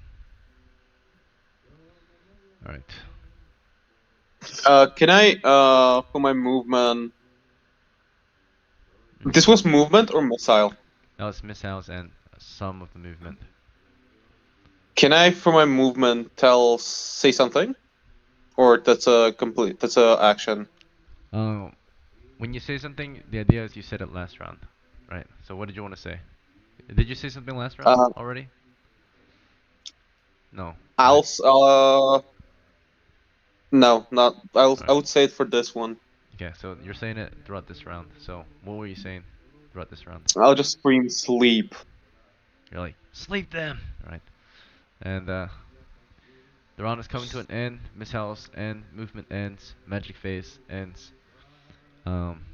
All right. Can I, for my movement... This Mhm. was movement or missile? Now it's missiles and some of the movement. Can I, for my movement, say something? Or that's a action? Um, when you say something, the idea is you said it last round, right? So what did you want to say? Did you say something last round Uh, already? No, I'll, right? s- no, not, All I right. would say it for this one. Okay, so you're saying it throughout this round. So what were you saying throughout this round? I'll just scream sleep. You're like, sleep them! All right. And the round is coming to an end. Missiles end. Movement ends. Magic phase ends. Um,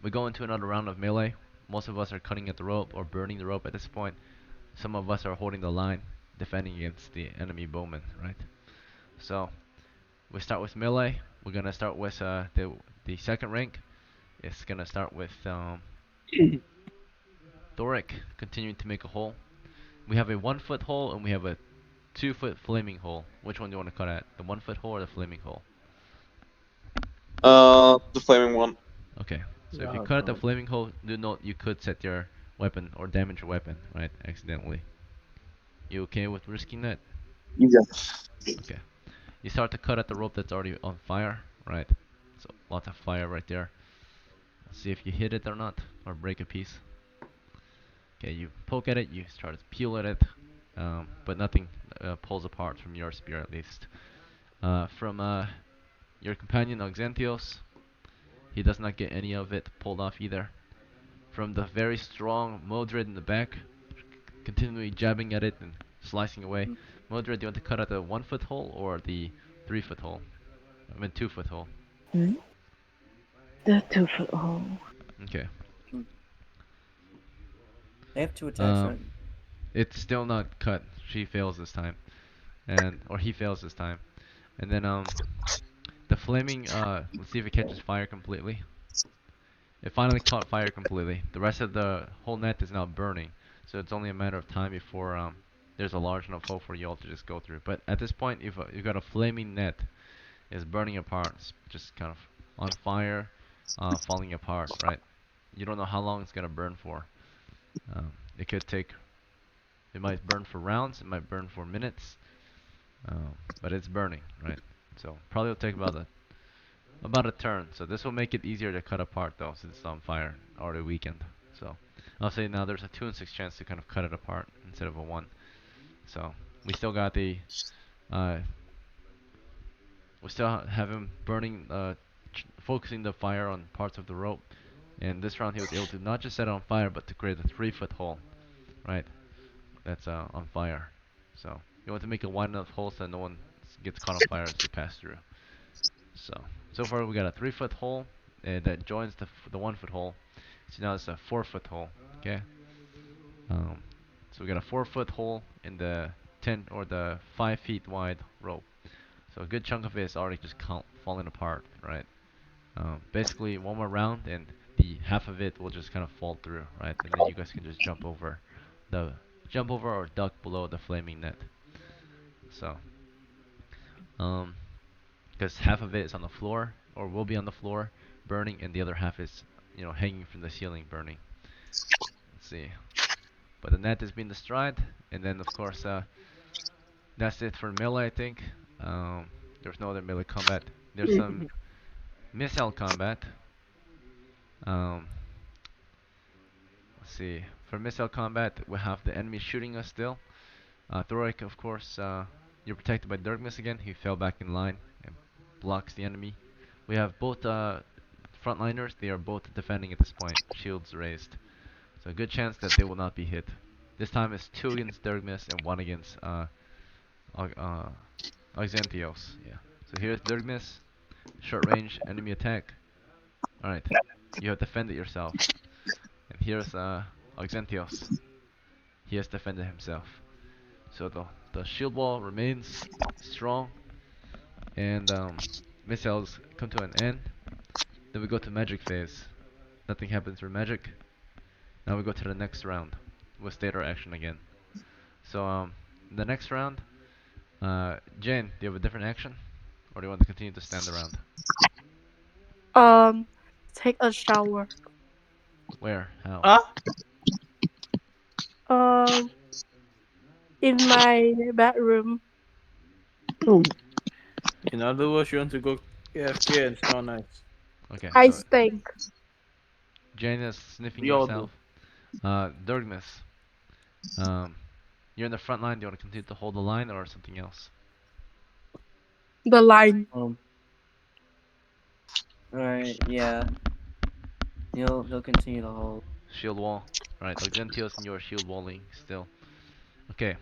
we go into another round of melee. Most of us are cutting at the rope or burning the rope at this point. Some of us are holding the line, defending against the enemy bowmen, right? So we start with melee. We're gonna start with the second rank. It's gonna start with Thoric continuing to make a hole. We have a 1 foot hole and we have a 2 foot flaming hole. Which one do you want to cut at? The 1 foot hole or the flaming hole? The flaming one. Okay, so if you Yeah, cut at the no. flaming hole, do note you could set your weapon or damage your weapon, right? Accidentally. You okay with risking that? Yeah. Okay. You start to cut at the rope that's already on fire, right? So lots of fire right there. See if you hit it or not, or break a piece. Okay, you poke at it, you start to peel at it, but nothing pulls apart from your spear at least. From your companion Auxentios, he does not get any of it pulled off either. From the very strong Modred in the back, continually jabbing at it and slicing away. Modred, do you want to cut at the 1 foot hole or the 3 foot hole? I mean 2 foot hole. The 2 foot hole. Okay. They have 2 attacks, right? It's still not cut. She fails this time, or he fails this time, and then the flaming. Let's see if it catches fire completely. It finally caught fire completely. The rest of the whole net is now burning, so it's only a matter of time before there's a large enough hole for you all to just go through. But at this point, if you've got a flaming net, it's burning apart. It's just kind of on fire, falling apart. Right? You don't know how long it's gonna burn for. It could take. It might burn for rounds. It might burn for minutes. But it's burning, right? So probably will take about a turn. So this will make it easier to cut apart though, since it's on fire already weakened. So I'll say now there's a 2 in 6 chance to kind of cut it apart instead of a 1. So we still got the uh, we still have him burning, focusing the fire on parts of the rope. And this round he was able to not just set it on fire, but to create a 3 foot hole, right? That's on fire. So you want to make a wide enough hole so that no one gets caught on fire as you pass through. So far we got a 3 foot hole that joins the 1 foot hole. So now it's a 4 foot hole. Okay. So we got a 4 foot hole in the 10 or the 5 feet wide rope. So a good chunk of it is already just falling apart, right? Basically one more round and the half of it will just kind of fall through, right? And then you guys can just jump over or duck below the flaming net. So, because half of it is on the floor or will be on the floor burning, and the other half is, hanging from the ceiling burning. Let's see. But the net is being destroyed, and then of course that's it for melee. I think there's no other melee combat. There's some missile combat. Um, let's see. For missile combat, we have the enemy shooting us still. Thorik, of course, you're protected by Dirkmas again. He fell back in line and blocks the enemy. We have both frontliners. They are both defending at this point, shields raised. So a good chance that they will not be hit. This time it's 2 against Dirkmas and 1 against Auxentios. Yeah. So here's Dirkmas, short range enemy attack. Alright, you have defended yourself. And here's Auxentios. He has defended himself. So the shield wall remains strong, and missiles come to an end. Then we go to magic phase. Nothing happens for magic. Now we go to the next round with state or action again. So the next round, Jane, do you have a different action, or do you want to continue to stand around? Take a shower. Where? How? Um, in my bedroom. In other words, you want to go AFK and smell nice. Okay, I so stink. Jane is sniffing We all do. yourself. Dirgmus, you're in the front line. Do you want to continue to hold the line or something else? The line. Alright, yeah. He'll continue to hold. Shield wall. Alright, Auxentios and you are shield walling still. Okay.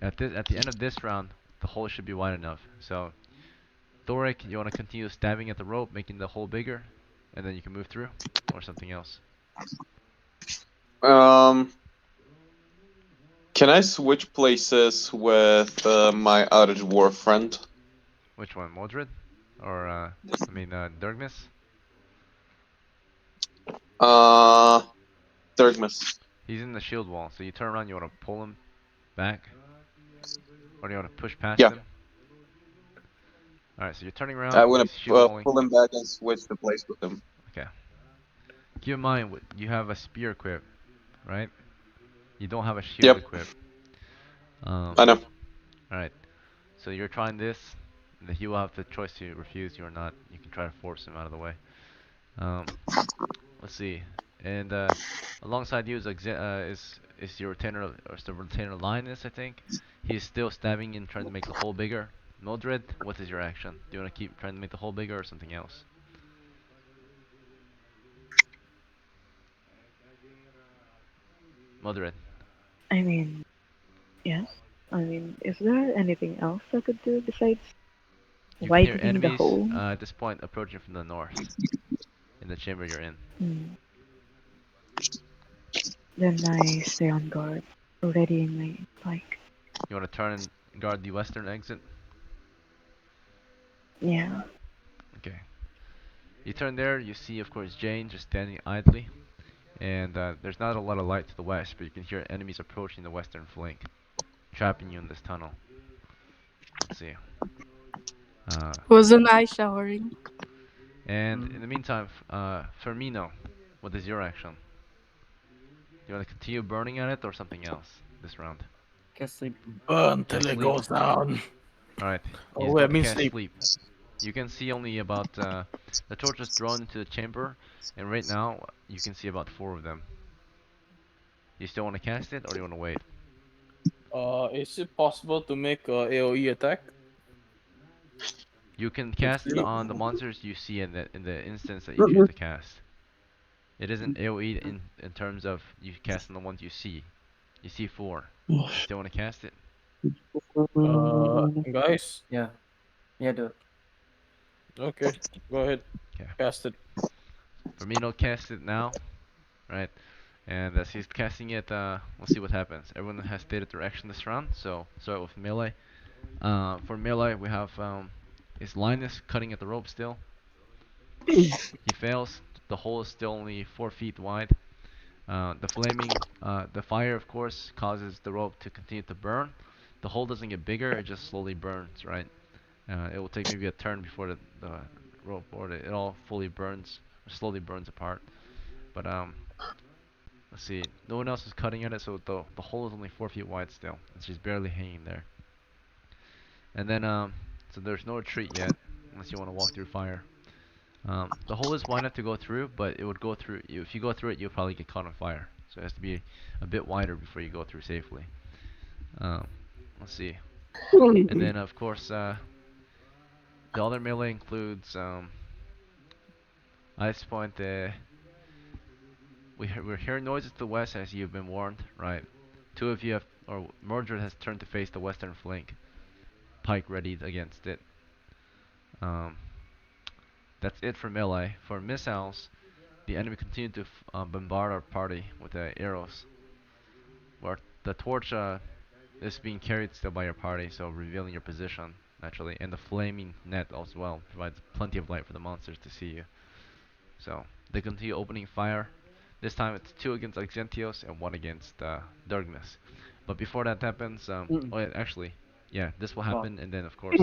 At the end of this round, the hole should be wide enough. So, Thorik, you want to continue stabbing at the rope, making the hole bigger, and then you can move through, or something else. Can I switch places with my other dwarf friend? Which one, Modred, or Dirgmus? Dirkmas. He's in the shield wall, so you turn around. You want to pull him back, or do you want to push past Yeah. him? Alright, so you're turning I around. want He's to shield walling. pull him back and switch the place with him. Okay. Keep in mind, you have a spear equipped, right? You don't have a shield Yep. equipped. Um, I know. Alright, so you're trying this, and he will have the choice to refuse you or not. You can try to force him out of the way. Um, let's see. And alongside you is is your retainer, or is the retainer Linus, I think. He's still stabbing and trying to make the hole bigger. Mildred, what is your action? Do you want to keep trying to make the hole bigger or something else? Mildred. I mean, yes. I mean, is there anything else I could do besides You can hear widening the enemies hole? at this point approaching from the north in the chamber you're in. Hmm. Then I stay on guard, readying my pike. You want to turn and guard the western exit? Yeah. Okay. You turn there, you see, of course, Jane just standing idly. And there's not a lot of light to the west, but you can hear enemies approaching the western flank, trapping you in this tunnel. Let's see. Uh, Wasn't I showering? and in the meantime, Fermino, what is your action? Do you want to continue burning at it or something else this round? Guess sleep. Burn till Cast it sleep. goes down. Alright, Oh, he's wait, I going to mean cast sleep. sleep. You can see only about the torch is thrown into the chamber, and right now you can see about 4 of them. You still want to cast it, or do you want to wait? Is it possible to make a AOE attack? You can With cast it sleep? on the monsters you see in the instance that you choose to cast. It isn't AoE in terms of you cast on the ones you see. You see 4. You still want to cast it? Guys. Yeah. Yeah, do it. Okay, go ahead. Okay. Cast it. Firmino cast it now, right? And as he's casting it, we'll see what happens. Everyone has stated their action this round, so start with melee. For melee, we have is Linus cutting at the rope still. He fails. The hole is still only 4 feet wide. The fire, of course, causes the rope to continue to burn. The hole doesn't get bigger; it just slowly burns, right? It will take maybe a turn before the rope or it all fully burns, or slowly burns apart. But let's see. No one else is cutting at it, so the hole is only 4 feet wide still. It's just barely hanging there. And then so there's no retreat yet, unless you want to walk through fire. The hole is wide enough to go through, but it would go through. If you go through it, you'll probably get caught on fire. So it has to be a bit wider before you go through safely. Um, let's see. And then of course the other melee includes at this point we're hearing noises to the west as you've been warned, right? 2 of you have, or Mordred has turned to face the western flank, pike readied against it. Um, that's it for melee. For missiles, the enemy continued to bombard our party with arrows. Where the torch is being carried still by your party, so revealing your position naturally, and the flaming net as well provides plenty of light for the monsters to see you. So they continue opening fire. This time it's 2 against Exentios and 1 against Darkness. But before that happens, oh yeah, actually, yeah, this will Well, happen, and then of course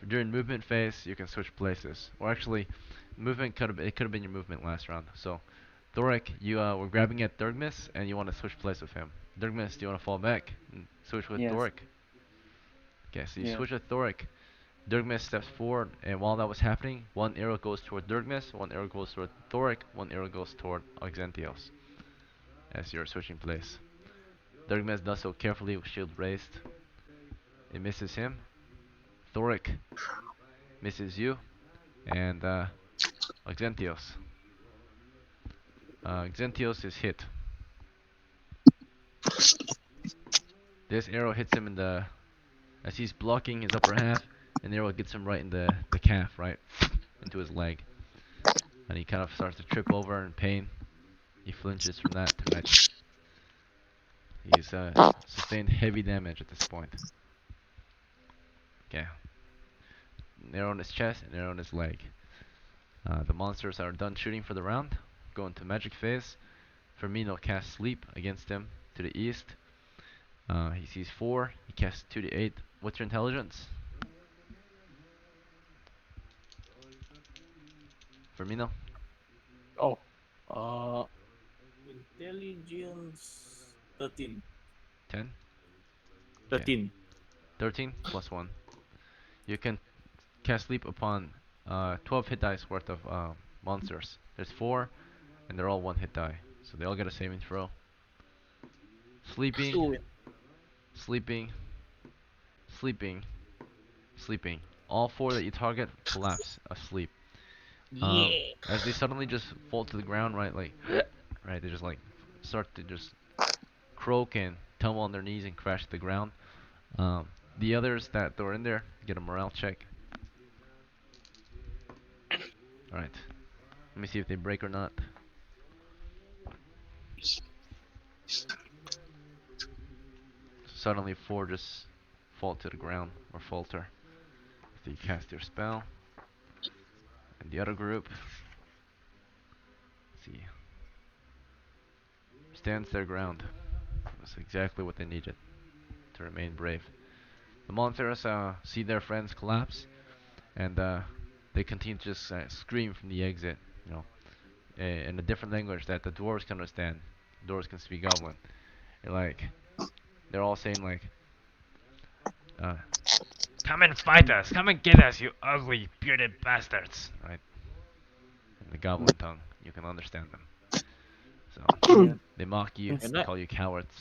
during movement phase you can switch places. Or actually, movement could have been your movement last round. So Thoric, you were grabbing at Durgmis and you want to switch place with him. Durgmis, do you want to fall back and switch with yes. Thoric? Okay, so you Yeah. switch with Thoric. Durgmis steps forward, and while that was happening, 1 arrow goes toward Durgmis, 1 arrow goes toward Thoric, 1 arrow goes toward Auxentios as you're switching place. Durgmis does so carefully with shield raised. It misses him. Thoric misses you, and Auxentios. Auxentios is hit. This arrow hits him in the as he's blocking his upper half, and the arrow gets him right in the calf, right into his leg, and he kind of starts to trip over in pain. He flinches from that, right? He's sustained heavy damage at this point. Okay, an arrow in his chest, an arrow in his leg. The monsters are done shooting for the round. Go into magic phase. Firmino casts sleep against him to the east. He sees 4. He casts 2 to 8. What's your intelligence? Firmino? Oh. Intelligence 13. 10? 13. 13 plus 1. You can cast sleep upon 12 hit dice worth of monsters. There's 4, and they're all 1 hit die. So they all get a saving throw. Sleeping, Sweet. sleeping, sleeping, sleeping. All 4 that you target collapse asleep. As they suddenly just fall to the ground, right? Like, right? They just like start to just croak and tumble on their knees and crash to the ground. Um, the others that were in there get a morale check. Alright. Let me see if they break or not. Suddenly 4 just fall to the ground or falter. After you cast your spell. And the other group, let's see, stands their ground. That's exactly what they needed to remain brave. The monsters see their friends collapse, and they continue to just scream from the exit, you know, in a different language that the dwarves can understand. Dwarves can speak Goblin. They're like, they're all saying like, uh, "Come and fight us! Come and get us, you ugly bearded bastards!" Right? In the Goblin tongue, you can understand them. So Yeah. they mock you, Since, And they that, call you cowards.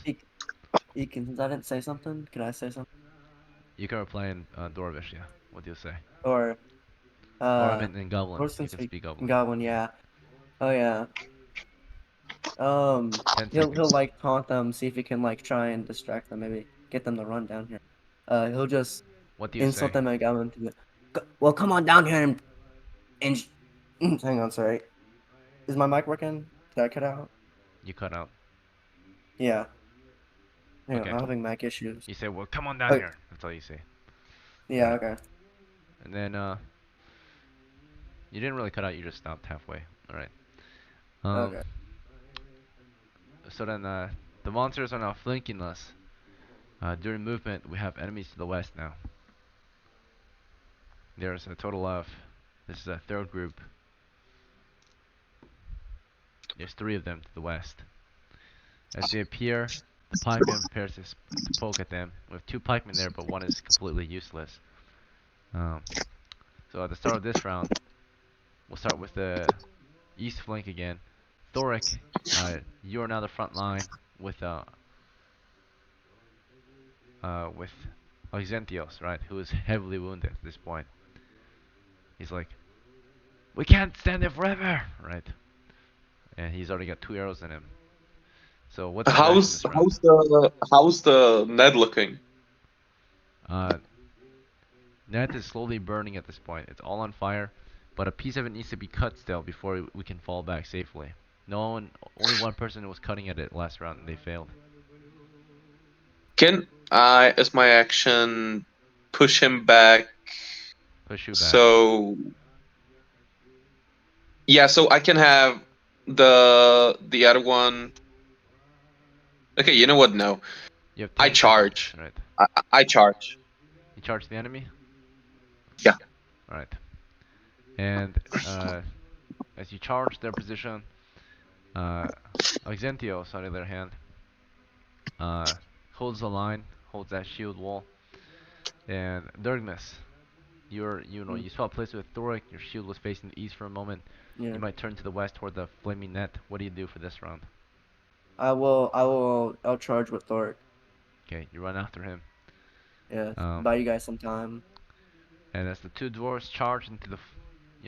Ekin, since I didn't say something, can I say something? You can reply in Dwarvish, yeah. What do you say? Or Or I uh, meant in Goblin. horse You can can speak speak Goblin. Goblin. Yeah. Oh yeah. 10 He'll seconds. like taunt them, see if he can like try and distract them, maybe get them to run down here. He'll just What do you insult say? them and Goblin to it. Well, come on down here and hang on, sorry. Is my mic working? Did I cut out? You cut out. Yeah. Hang on, Okay. I'm having mic issues. You say, well, come on down Okay. here. That's all you say. Yeah. Alright. Okay. And then, you didn't really cut out, you just stopped halfway. Alright. Um, Okay. so then, the monsters are now flanking us. During movement, we have enemies to the west now. There's a total of, this is a third group. There's 3 of them to the west. As they appear, the pikeman prepares to poke at them. We have 2 pikemen there, but one is completely useless. Um, so at the start of this round, we'll start with the east flank again. Thoric, you are now the front line with with Auxentios, right, who is heavily wounded at this point. He's like, we can't stand it forever, right? And he's already got 2 arrows in him. So what's his action How's this round? the Ned looking? Uh, Net is slowly burning at this point. It's all on fire, but a piece of it needs to be cut still before we can fall back safely. No one, only one person was cutting at it last round and they failed. Can I, as my action, push him back? Push you back. So yeah, so I can have the other one. Okay, you know what? No, You have I 10 seconds, charge. right? I charge. You charge the enemy? Yeah. Alright. And as you charge their position, uh, Auxentios, on the other hand, uh, holds the line, holds that shield wall. And Durgmus, you saw a place with Thoric, your shield was facing the east for a moment. Yeah. You might turn to the west toward the flaming net. What do you do for this round? I'll charge with Thork. Okay, you run after him. Yeah. Um, Buy you guys some time. and as the 2 dwarves charge into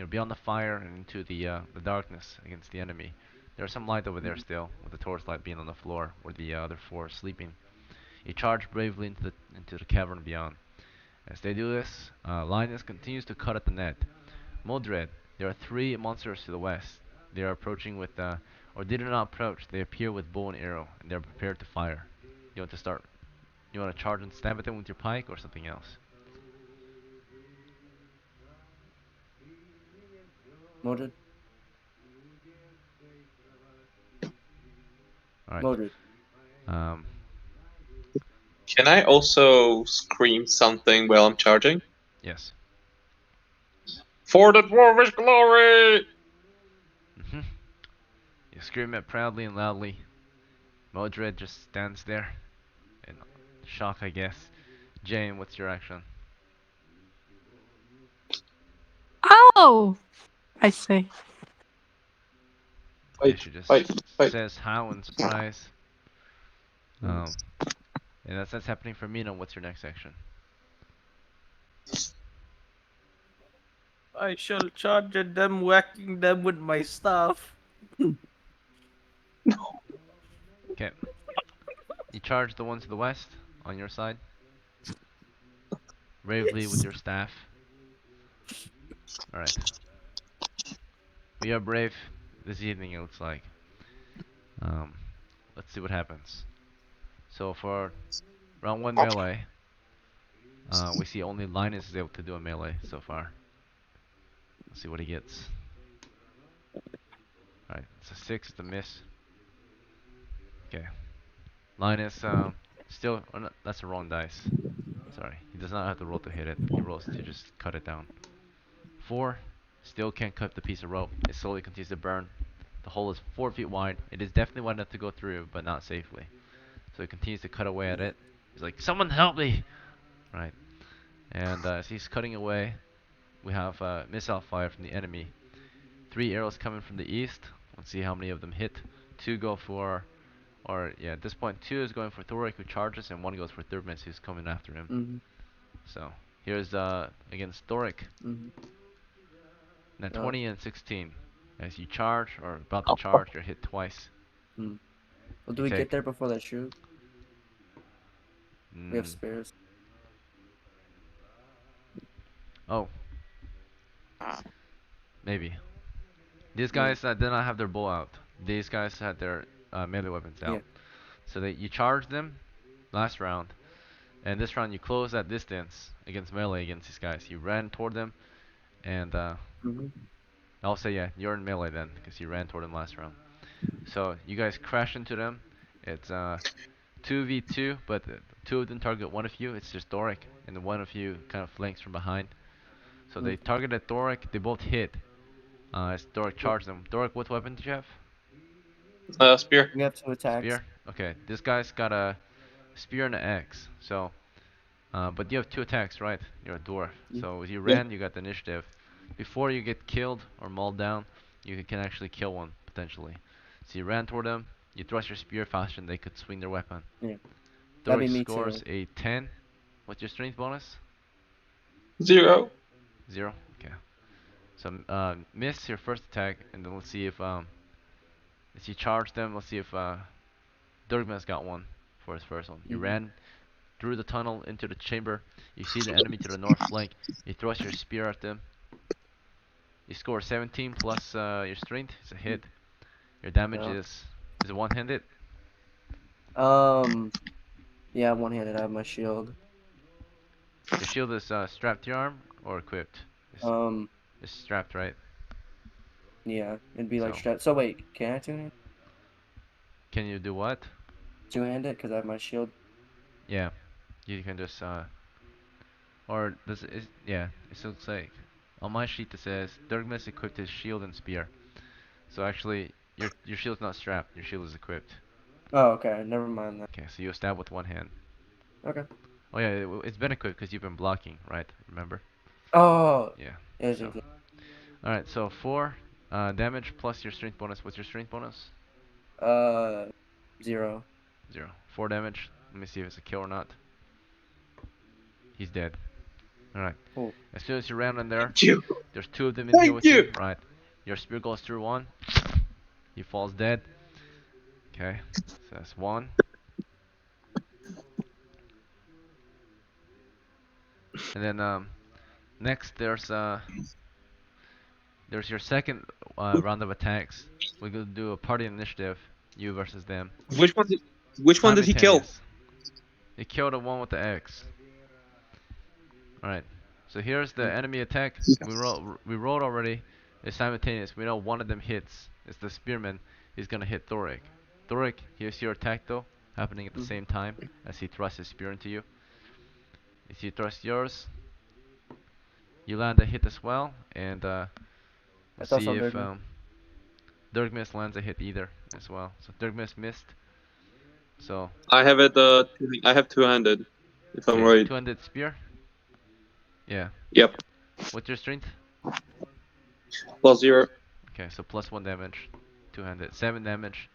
beyond the fire and into the darkness against the enemy, there's some light over there still, with the torchlight being on the floor where the other 4 are sleeping. You charge bravely into the cavern beyond. As they do this, Linus continues to cut at the net. Modred, there are 3 monsters to the west. They are approaching with, or they do not approach. They appear with bow and arrow, and they are prepared to fire. You want to start? You want to charge and stab at them with your pike, or something else? Mordred. All right. Mordred. Um, Can I also scream something while I'm charging? yes. For the dwarvish glory! Mhm. You scream it proudly and loudly. Modred just stands there and shock, I guess. Jane, what's your action? Oh, I see. Yeah, Fight, she just fight, fight. says how in surprise. Um, and that's happening for Mina. What's your next action? I shall charge at them, whacking them with my staff. Okay. You charge the one to the west on your side. Bravely with your staff. Alright. We are brave this evening, it looks like. Um, let's see what happens. So for round 1 melee, we see only Linus is able to do a melee so far. Let's see what he gets. Alright, it's a 6, it's a miss. Okay. Linus, still, oh no, that's the wrong dice. Sorry, he does not have to roll to hit it. He rolls to just cut it down. 4, still can't cut the piece of rope. It slowly continues to burn. The hole is 4 feet wide. It is definitely wide enough to go through, but not safely. So he continues to cut away at it. He's like, someone help me! Right. And as he's cutting away, we have missile fire from the enemy. 3 arrows coming from the east. Let's see how many of them hit. 2 go for, or yeah, at this point 2 is going for Thorik who charges, and 1 goes for Thurmis who's coming after him. Mm-hmm. So here's against Thorik. Mm-hmm. Now 20 and 16. As you charge, or about to charge, you're hit twice. Mm. Well, do You we take. get there before they shoot? We have Mm, spares. oh, maybe. These Yeah. guys did not have their bow out. These guys had their melee weapons out. Yeah. So that you charge them last round, and this round you close that distance against melee against these guys. You ran toward them, and Mm-hmm. I'll say yeah, you're in melee then, because you ran toward them last round. So you guys crash into them. It's 2v2, but 2 of them target one of you. It's just Doric, and the one of you kind of flanks from behind. So they targeted Doric. They both hit. As Doric charged them. Doric, what weapon did you have? Spear. We have 2 attacks. Spear. Okay, this guy's got a spear and an axe. So, but you have 2 attacks, right? You're a dwarf. So as you ran, you got the initiative. Before you get killed or mauled down, you can actually kill one potentially. So you ran toward them. You thrust your spear faster than they could swing their weapon. Yeah. That'd Doric be me scores too. a 10. What's your strength bonus? 0. 0. Okay. So miss your first attack, and then let's see if as you charge them, let's see if Durgman's got one for his first one. You ran through the tunnel into the chamber. You see the enemy to the north flank. You thrust your spear at them. You score 17 plus your strength. It's a hit. Your damage Yeah. is it one-handed? Yeah, one-handed. I have my shield. Your shield is strapped to your arm or equipped? It's strapped, right? Yeah, it'd be like So strap. So wait, can I two-hand? can you do what? Two-handed because I have my shield. Yeah, you can just or does it? Yeah, it looks like on my sheet it says Durgmas equipped his shield and spear. So actually, your shield's not strapped. Your shield is equipped. Oh, okay. Never mind that. Okay, so you stab with one hand. Okay. Oh yeah, it's been equipped because you've been blocking, right? Remember? Oh. Yeah. Yes, So, yes, yes. all right. So 4 damage plus your strength bonus. What's your strength bonus? 0. 0. 4 damage. Let me see if it's a kill or not. He's dead. All right. Cool. As soon as you ran in there, Thank you. there's 2 of them in here Thank with you. you. Right. Your spear goes through one. He falls dead. Okay. So that's 1. And then next there's your second round of attacks. We're gonna do a party initiative, you versus them. Which one did he kill? Simultaneous. He killed the one with the X. Alright. So here's the enemy attack. We rolled already. It's simultaneous. We know one of them hits. It's the spearman. He's gonna hit Thorik. Thorik, here's your attack though, happening at the same time as he thrusts his spear into you. If you thrust yours, you land a hit as well, and let's That's also see if Dirkman. Dirkmis lands a hit either as well. So Dirkmis missed. So, I have it. I have two-handed. If I'm okay, right. two-handed spear. Yeah. Yep. What's your strength? +0. Okay, so plus 1 damage. Two-handed, 7 damage.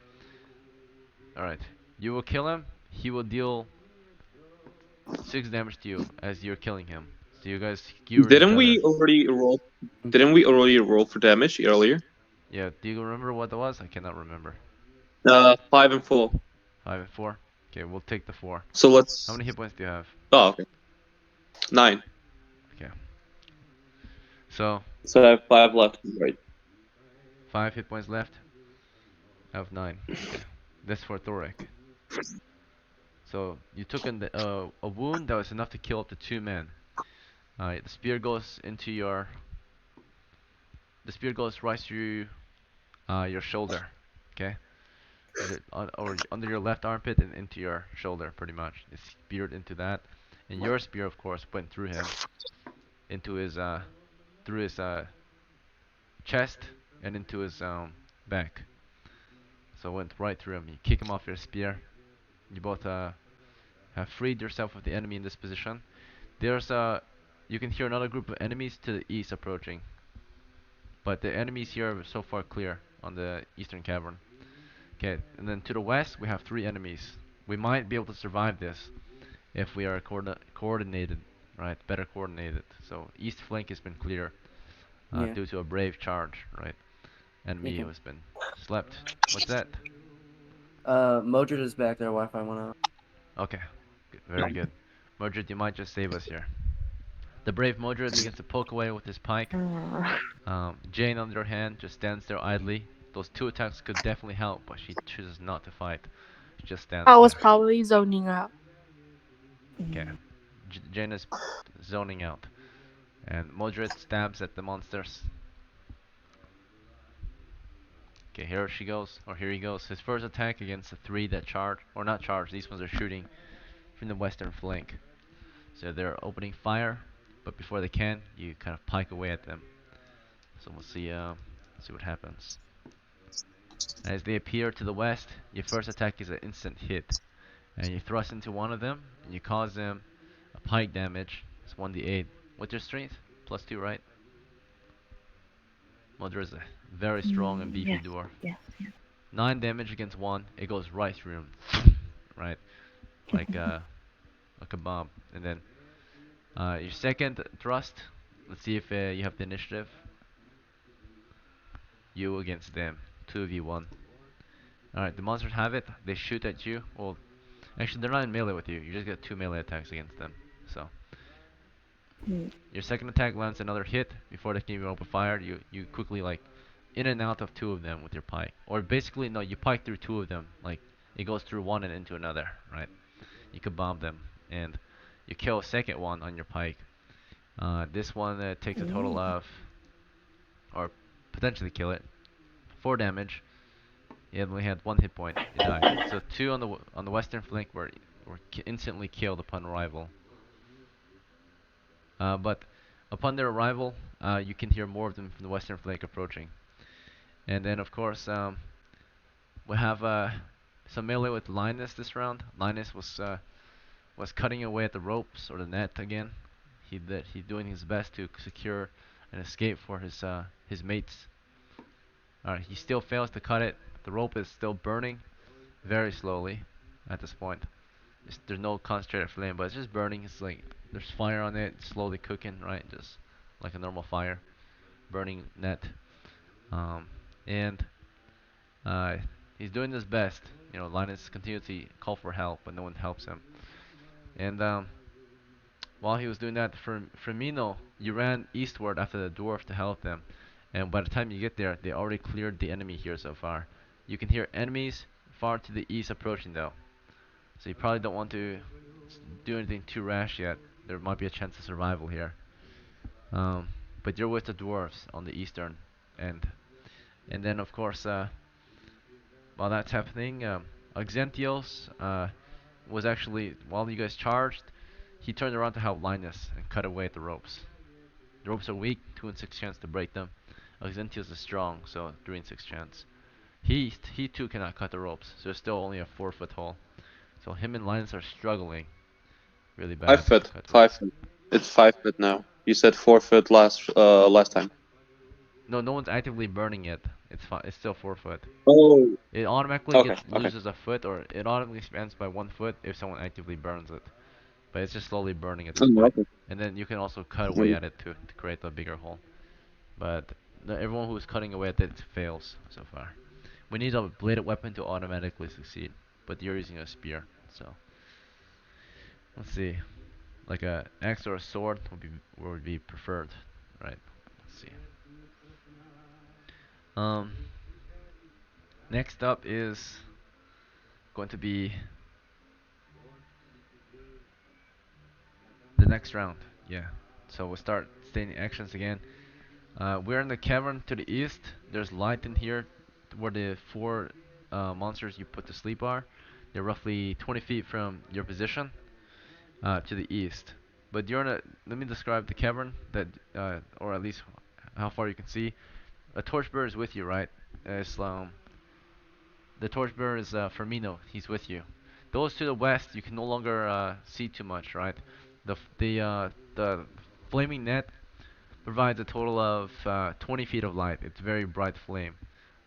All right. You will kill him. He will deal 6 damage to you as you're killing him. So you guys skewer each Didn't other. we already roll? Didn't we already roll for damage earlier? Yeah. Do you remember what that was? I cannot remember. 5 and 4. 5 and 4. Okay, we'll take the 4. So How let's. many hit points do you have? Oh, okay. 9. Okay. So So I have 5 left. Right. 5 hit points left. I have 9. Okay. That's for Thoric. So you took a wound that was enough to kill up to 2 men. The spear goes into your. The spear goes right through your shoulder. Okay. Or under your left armpit and into your shoulder, pretty much. It's speared into that, and your spear, of course, went through him, into his through his chest and into his back. So it went right through him. You kick him off your spear. You both have freed yourself of the enemy in this position. There's you can hear another group of enemies to the east approaching, but the enemies here are so far clear on the eastern cavern. Okay, and then to the west we have 3 enemies. We might be able to survive this if we are coordinated, right? Better coordinated. So east flank has been clear Yeah. due to a brave charge, right? Enemy Okay. has been slept. What's that? Modred is back there. Wi-Fi went out. Okay, very good. Modred, you might just save us here. The brave Modred begins to poke away with his pike. Jane, on the other hand, just stands there idly. Those 2 attacks could definitely help, but she chooses not to fight. She just stands I was there. probably zoning out. Okay. Jane is zoning out. And Modred stabs at the monsters. Okay, here she goes, or here he goes. His first attack against the 3 that charge, or not charge, these ones are shooting from the western flank. So they're opening fire, but before they can, you kind of pike away at them. So we'll see what happens. As they appear to the west, your first attack is an instant hit. And you thrust into one of them, and you cause them a pike damage. It's 1d8. What's your strength? +2, right? Mother is a very strong and beefy Yes, dwarf. yes, yes. 9 damage against 1. It goes right through him. Right? Like a bomb. And then your second thrust. Let's see if you have the initiative. You against them. 2v1. Alright, the monsters have it. They shoot at you. Well, actually, they're not in melee with you. You just get 2 melee attacks against them. So, your second attack lands another hit before they can even open fire. You quickly like in and out of 2 of them with your pike, or basically no, you pike through 2 of them. Like it goes through one and into another, right? You could bomb them, and you kill a second one on your pike. This one takes a total of, or potentially kill it, 4 damage. He only had 1 hit point. He died. So 2 on the western flank were instantly killed upon arrival. But upon their arrival, you can hear more of them from the western flank approaching. And then, of course, we have some melee with Linus this round. Linus was cutting away at the ropes or the net again. He's doing his best to secure an escape for his mates. Alright, he still fails to cut it. The rope is still burning very slowly at this point. There's no concentrated flame, but it's just burning. It's like there's fire on it, slowly cooking, right? Just like a normal fire, burning net. And uh, he's doing his best. You know, Linus continues to call for help, but no one helps him. And while he was doing that, Firmino, you ran eastward after the dwarf to help them. And by the time you get there, they already cleared the enemy here so far. You can hear enemies far to the east approaching though. So you probably don't want to do anything too rash yet. There might be a chance of survival here. But you're with the dwarves on the eastern end. And then of course, while that's happening, Auxentios was actually, while you guys charged, he turned around to help Linus and cut away at the ropes. The ropes are weak, 2 in 6 chance to break them. Auxentius is strong, so 3 in 6 chance. He too cannot cut the ropes, so there's still only a 4-foot hole. So him and Linus are struggling really 5 bad to foot. cut wood. 5 foot. It's 5 foot now. You said 4 foot last time. No, no one's actively burning it. It's still 4 foot. Oh. It automatically Okay. gets Okay. loses a foot, or it automatically expands by 1 foot if someone actively burns it. But it's just slowly burning at this Oh, point. okay. And then you can also cut away at it to create a bigger hole. But everyone who's cutting away at it fails so far. We need a bladed weapon to automatically succeed, but you're using a spear, so let's see. Like a axe or a sword would be preferred, right? Let's see. Um, Next up is going to be the next round. Yeah. So we'll start stating actions again. We're in the cavern to the east. There's light in here where the four monsters you put to sleep are. They're roughly 20 feet from your position to the east. But you're in a. Let me describe the cavern that, or at least how far you can see. A torchbearer is with you, right? It's the torchbearer is Firmino. He's with you. Those to the west, you can no longer see too much, right? The flaming net provides a total of 20 feet of light. It's very bright flame.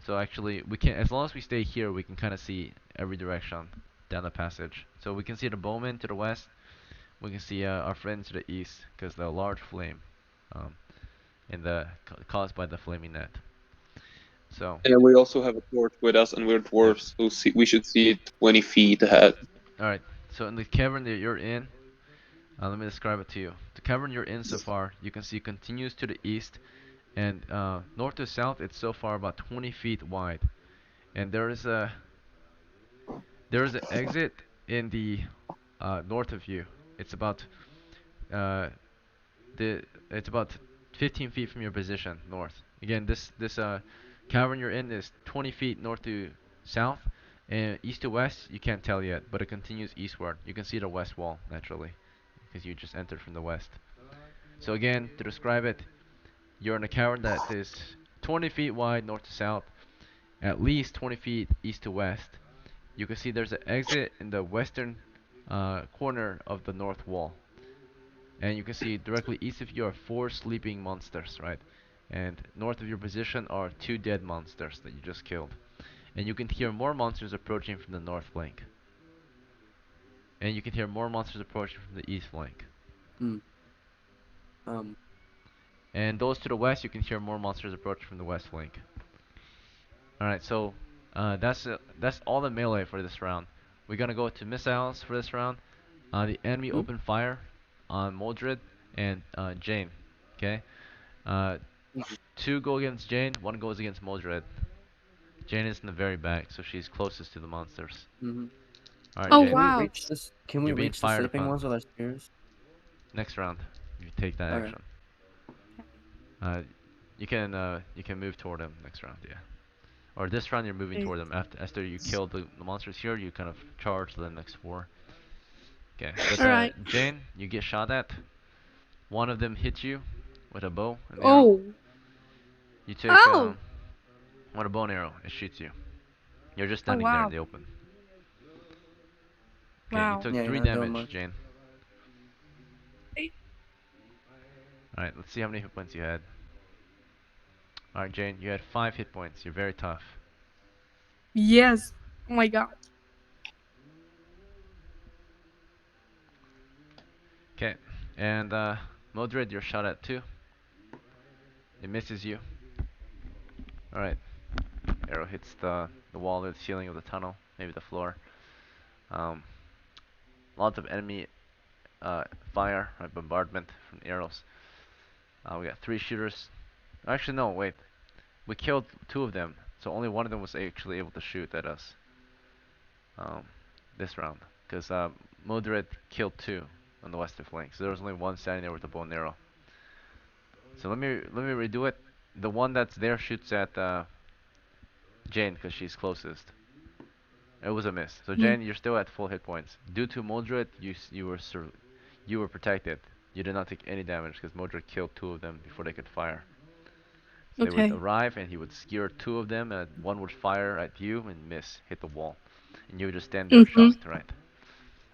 So actually, we can, as long as we stay here, we can kind of see every direction down the passage. So we can see the bowman to the west. We can see our friend to the east, because the large flame, um, caused by the flaming net. So, And we also have a torch with us, and we're yep. dwarves, so we should see it 20 feet ahead. All right. So in the cavern that you're in, let me describe it to you. The cavern you're in so far, you can see continues to the east, and north to south, it's so far about 20 feet wide. And there is an exit in the north of you. It's about uh, it's about 15 feet from your position north. Again, this cavern you're in is 20 feet north to south, and east to west you can't tell yet, but it continues eastward. You can see the west wall naturally, because you just entered from the west. So again, to describe it, you're in a cavern that is 20 feet wide north to south, at least 20 feet east to west. You can see there's an exit in the western corner of the north wall. And you can see directly east of you are four sleeping monsters, right? And north of your position are two dead monsters that you just killed. And you can hear more monsters approaching from the north flank. And you can hear more monsters approaching from the east flank. Hmm. Um. And those to the west, you can hear more monsters approaching from the west flank. Alright, so that's all the melee for this round. We're gonna go to missiles for this round. The enemy Hmm? opened fire on Modred and Jane. Okay? Uh, two go against Jane, one goes against Modred. Jane is in the very back, so she's closest to the monsters. Mm-hmm. Alright, Oh Jane, Can we wow. reach this? Can we you're being reach the fired sleeping upon. ones with our spears? Next round, you take that Okay. action. You can move toward them next round, yeah. Or this round you're moving toward them. After you kill the monsters here, you kind of charge the next four. Okay, but All right. Jane, you get shot at. One of them hits you with a bow and arrow. Oh. You take Oh. with a bow and arrow, it shoots you. You're just Oh standing there in wow. the open. Okay, you Wow. took Yeah, you're 3 not doing damage, much. Jane. Alright, let's see how many hit points you had. Alright, Jane, you had 5 hit points. You're very tough. Yes. Oh my god. Okay, and Modred, you're shot at too. It misses you. Alright, arrow hits the wall or the ceiling of the tunnel, maybe the floor. Um, Lots of enemy fire, right, bombardment from the arrows. We got 3 shooters. Actually, no, wait. We killed 2 of them, so only one of them was actually able to shoot at us um, this round. Because Modred killed 2 on the western flank, so there was only one standing there with a bow and arrow. So let me redo it. The one that's there shoots at Jane because she's closest. It was a miss. So Hmm. Jane, you're still at full hit points. Due to Modred, you were protected. You did not take any damage because Modred killed 2 of them before they could fire. So they would Okay. arrive and he would skewer 2 of them and one would fire at you and miss, hit the wall. And you would just stand there Mhm. shocked, right?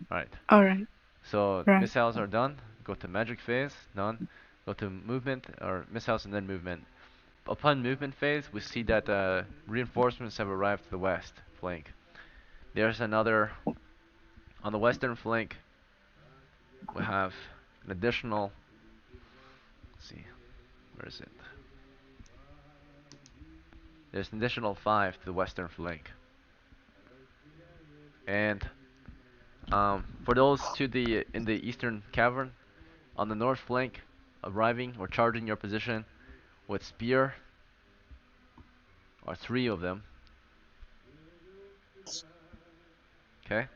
Alright. All right. So Right. missiles are done. Go to magic phase. Done. Go to movement or missiles and then movement. Upon movement phase, we see that reinforcements have arrived to the west flank. There's another on the western flank. We have an additional. Let's see, where is it? There's an additional 5 to the western flank. And for those to the in the eastern cavern, on the north flank, arriving or charging your position with spear, are 3 of them. Okay.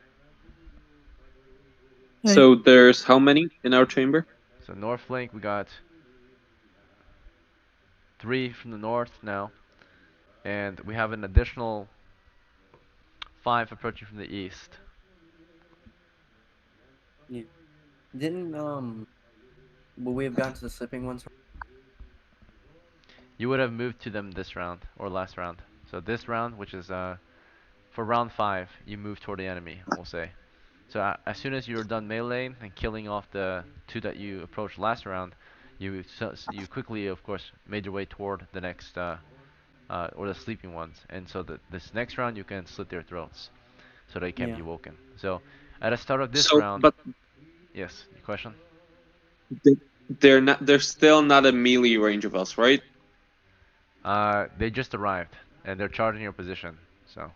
Right. So there's how many in our chamber? So north flank, we got 3 from the north now, and we have an additional 5 approaching from the east. Yeah. Didn't will we have gotten to the sleeping ones? You would have moved to them this round or last round. So this round, which is for round 5, you move toward the enemy, we'll say. So as soon as you're done meleeing and killing off the 2 that you approached last round, you quickly, of course, made your way toward the next or the sleeping ones. And so this next round, you can slit their throats so they can't Yeah. be woken. So at the start of this So, round, but yes, your question. they- they're not. They're still not a melee range of us, right? They just arrived and they're charging your position. So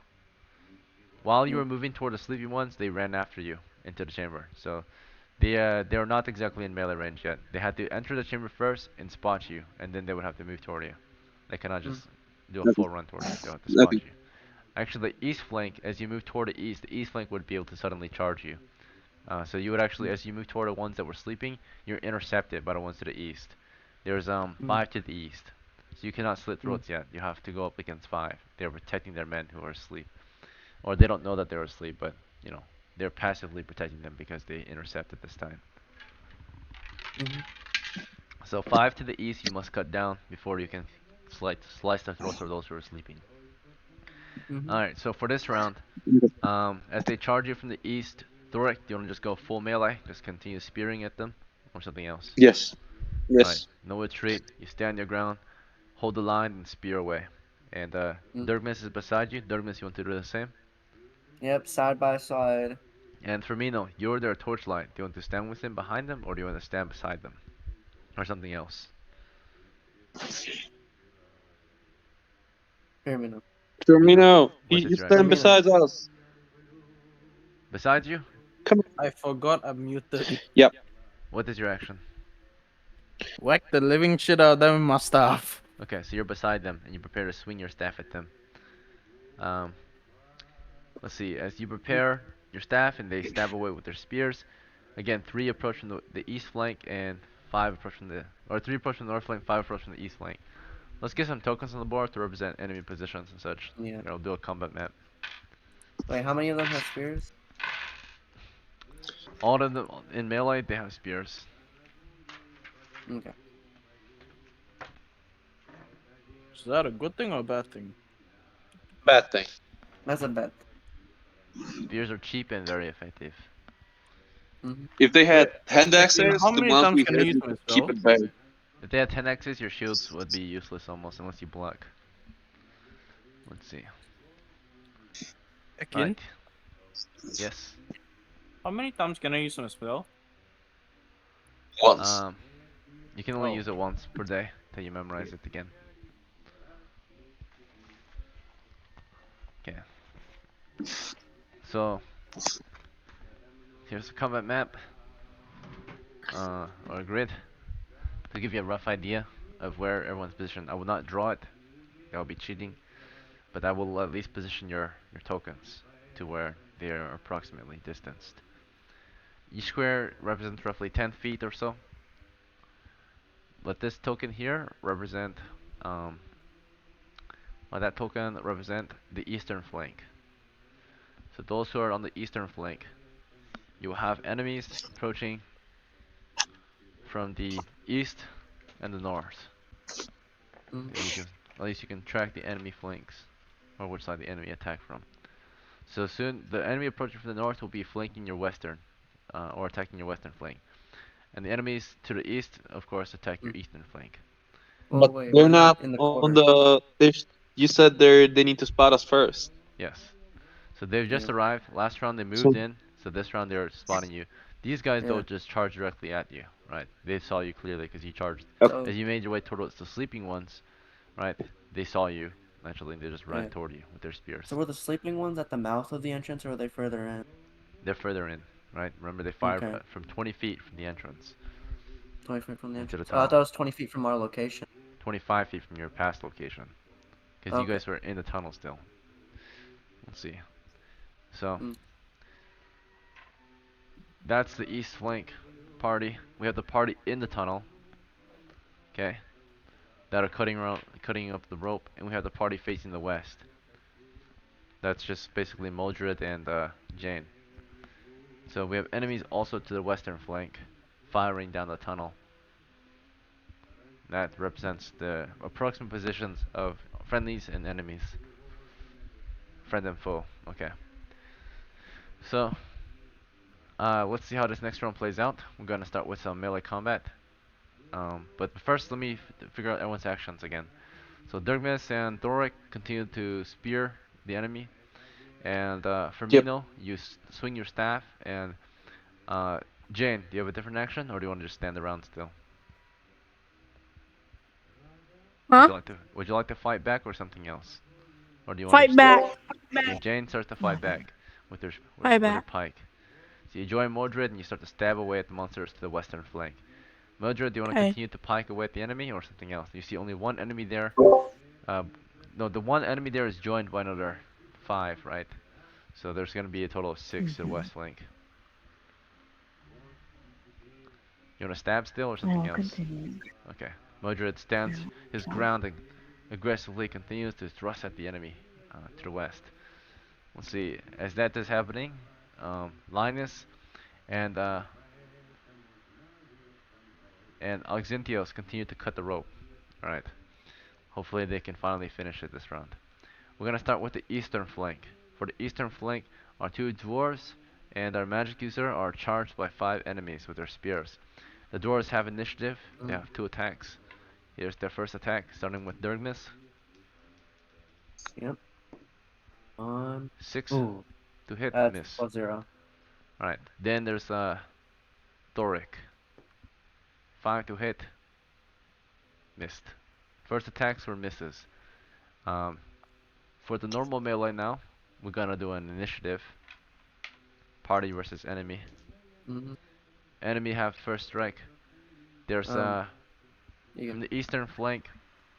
while you Yeah. were moving toward the sleeping ones, they ran after you into the chamber. So they're not exactly in melee range yet. They had to enter the chamber first and spot you, and then they would have to move toward you. They cannot Mm. just do a Okay. full run toward you. They'll have to Okay. spot you. Actually, the east flank, as you move toward the east flank would be able to suddenly charge you. So you would actually, Mm. as you move toward the ones that were sleeping, you're intercepted by the ones to the east. There's Mm. 5 to the east, so you cannot slit Mm. throats yet. You have to go up against 5. They're protecting their men who are asleep, or they don't know that they're asleep, but you know they're passively protecting them because they intercepted this time. Mhm. So 5 to the east, you must cut down before you can slice the throats of those who are sleeping. Mhm. All right, so for this round, as they charge you from the east, Thoric, do you want to just go full melee? Just continue spearing at them, or something else? Yes. Alright, Yes. no retreat. You stand your ground, hold the line, and spear away. And Mm. Dirkmas is beside you. Dirkmas, you want to do the same? Yep. Side by side. And Firmino, you're their torchlight. Do you want to stand with him behind them, or do you want to stand beside them? Or something else? Firmino. Firmino, What you is your stand action? Firmino. beside us. Beside you? Come on. I forgot I'm muted. Yep. What is your action? Whack the living shit out of them with my staff. Okay, so you're beside them, and you prepare to swing your staff at them. Um, let's see, as you prepare your staff and they stab away with their spears, again, 3 approach from the east flank and 5 approach from or 3 approach from the north flank, 5 approach from the east flank. Let's get some tokens on the board to represent enemy positions and such. Yeah. I'll do a combat map. Wait, how many of them have spears? All of them in melee, they have spears. Okay. Is that a good thing or a bad thing? Bad thing. That's a bet. Spears are cheap and very effective. Mhm. If they had Wait, hand Etienne, axes, how the many ones times we can I hit use we my could keep spell? at bay. If they had 10 axes, your shields would be useless almost unless you block. Let's see. Etienne, Right. Yes. how many times can I use my spell? Once. You can only Oh. use it once per day till you memorize it again. Okay. So here's a combat map, or a grid, to give you a rough idea of where everyone's positioned. I will not draw it, that would be cheating, but I will at least position your tokens to where they are approximately distanced. Each square represents roughly 10 feet or so. Let this token here represent, let that token represent the eastern flank. So those who are on the eastern flank, you will have enemies approaching from the east and the north. Mhm. You can, at least you can track the enemy flanks, or which side the enemy attack from. So soon the enemy approaching from the north will be flanking your western, or attacking your western flank. And the enemies to the east, of course, attack your Mm. eastern flank. Well, But wait, they're what not about in the on corner? the. You said they need to spot us first. Yes. So they've just Yeah. arrived. Last round they moved So in, so this round they're spotting you. These guys Yeah. don't just charge directly at you, right? They saw you clearly because you charged. So As you made your way towards the sleeping ones, right? They saw you. Naturally, they just ran yeah. toward you with their spears. So were the sleeping ones at the mouth of the entrance, or were they further in? They're further in, right? Remember, they fire Okay. from 20 feet from the entrance 20 feet from the into the entrance. Oh, I tunnel. thought it was 20 feet from our location. 25 feet from your past location. Because you Okay. guys were in the tunnel still. Let's see. So, Mm. that's the east flank party. We have the party in the tunnel, okay, that are cutting up the rope, and we have the party facing the west. That's just basically Mildred and Jane. So we have enemies also to the western flank, firing down the tunnel. That represents the approximate positions of friendlies and enemies. Friend and foe. Okay. So, let's see how this next round plays out. We're gonna start with some melee combat. But first, let me figure out everyone's actions again. So Dirkmis and Thoric continue to spear the enemy, and yep. Firmino, you swing your staff, and uh, Jane, do you have a different action, or do you want to just stand around still? Huh? Would you like to fight back or something else, or do you want to Fight just? back. Okay, Jane starts to fight back with her Fight with her back. pike. So you join Mordred and you start to stab away at the monsters to the western flank. Mildred, do you want to Okay. continue to pike away at the enemy or something else? You see only one enemy there. Uh, no, the one enemy there is joined by another 5, right? So there's going to be a total of 6 to the west flank. You want to stab still or I something will else? continue. Okay. Mildred I stands will his try. ground and aggressively continues to thrust at the enemy to the west. Let's see. As that is happening, Linus and Auxentios continue to cut the rope. Alright. Hopefully they can finally finish it this round. We're gonna start with the eastern flank. For the eastern flank, our 2 dwarves and our magic user are charged by 5 enemies with their spears. The dwarves have initiative. They Mm. have 2 attacks. Here's their first attack, starting with Dirgmis. Yep. On. 6 Ooh, to hit, that's miss. +0. Alright, then there's Thoric. 5 to hit, missed. First attacks were misses. Um, for the normal melee now, we're gonna do an initiative. Party versus enemy. Mm-hmm. Enemy have first strike. There's You from the eastern flank,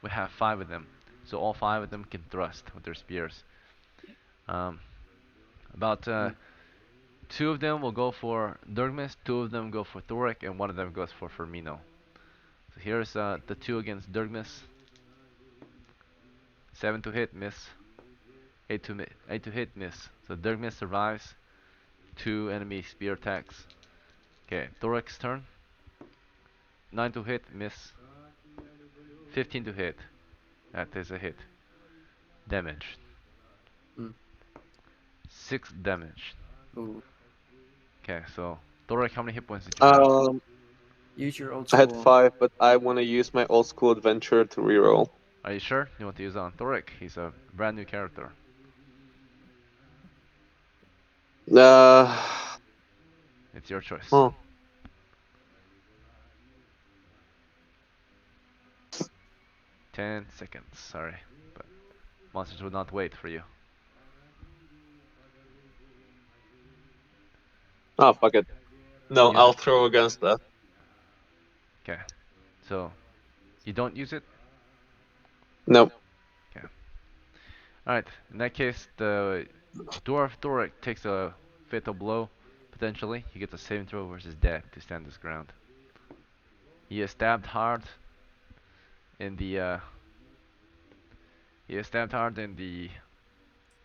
we have 5 of them. So all 5 of them can thrust with their spears. Um, about mm, 2 of them will go for Durgmis, 2 of them go for Thoric, and 1 of them goes for Firmino. So here's the 2 against Durgmis. 7 to hit, miss. 8 to hit, miss. So Durgmis survives 2 enemy spear attacks. Okay, Thoric's turn. 9 to hit, miss. 15 to hit. That is a hit. Damage. mm. 6 damage. Ooh. Okay, so Thoric, how many hit points did you have? Um, Use your old I had school. 5, but I want to use my old school adventure to reroll. Are you sure you want to use it on Thoric? He's a brand new character. Uh, It's your choice. huh. 10 seconds, sorry. But monsters will not wait for you. Oh, fuck it. No, Use I'll it? throw against that. Okay. So, you don't use it? No. Okay. Alright, in that case, the Dwarf Thoric takes a fatal blow, potentially. He gets a saving throw versus death to stand his ground. He is stabbed hard in the, he is stabbed hard in the,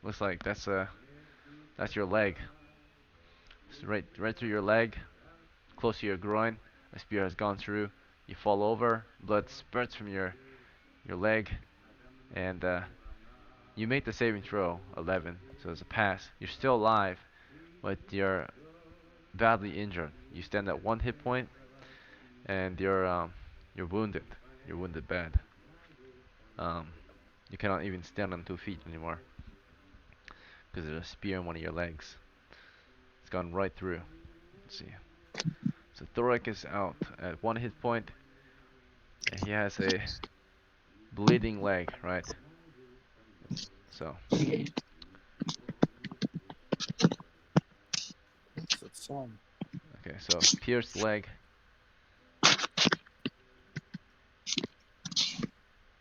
looks like that's your leg. So right through your leg, close to your groin. A spear has gone through. You fall over, blood spurts from your leg, and You make the saving throw, 11, so it's a pass. You're still alive, but you're badly injured. You stand at 1 hit point, and you're wounded. You're wounded bad. Um, you cannot even stand on 2 feet anymore because there's a spear in one of your legs. It's gone right through. Let's see. So Thorak is out at 1 hit point, and he has a bleeding leg, right? So What's that song? okay, so pierced leg,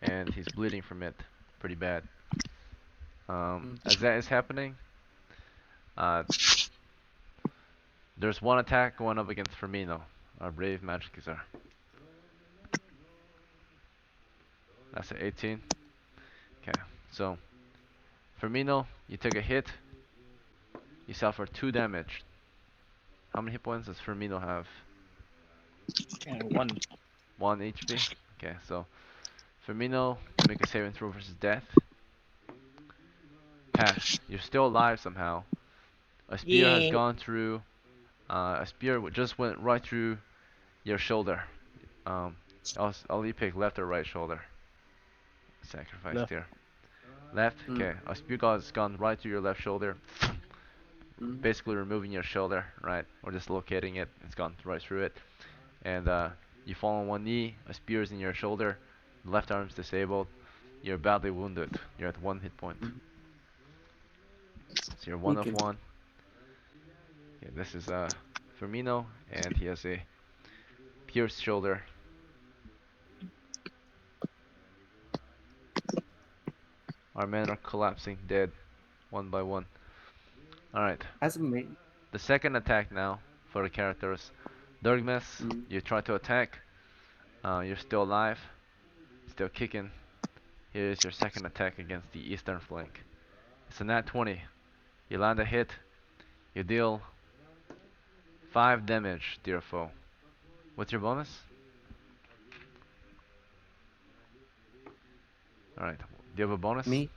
and he's bleeding from it pretty bad. As that is happening, uh, there's one attack going up against Firmino, our brave magic user. That's an 18. Okay, so Firmino, you take a hit, you suffer 2 damage. How many hit points does Firmino have? And 1. 1 HP? Okay, so Firmino, you make a saving throw versus death. Pass. You're still alive somehow. A spear has Yeah. gone through. A spear just went right through your shoulder. Um, I'll let you pick left or right shoulder. Sacrifice Left. there. Left. Okay. A spear has gone right through your left shoulder, basically removing your shoulder, right, or dislocating it. It's gone right through it, and you fall on one knee. A spear is in your shoulder. Left arm's disabled. You're badly wounded. You're at 1 hit point. So you're 1 of 1. Okay, this is Firmino, and he has a pierced shoulder. Our men are collapsing, dead, one by one. Alright, As a main. the second attack now for the characters. Durgmes, you try to attack. You're still alive, still kicking. Here is your second attack against the eastern flank. It's a nat 20. You land a hit. You deal 5 damage, dear foe. What's your bonus? Alright, do you have a bonus? Me?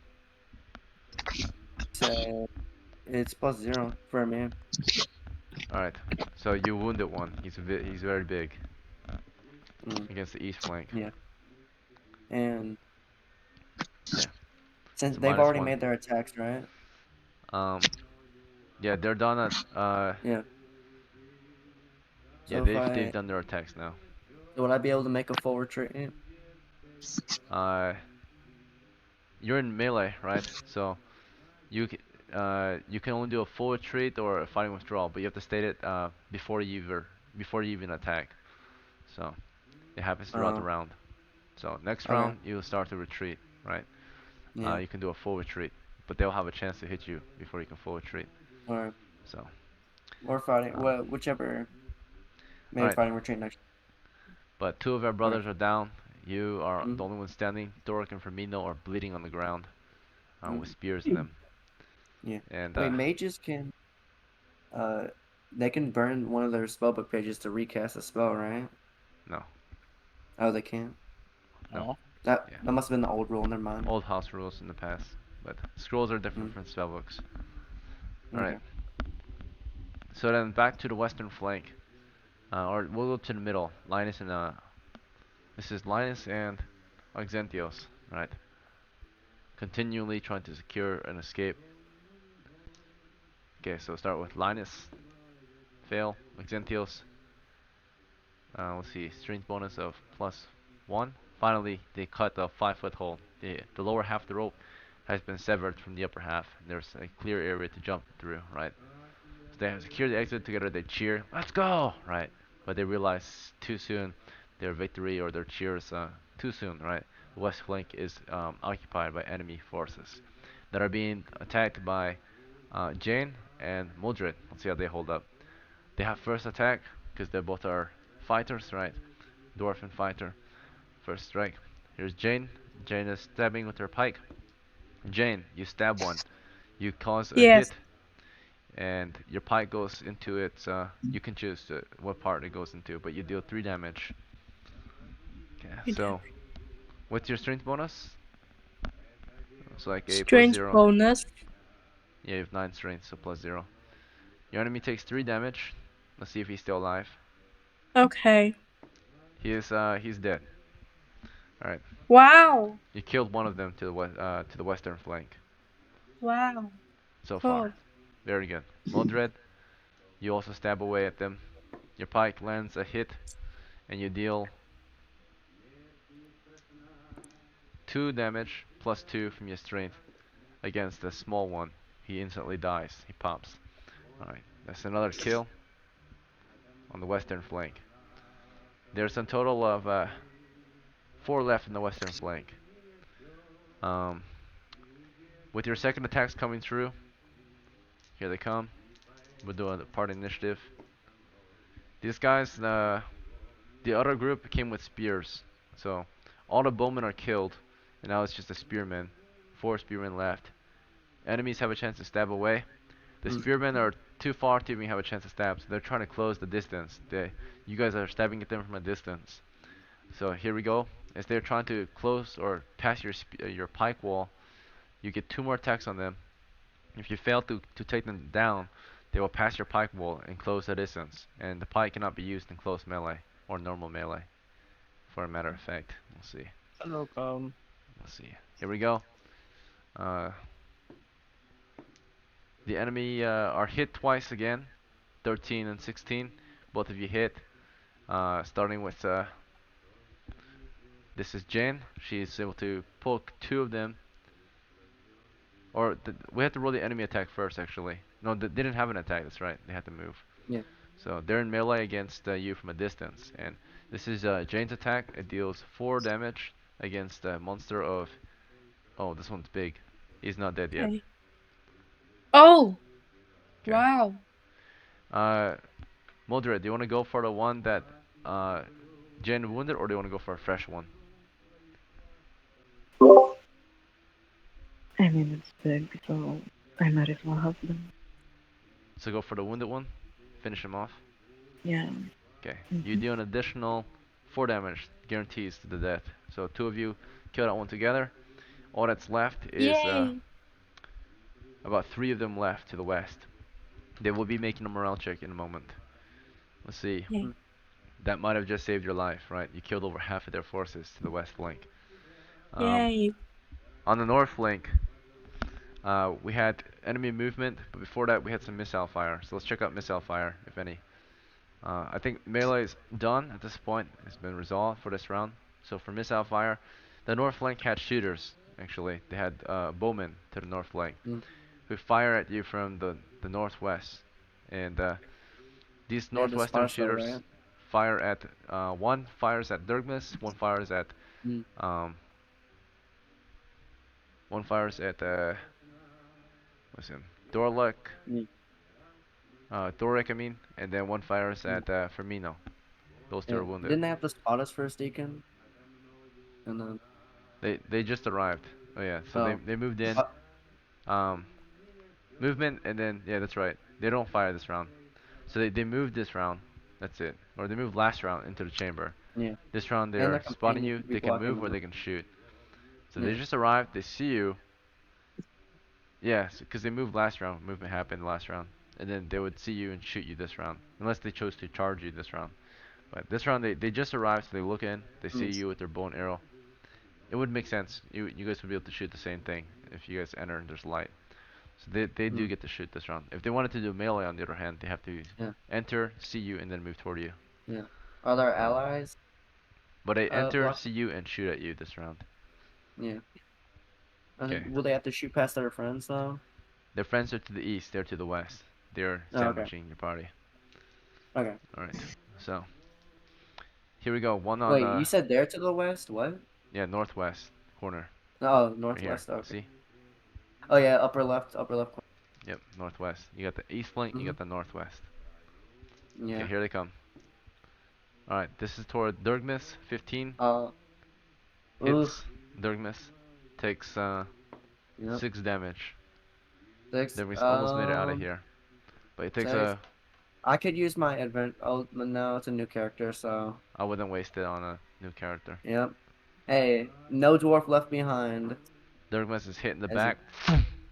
So it's +0 for a man. Alright, so you wounded one. He's very big against the east flank. Yeah. And Yeah. since So they've already -1. made their attacks, right? Yeah, they're done at Yeah. yeah, So if they've done their attacks now. would I be able to make a full retreat? Uh, you're in melee, right? So you can only do a full retreat or a fighting withdrawal, but you have to state it before you even attack. So it happens throughout the round. So next Okay. round you'll start to retreat, right? Yeah. You can do a full retreat, but they'll have a chance to hit you before you can full retreat. Or So fighting, well, whichever. Maybe alright. fighting retreat next. But 2 of our brothers are down. You are Mhm. the only one standing. Doric and Firmino are bleeding on the ground with Mhm. spears in them. Yeah. And Wait, mages can they can burn one of their spellbook pages to recast a spell, right? no, Oh, they can't. no. That Yeah. that must have been the old rule. Never mind. Old house rules in the past, but scrolls are different from spellbooks. Alright. Okay. So then back to the western flank. Or we'll go to the middle. Linus and this is Linus and Auxentios, right? Continually trying to secure an escape. Okay, so start with Linus. Fail. Auxentios. Let's see, strength bonus of +1. Finally, they cut the 5-foot hole. The lower half of the rope has been severed from the upper half. And there's a clear area to jump through, right? So they have secured the exit together. They cheer, "Let's go!" Right? But they realize too soon their victory or their cheers too soon, right? The west flank is occupied by enemy forces that are being attacked by Jane and Mildred. Let's see how they hold up. They have first attack because they both are fighters, right? Dwarf fighter. First strike. Here's Jane. Jane is stabbing with her pike. Jane, you stab one. You cause a Yes. hit, and your pike goes into its. You can choose what part it goes into, but you deal 3 damage. Okay, so what's your strength bonus? So like a plus Strange 0. bonus. Yeah, you have 9 strength, so plus 0. Your enemy takes 3 damage. Let's see if he's still alive. Okay. He's dead. Alright. Wow. You killed one of them to the western flank Wow. so far. Cool. Very good. Modred, you also stab away at them. Your pike lands a hit, and you deal 2 damage plus 2 from your strength against the small one. He instantly dies. He pops. Alright, that's another kill on the western flank. There's a total of 4 left in the western flank. With your second attacks coming through, here they come. We'll do a party initiative. These guys, the other group came with spears, so all the bowmen are killed, and now it's just the spearmen. 4 spearmen left. Enemies have a chance to stab away. The spearmen are too far to even have a chance to stab, so they're trying to close the distance. You guys are stabbing at them from a distance. So here we go. As they're trying to close or pass your pike wall, you get 2 more attacks on them. If you fail to take them down, they will pass your pike wall and close the distance, and the pike cannot be used in close melee or normal melee, for a matter of fact. We'll see. Welcome. Let's see. Here we go. Uh, the enemy are hit twice again, 13 and 16. Both of you hit. Starting with this is Jen. She's able to poke 2 of them. Or we have to roll the enemy attack first, actually. No, they didn't have an attack. That's right. They had to move. Yeah. So they're in melee against you from a distance, and this is Jane's attack. It deals 4 damage against a monster of. Oh, this one's big. He's not dead yet. Okay. Oh. Okay. Wow. Moderate, do you want to go for the one that Jane wounded, or do you want to go for a fresh one? I mean, it's big, so I might as well help them. So go for the wounded one. Finish him off. Yeah. Okay. You deal an additional 4 damage, guarantees to the death. So 2 of you kill that one together. All that's left is Yay. about 3 of them left to the west. They will be making a morale check in a moment. Let's see. Yay. That might have just saved your life, right? You killed over half of their forces to the west flank. Yay. On the north flank, we had enemy movement, but before that we had some missile fire. So let's check out missile fire, if any. I think melee is done at this point. It's been resolved for this round. So for missile fire, the north flank had shooters, actually. They had bowmen to the north flank who fire at you from the northwest. And these They had the northwestern spot shot, shooters right? fire at, one fires at Durgmis, one fires at, Mm. one fires at, what's it, Dorlek, Mm. Dorek, I mean, and then one fires at Firmino. Those 2 Yeah. are wounded. Didn't they have to spot us first, Deacon? And then. They just arrived. Oh yeah, so they moved in. Movement, and then yeah, that's right. They don't fire this round. So they moved this round. That's it. Or they moved last round into the chamber. Yeah. This round And they're the spotting companion you. could be They can blocking move or them. they can shoot. So Yeah. they just arrived. They see you. Yeah, because they moved last round. Movement happened last round, and then they would see you and shoot you this round, unless they chose to charge you this round. But this round they just arrived, so they look in. They see you with their bow and arrow. It would make sense. You guys would be able to shoot the same thing if you guys enter and there's light. So they do get to shoot this round. If they wanted to do melee, on the other hand, they have to enter, see you, and then move toward you. Yeah. Are there allies? But they enter, block- see you, and shoot at you this round. Yeah. Okay. Will they have to shoot past their friends though? Their friends are to the east. They're to the west. They're Oh, okay. sandwiching your party. Okay. All right. So here we go. One on. Wait, you said they're to the west? What? Yeah, northwest corner. Oh, Right northwest. here. Okay. See? Oh yeah, upper left corner. Yep, northwest. You got the east flank. You got the northwest. Yeah. Okay, here they come. All right, this is toward Durgmis. 15 Oof. hits. Durgmis takes Yep. 6 damage. 6. Durgmis almost made it out of here, but it takes 6. I could use my advent. Oh, but no, it's a new character, so. I wouldn't waste it on a new character. Yep. Hey, no dwarf left behind. Dirkmas is hit in the As back,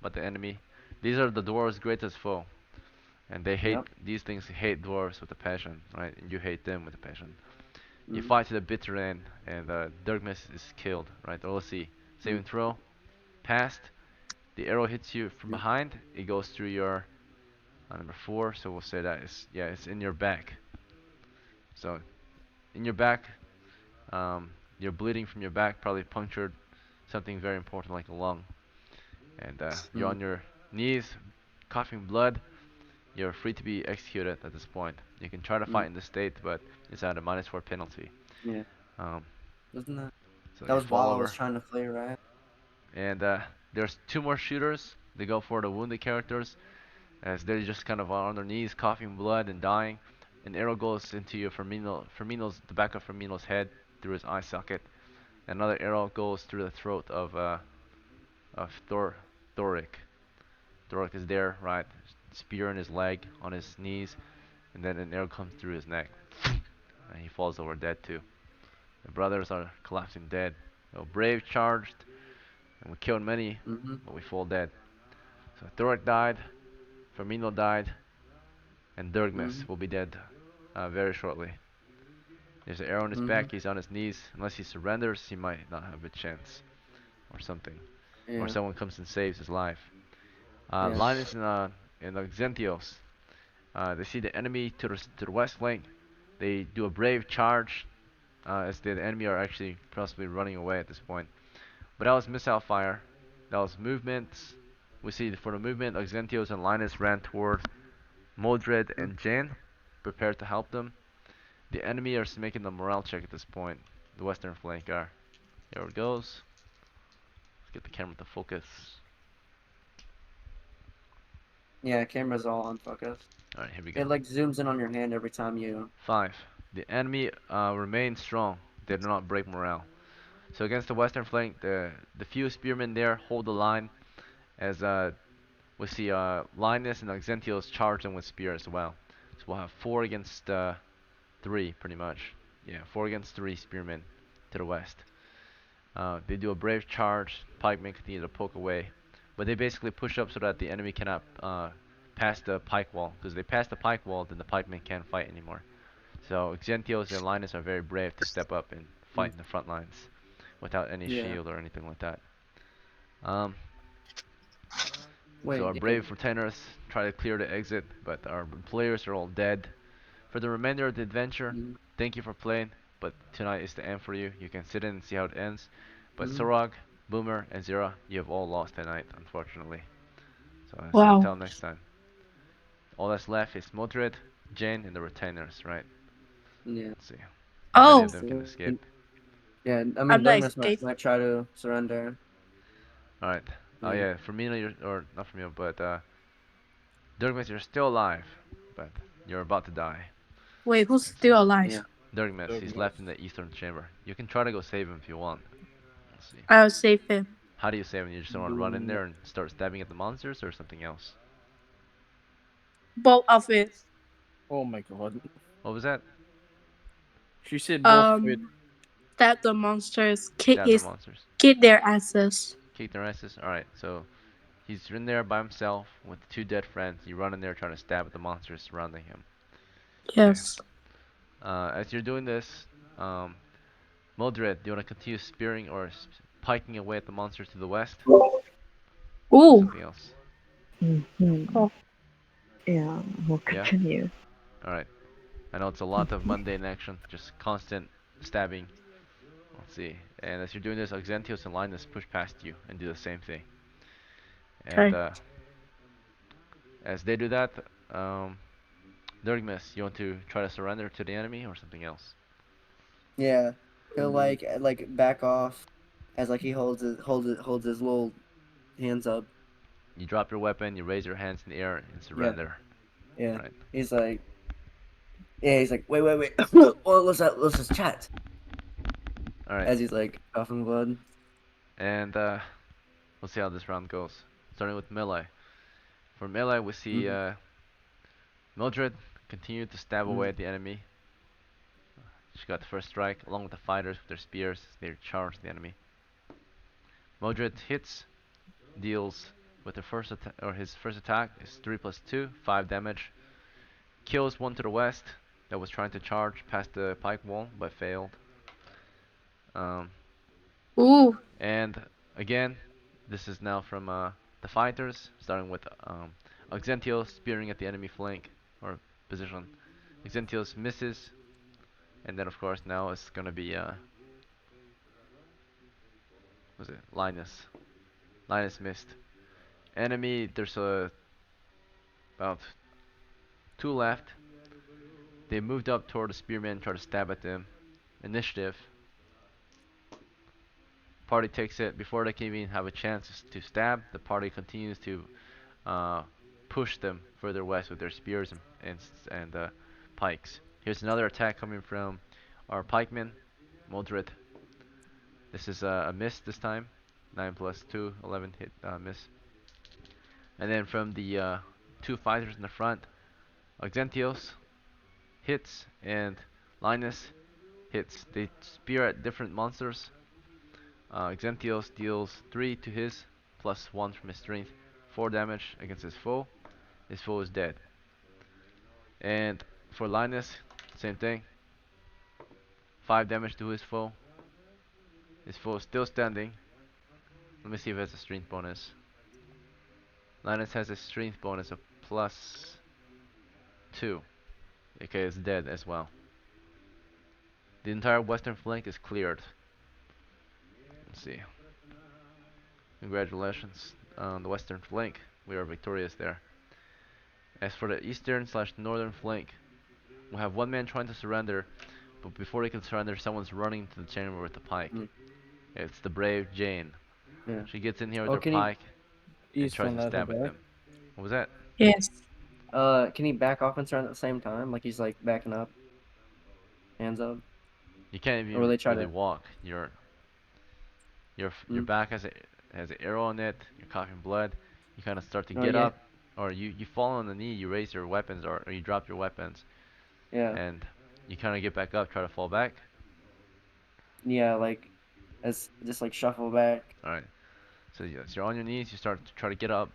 but the enemy. These are the dwarves' greatest foe, and they hate Yep. these things. Hate dwarves with a passion, right? And you hate them with a passion. You Mm, fight to the bitter end, and Dirkmas is killed, right? Or let's see, mm, saving throw, passed. The arrow hits you from yep. behind. It goes through your number 4, so we'll say that is yeah, it's in your back. So in your back, you're bleeding from your back, probably punctured something very important like a lung, and you're Mm, on your knees, coughing blood. You're free to be executed at this point. You can try to fight mm, in the state, but it's at a -4 penalty. yeah. Um, Wasn't that? so That you was fall while I was over, trying to play, right? and there's 2 more shooters. They go for the wounded characters, as they're just kind of on their knees, coughing blood and dying. An arrow goes into your the back of Firmino's head through his eye socket. Another arrow goes through the throat of Thoric. Thoric is there, right? Spear in his leg, on his knees, and then an arrow comes through his neck, and he falls over dead too. The brothers are collapsing dead. So Brave charged, and we killed many, Mm-hmm. but we fall dead. So Thoric died, Firmino died, and Mm-hmm. Dirgmas will be dead very shortly. There's an arrow in his Mm-hmm. back, he's on his knees. Unless he surrenders, he might not have a chance, or something. Or Yeah. someone comes and saves his life. Yeah. Linus and Xentios, they see the enemy to the west flank. They do a brave charge, as the enemy are actually possibly running away at this point. But that was missile fire. That was movements. We see for the movement, Xentios and Linus ran toward Modred Mm, and Jan, prepared to help them. The enemy are making the morale check at this point. The western flank are. Here it goes. Let's get the camera to focus. yeah. Camera's all unfocused. Alright, here we It go. like zooms in on your hand every time you. 5. The enemy remain strong. They do not break morale. So against the western flank, the few spearmen there hold the line as we see Linus and Xentios charge them with spear as well. So we'll have 4 against 3 pretty much. Yeah, 4 against 3 spearmen to the west. They do a brave charge. Pikemen continue to poke away, but they basically push up so that the enemy cannot pass the pike wall. Because they pass the pike wall, then the pikemen can't fight anymore. So Xentios and Linus are very brave to step up and fight Mm, in the front lines without any yeah. shield or anything like that. Um, so Wait. our brave retainers try to clear the exit, but our players are all dead. For the remainder of the adventure, Mm-hmm. thank you for playing, but tonight is the end for you. You can sit in and see how it ends. But Mm-hmm. Sorag, Boomer, and Zira, you have all lost tonight, unfortunately. So Wow. until next time. All that's left is Modred, Jane, and the retainers, right? Yeah. Let's see if any of Oh, them can So, escape. yeah. I I'm mean, not Douglas escape. might try to surrender. Alright. Oh Yeah. yeah, for me, or not for me, but Dirkmas, you're still alive, but you're about to die. Wait, who's Let's see. still alive? Yeah. Dirkmas, he's Douglas. left in the eastern chamber. You can try to go save him if you want. Let's see. I'll save him. How do you save him? You just want to run in Mm, there and start stabbing at the monsters or something else? Both of it. Oh my god. What was that? She said both of it. Um, stab the monsters. Stab the monsters. Kick their asses. Kick their asses? Alright, so he's in there by himself with 2 dead friends. You run in there trying to stab at the monsters surrounding him. Okay. Yes. As you're doing this, Modred, do you want to continue spearing or piking away at the monsters to the west? Or Ooh. something else? Mm-hmm. Oh. Yeah, we'll Yeah? continue. Alright. I know it's a lot of mundane action, just constant stabbing. Let's see. And as you're doing this, Xentios and Linus push past you and do the same thing. And Okay. as they do that, Dirgmas, you want to try to surrender to the enemy or something else? yeah. He'll like back off as like he holds his little hands up. You drop your weapon, you raise your hands in the air and Yeah. surrender. Yeah. Right. He's like. Yeah. He's like, wait. Well, let's just chat. Alright. As he's like coughing blood. And we'll see how this round goes. Starting with melee. For melee, we see Mm-hmm. Mildred continue to stab Mm-hmm. away at the enemy. She got the first strike, along with the fighters with their spears. They charge the enemy. Modred hits, deals with the first attack, or his first attack is 3 plus 2, 5 damage. Kills one to the west that was trying to charge past the pike wall but failed. Um, Ooh. and again, this is now from the fighters, starting with Auxentios spearing at the enemy flank or position. Auxentios misses, and then of course now it's gonna be was it Linus? Linus missed. Enemy, there's about 2 left. They moved up toward the spearman, try to stab at them. Initiative. Party takes it. Before they can even have a chance to stab, the party continues to uh, push them further west with their spears and pikes. Here's another attack coming from our pikemen, Modred. This is a miss this time. 9 plus 2, 11 hit miss. And then from the 2 fighters in the front, Auxentios hits and Linus hits. They spear at different monsters. Xentios deals 3 to his, plus 1 from his strength, 4 damage against his foe. His foe is dead. And for Linus, same thing. 5 damage to his foe. His foe is still standing. Let me see if it has a strength bonus. Linus has a strength bonus of plus 2. Okay, it's dead as well. The entire western flank is cleared. Let's see. Congratulations on the western flank. We are victorious there. As for the eastern slash northern flank, we have one man trying to surrender, but before he can surrender, someone's running to the chamber with the pike. Mm. It's the brave Jane. Yeah. She gets in here with Oh, her can he? pike and East tries won't to let her stab at back. them. What was that? Yes. Can he back off and surrender at the same time? Like he's like backing up, hands up, You can't or will even they try really to? walk. Your Mm. back has an arrow on it. You're coughing blood. You kind of start to Oh get yeah, up, or you fall on the knee. You raise your weapons, or you drop your weapons, yeah, and you kind of get back up, try to fall back. yeah. Like, as just like shuffle back. All right. So yes, you're on your knees. You start to try to get up,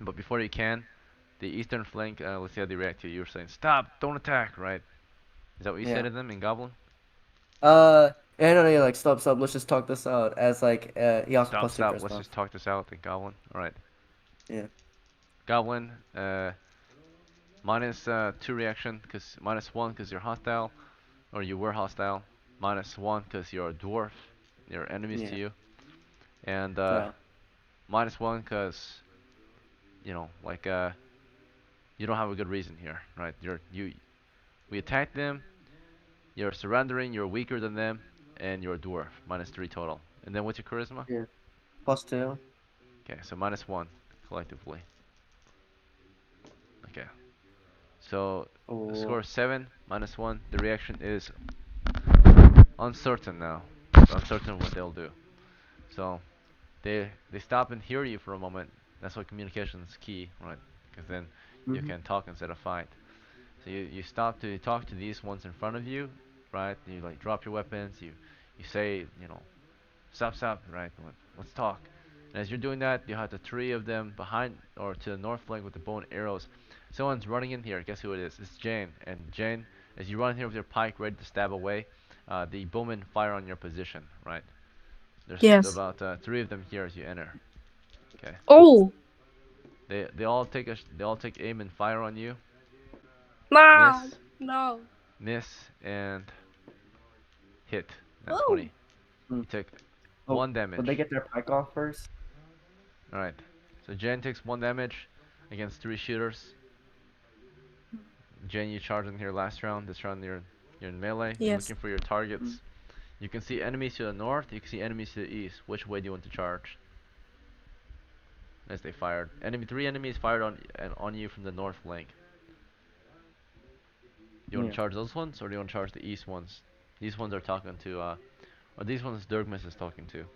but before you can, the eastern flank. Let's see how they react to you. You're saying, "Stop! Don't attack!" Right? Is that what you said Yeah. to them in Goblin? Yeah, no, no, yeah, like stop, stop. Let's just talk this out. As like, he also Stop! plus 2 Stop! first Let's just buff. talk this out in Goblin. All right. Yeah. Goblin. Minus 2 reaction, cause minus 1 because you're hostile, or you were hostile. Minus 1 because you're a dwarf. You're enemies to Yeah. you, and Yeah. minus 1 because like you don't have a good reason here, right? We attacked them. You're surrendering. You're weaker than them, and you're a dwarf. Minus 3 total. And then what's your charisma? Yeah. Plus 2. Okay, so minus 1 collectively. Okay, so the Oh. score is 7 minus 1. The reaction is uncertain now. Uncertain what they'll do. So they stop and hear you for a moment. That's why communication is key, right? Because then you Mhm. can talk instead of fight. So you stop to talk to these ones in front of you, right? You like drop your weapons. You say stop, stop, right? Let's talk. And as you're doing that, you have the 3 of them behind or to the north flank with the bow and arrows. Someone's running in here. Guess who it is? It's Jane. And Jane, as you run here with your pike ready to stab away, the bowmen fire on your position, right? There's Yes. about 3 of them here as you enter. Okay. Oh. They all take aim and fire on you. No. Miss, No. miss, and hit. At Oh. 20. Mm. You take Oh, 1 would they damage. get their pike off first? Alright. So Jen takes 1 damage against 3 shooters. Jen, you charged in here last round. This round you're in melee. You're Yes. looking for your Mm. targets. You can see enemies to the north. You can see enemies to the east. Which way do you want to charge? As they fired. 3 enemies fired on you from the north flank. Do you want Yeah. to charge those ones, or do you want to charge the east ones? These ones are talking to, or these ones Dirkmus is talking to.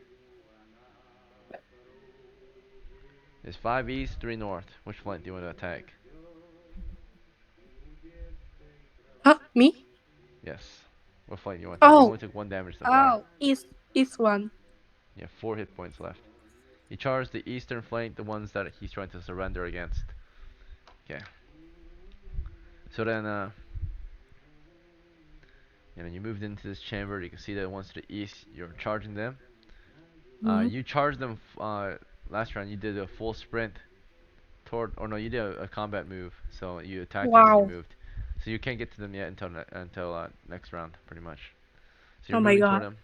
There's 5 east, 3 north. Which flank do you want to attack? Huh? Me? Yes. What flank do you want to attack? You Oh. only took 1 damage so far. Oh. East one. You have 4 hit points left. You charge the eastern flank, the ones that he's trying to surrender against. Okay. So then, you moved into this chamber. You can see the ones to the east. You're charging them. Mhm. You charged them. Last round you did a full sprint toward, or no, you did a combat move. So you attacked them, then you Wow. moved. So you can't get to them yet until next round, pretty much. So you're Oh my moving toward god. them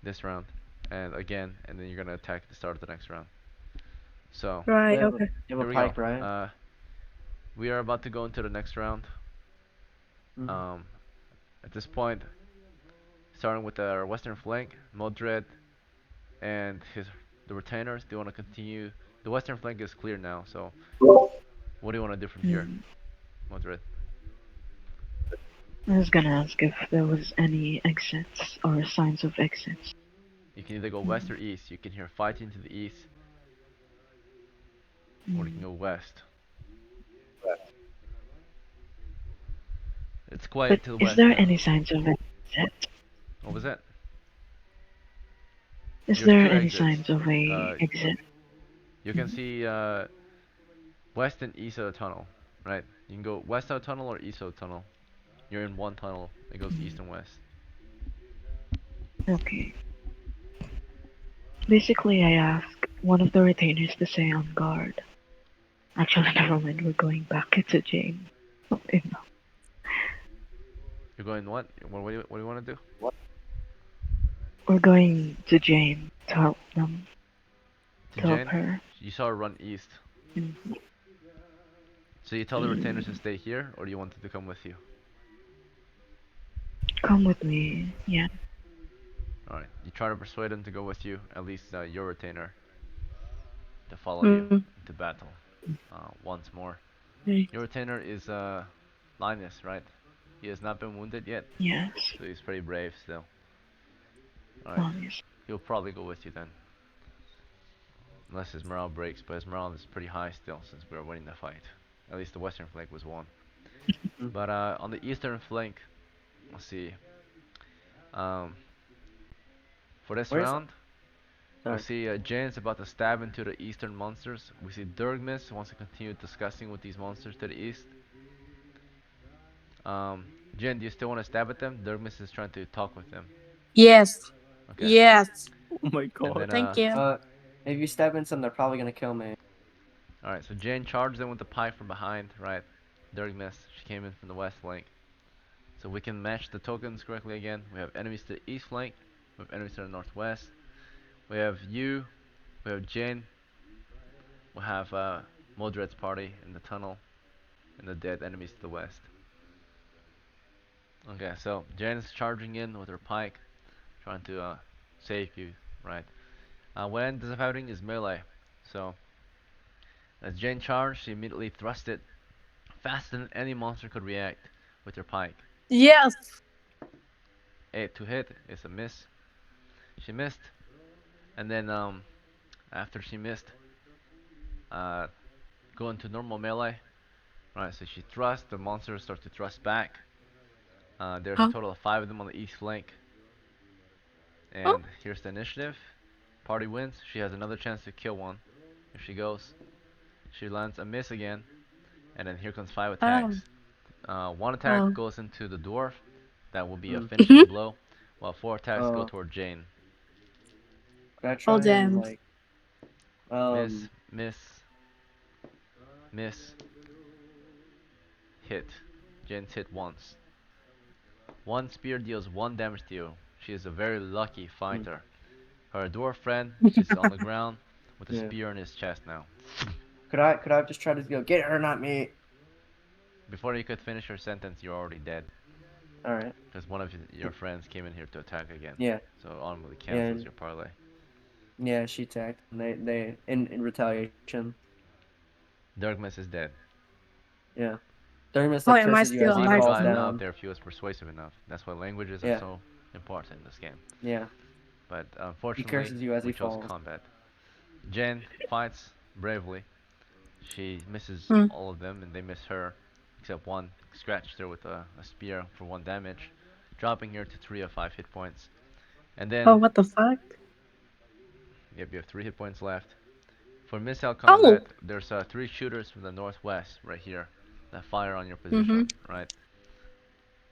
this round, and again, and then you're gonna attack at the start of the next round. So Right. Okay. You have here a we go. pike, right? We are about to go into the next round. Mhm. Um, at this point, starting with our western flank, Modred and the retainers. Do you want to continue? The western flank is clear now. So what do you want to do from here, Mm. Modred? I was gonna ask if there was any exits or signs of exits. You can either go west or east. You can hear fighting to the east, or you can Mm. go west. It's But quiet to the is west there now. any signs of exit? What was that? Is There's there two any exits. signs of a Uh, exit? you can see west and east of the tunnel, right? You can go west of the tunnel or east of the tunnel. You're in one tunnel. It goes east Mm. and west. Okay. Basically, I asked one of the retainers to stay on guard. Actually, never mind. We're going back to Jane. Okay, no. You're going what? What do you want to do? We're going to Jane to help them. To To help Jen? her. You saw her run east. Mm. So you tell the retainers to stay here, or do you want them to come with you? Come with me. Yeah. Alright. You try to persuade them to go with you, at least your retainer, to follow you Mm. into battle. Once more. Okay. Your retainer is Linus, right? He has not been wounded yet, Yes. so he's pretty brave still. Alright. Obviously. He'll probably go with you then. Unless his morale breaks, but his morale is pretty high still since we're winning the fight. At least the western flank was won. Mm. But on the eastern flank, let's see. Um, for this Where's round, we sorry? see Jane's about to stab into the eastern monsters. We see Durgmis wants to continue discussing with these monsters to the east. Um, Jen, do you still want to stab at them? Durgmis is trying to talk with them. Yes. Okay. Yes. Oh my And then god. Thank you. If you stab into them, they're probably gonna kill me. alright, so Jane charged them with the pike from behind, right? Durgmis, she came in from the west flank. So we can match the tokens correctly again. We have enemies to the east flank, we have enemies to the northwest. We have you, we have Jane, we have Modred's party in the tunnel, and the dead enemies to the west. Okay, so Jane is charging in with her pike, trying to save you, right? What ends up happening is melee. So as Jane charged, she immediately thrust it faster than any monster could react with her pike. Yes. 8 to hit is a miss. She missed, and then after she missed, uh, go into normal melee. Right, so she thrusts, the monsters start to thrust back. There's a Huh? total of 5 of them on the east flank. Oh. And here's the initiative. Party wins. She has another chance to kill one. If she goes, she lands a miss again. And then here comes 5 Oh. attacks. One attack Oh. goes into the dwarf. That will be a Mm. finishing blow. While 4 attacks go Uh, toward Jane. could I Oh try and damn. like Miss, miss, miss, hit. Jane's hit once. One spear deals 1 damage to you. She is a very lucky mm, fighter. Her dwarf friend is on the ground with a yeah. spear in his chest now. Could I just try to go get her, not me? Before you could finish your sentence, you're already dead. All right. Because one of your friends came in here to attack again. Yeah. So automatically cancels And your parlay. yeah, she attacked. And they in retaliation. Darkmess is dead. Yeah. Thermus Oh, like am I curses you He still as he might have alive falls gotten too? out down. there if he was persuasive enough. That's why languages are Yeah. so important in this game. Yeah. But He unfortunately, curses you as we he chose falls. combat. Jen fights bravely. She misses Hmm. all of them, and they miss her, except one scratched her with a spear for 1 damage, dropping her to 3 of 5 hit points. And Oh, then what the fuck? Yep, you have 3 hit points left. For missile Oh. combat, there's 3 shooters from the northwest right here that fire on your Mm-hmm. position, right?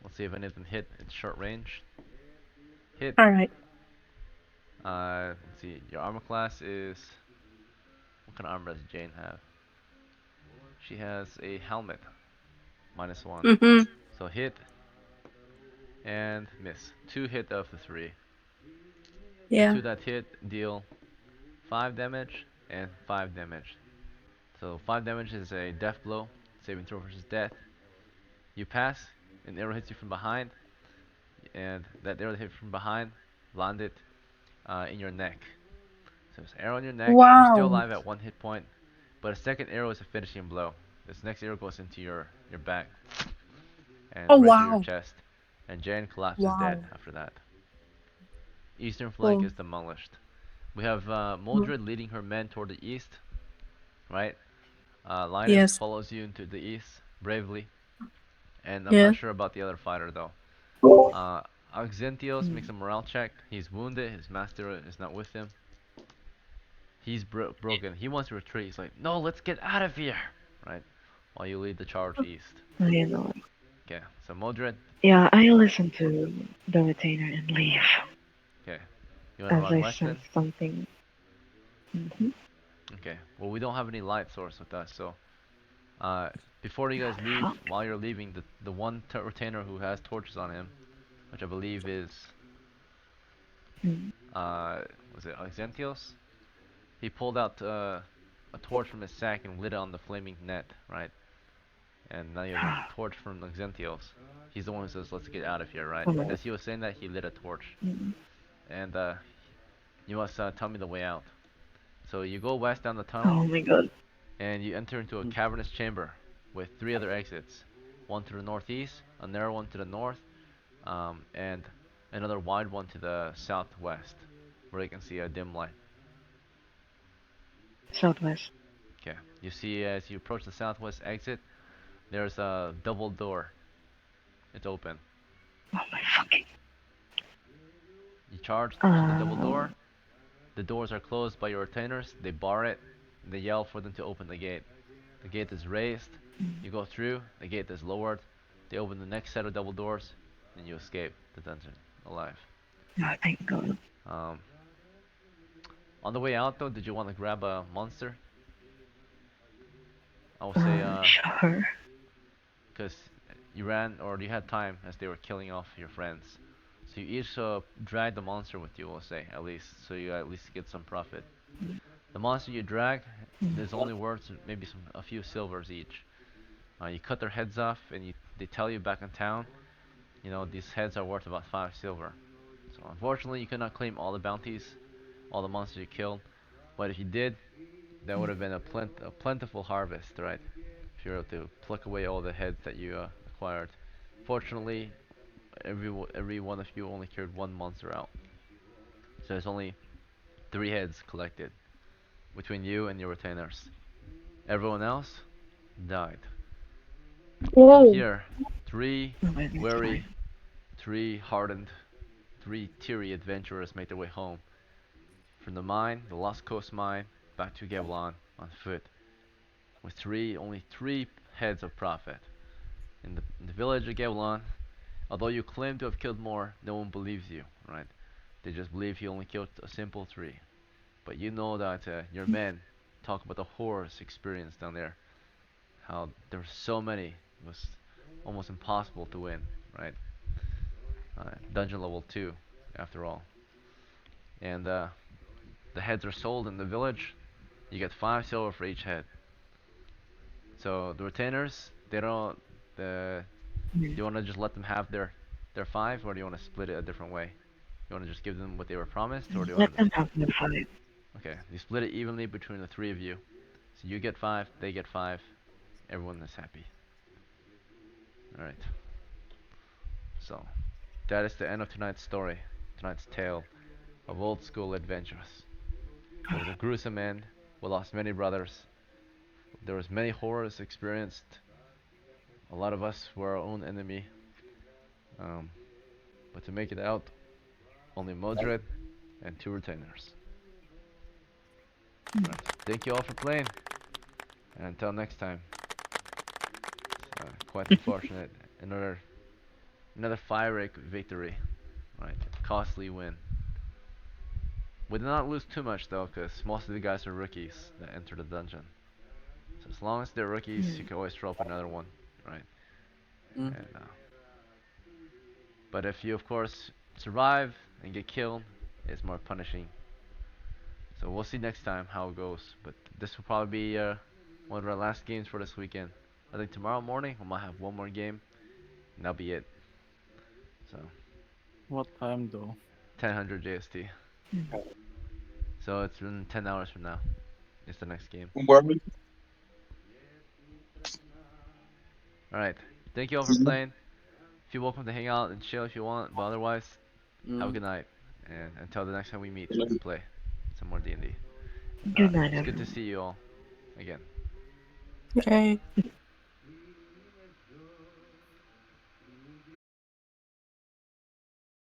Let's see if any of them hit. It's short range. Hit. All right. Let's see. Your armor class is. What kind of armor does Jane have? She has a helmet, -1. Mm-hmm. So hit and miss. 2 hit of the 3. The Yeah. 2 that hit deal 5 damage and 5 damage. So 5 damage is a death blow, saving throw versus death. You pass, an arrow hits you from behind, and that arrow that hit from behind landed in your neck. So it's arrow in your neck. You're still Wow. alive at 1 hit point, but a second arrow is a finishing blow. This next arrow goes into your back Oh and right through your wow. chest, and Jane collapses dead Wow. after that. Eastern flank Oh. is demolished. We have Mildred leading her men toward the east, right? Linus Yes. follows you into the east bravely, and I'm Yeah. not sure about the other fighter though. Uh, Auxentios makes a morale check. He's wounded. His master is not with him. He's broken. He wants to retreat. He's like, no, let's get out of here, right? While you lead the charge east. You know. Okay, so Mildred. Yeah, I listen to the retainer and leave Okay, you want to as run I west then? sense something. Hmm. Okay. Well, we don't have any light source with us, so uh, before you guys leave, Fuck. while you're leaving, the one retainer who has torches on him, which I believe is Mm. was it Auxentios? He pulled out a torch from his sack and lit it on the flaming net, right? And now you have a torch from Auxentios. He's the one who says, "Let's get out of here," right? Oh my. As he was saying that, he lit a torch, Mm. and you must tell me the way out. So you go west down the tunnel, Oh my god. and you enter into a cavernous chamber with 3 other exits. One to the northeast, a narrow one to the north, and another wide one to the southwest, where you can see a dim light. Southwest. Okay. You see as you approach the southwest exit, there's a double door. It's open. Oh my fucking. You charge to the double Uh. door. The doors are closed by your retainers. They bar it. And they yell for them to open the gate. The gate is raised. You go through. The gate is lowered. They open the next set of double doors, and you escape the dungeon alive. Oh, thank God. Um, on the way out, though, did you want to grab a monster? I would say, Sure. because you ran or you had time as they were killing off your friends. So you each drag the monster with you, we'll say, at least, so you at least get some profit. The monster you drag is only worth maybe a few silvers each. You cut their heads off, and they tell you back in town, you know, these heads are worth about 5 silver. So unfortunately, you could not claim all the bounties, all the monsters you killed. But if you did, that would have been a plentiful harvest, right? If you were able to pluck away all the heads that you acquired. Fortunately, every one of you only carried 1 monster out. So there's only 3 heads collected between you and your retainers. Everyone else died. From Whoa. here, 3 Oh my, that's wary, fine. 3 hardened, 3 teary adventurers make their way home. From the mine, the Lost Coast mine, back to Gablon on foot, with only 3 heads of profit. In the village of Gablon, although you claim to have killed more, no one believes you, right? They just believe you only killed a simple 3. But you know that your men talk about the horrors experienced down there. How there were so many, it was almost impossible to win, right? Dungeon level 2, after all. And the heads are sold in the village. You get 5 silver for each head. So the retainers, they don't. Do Mm. you want to just let them have their 5, or do you want to split it a different way? You want to just give them what they were promised, or do you Let want to? them have their fight. Okay, you split it evenly between the 3 of you. So you get 5, they get 5. Everyone is happy. All right. So that is the end of tonight's story, tonight's tale of old school adventures. It was a gruesome end. We lost many brothers. There was many horrors experienced. A lot of us were our own enemy. Um, but to make it out, only Modred and 2 retainers. Right. Thank you all for playing, and until next time. Quite unfortunate. Another fire victory. Right. Costly win. We did not lose too much though, because most of the guys are rookies that enter the dungeon. So as long as they're rookies, you can always throw up another one, right? Mm. And but if you, of course, survive and get killed, it's more punishing. So we'll see next time how it goes. But this will probably be one of our last games for this weekend. I think tomorrow morning we might have one more game, and that'll be it. So What time though? 1000 JST. So it's in 10 hours from now. It's the next game. Where we- Alright. Thank you all for playing. Feel welcome to hang out and chill if you want, but otherwise, have a good night. And until the next time we meet and play some more D&D. Good night, It's good to everyone. see you all again. Okay.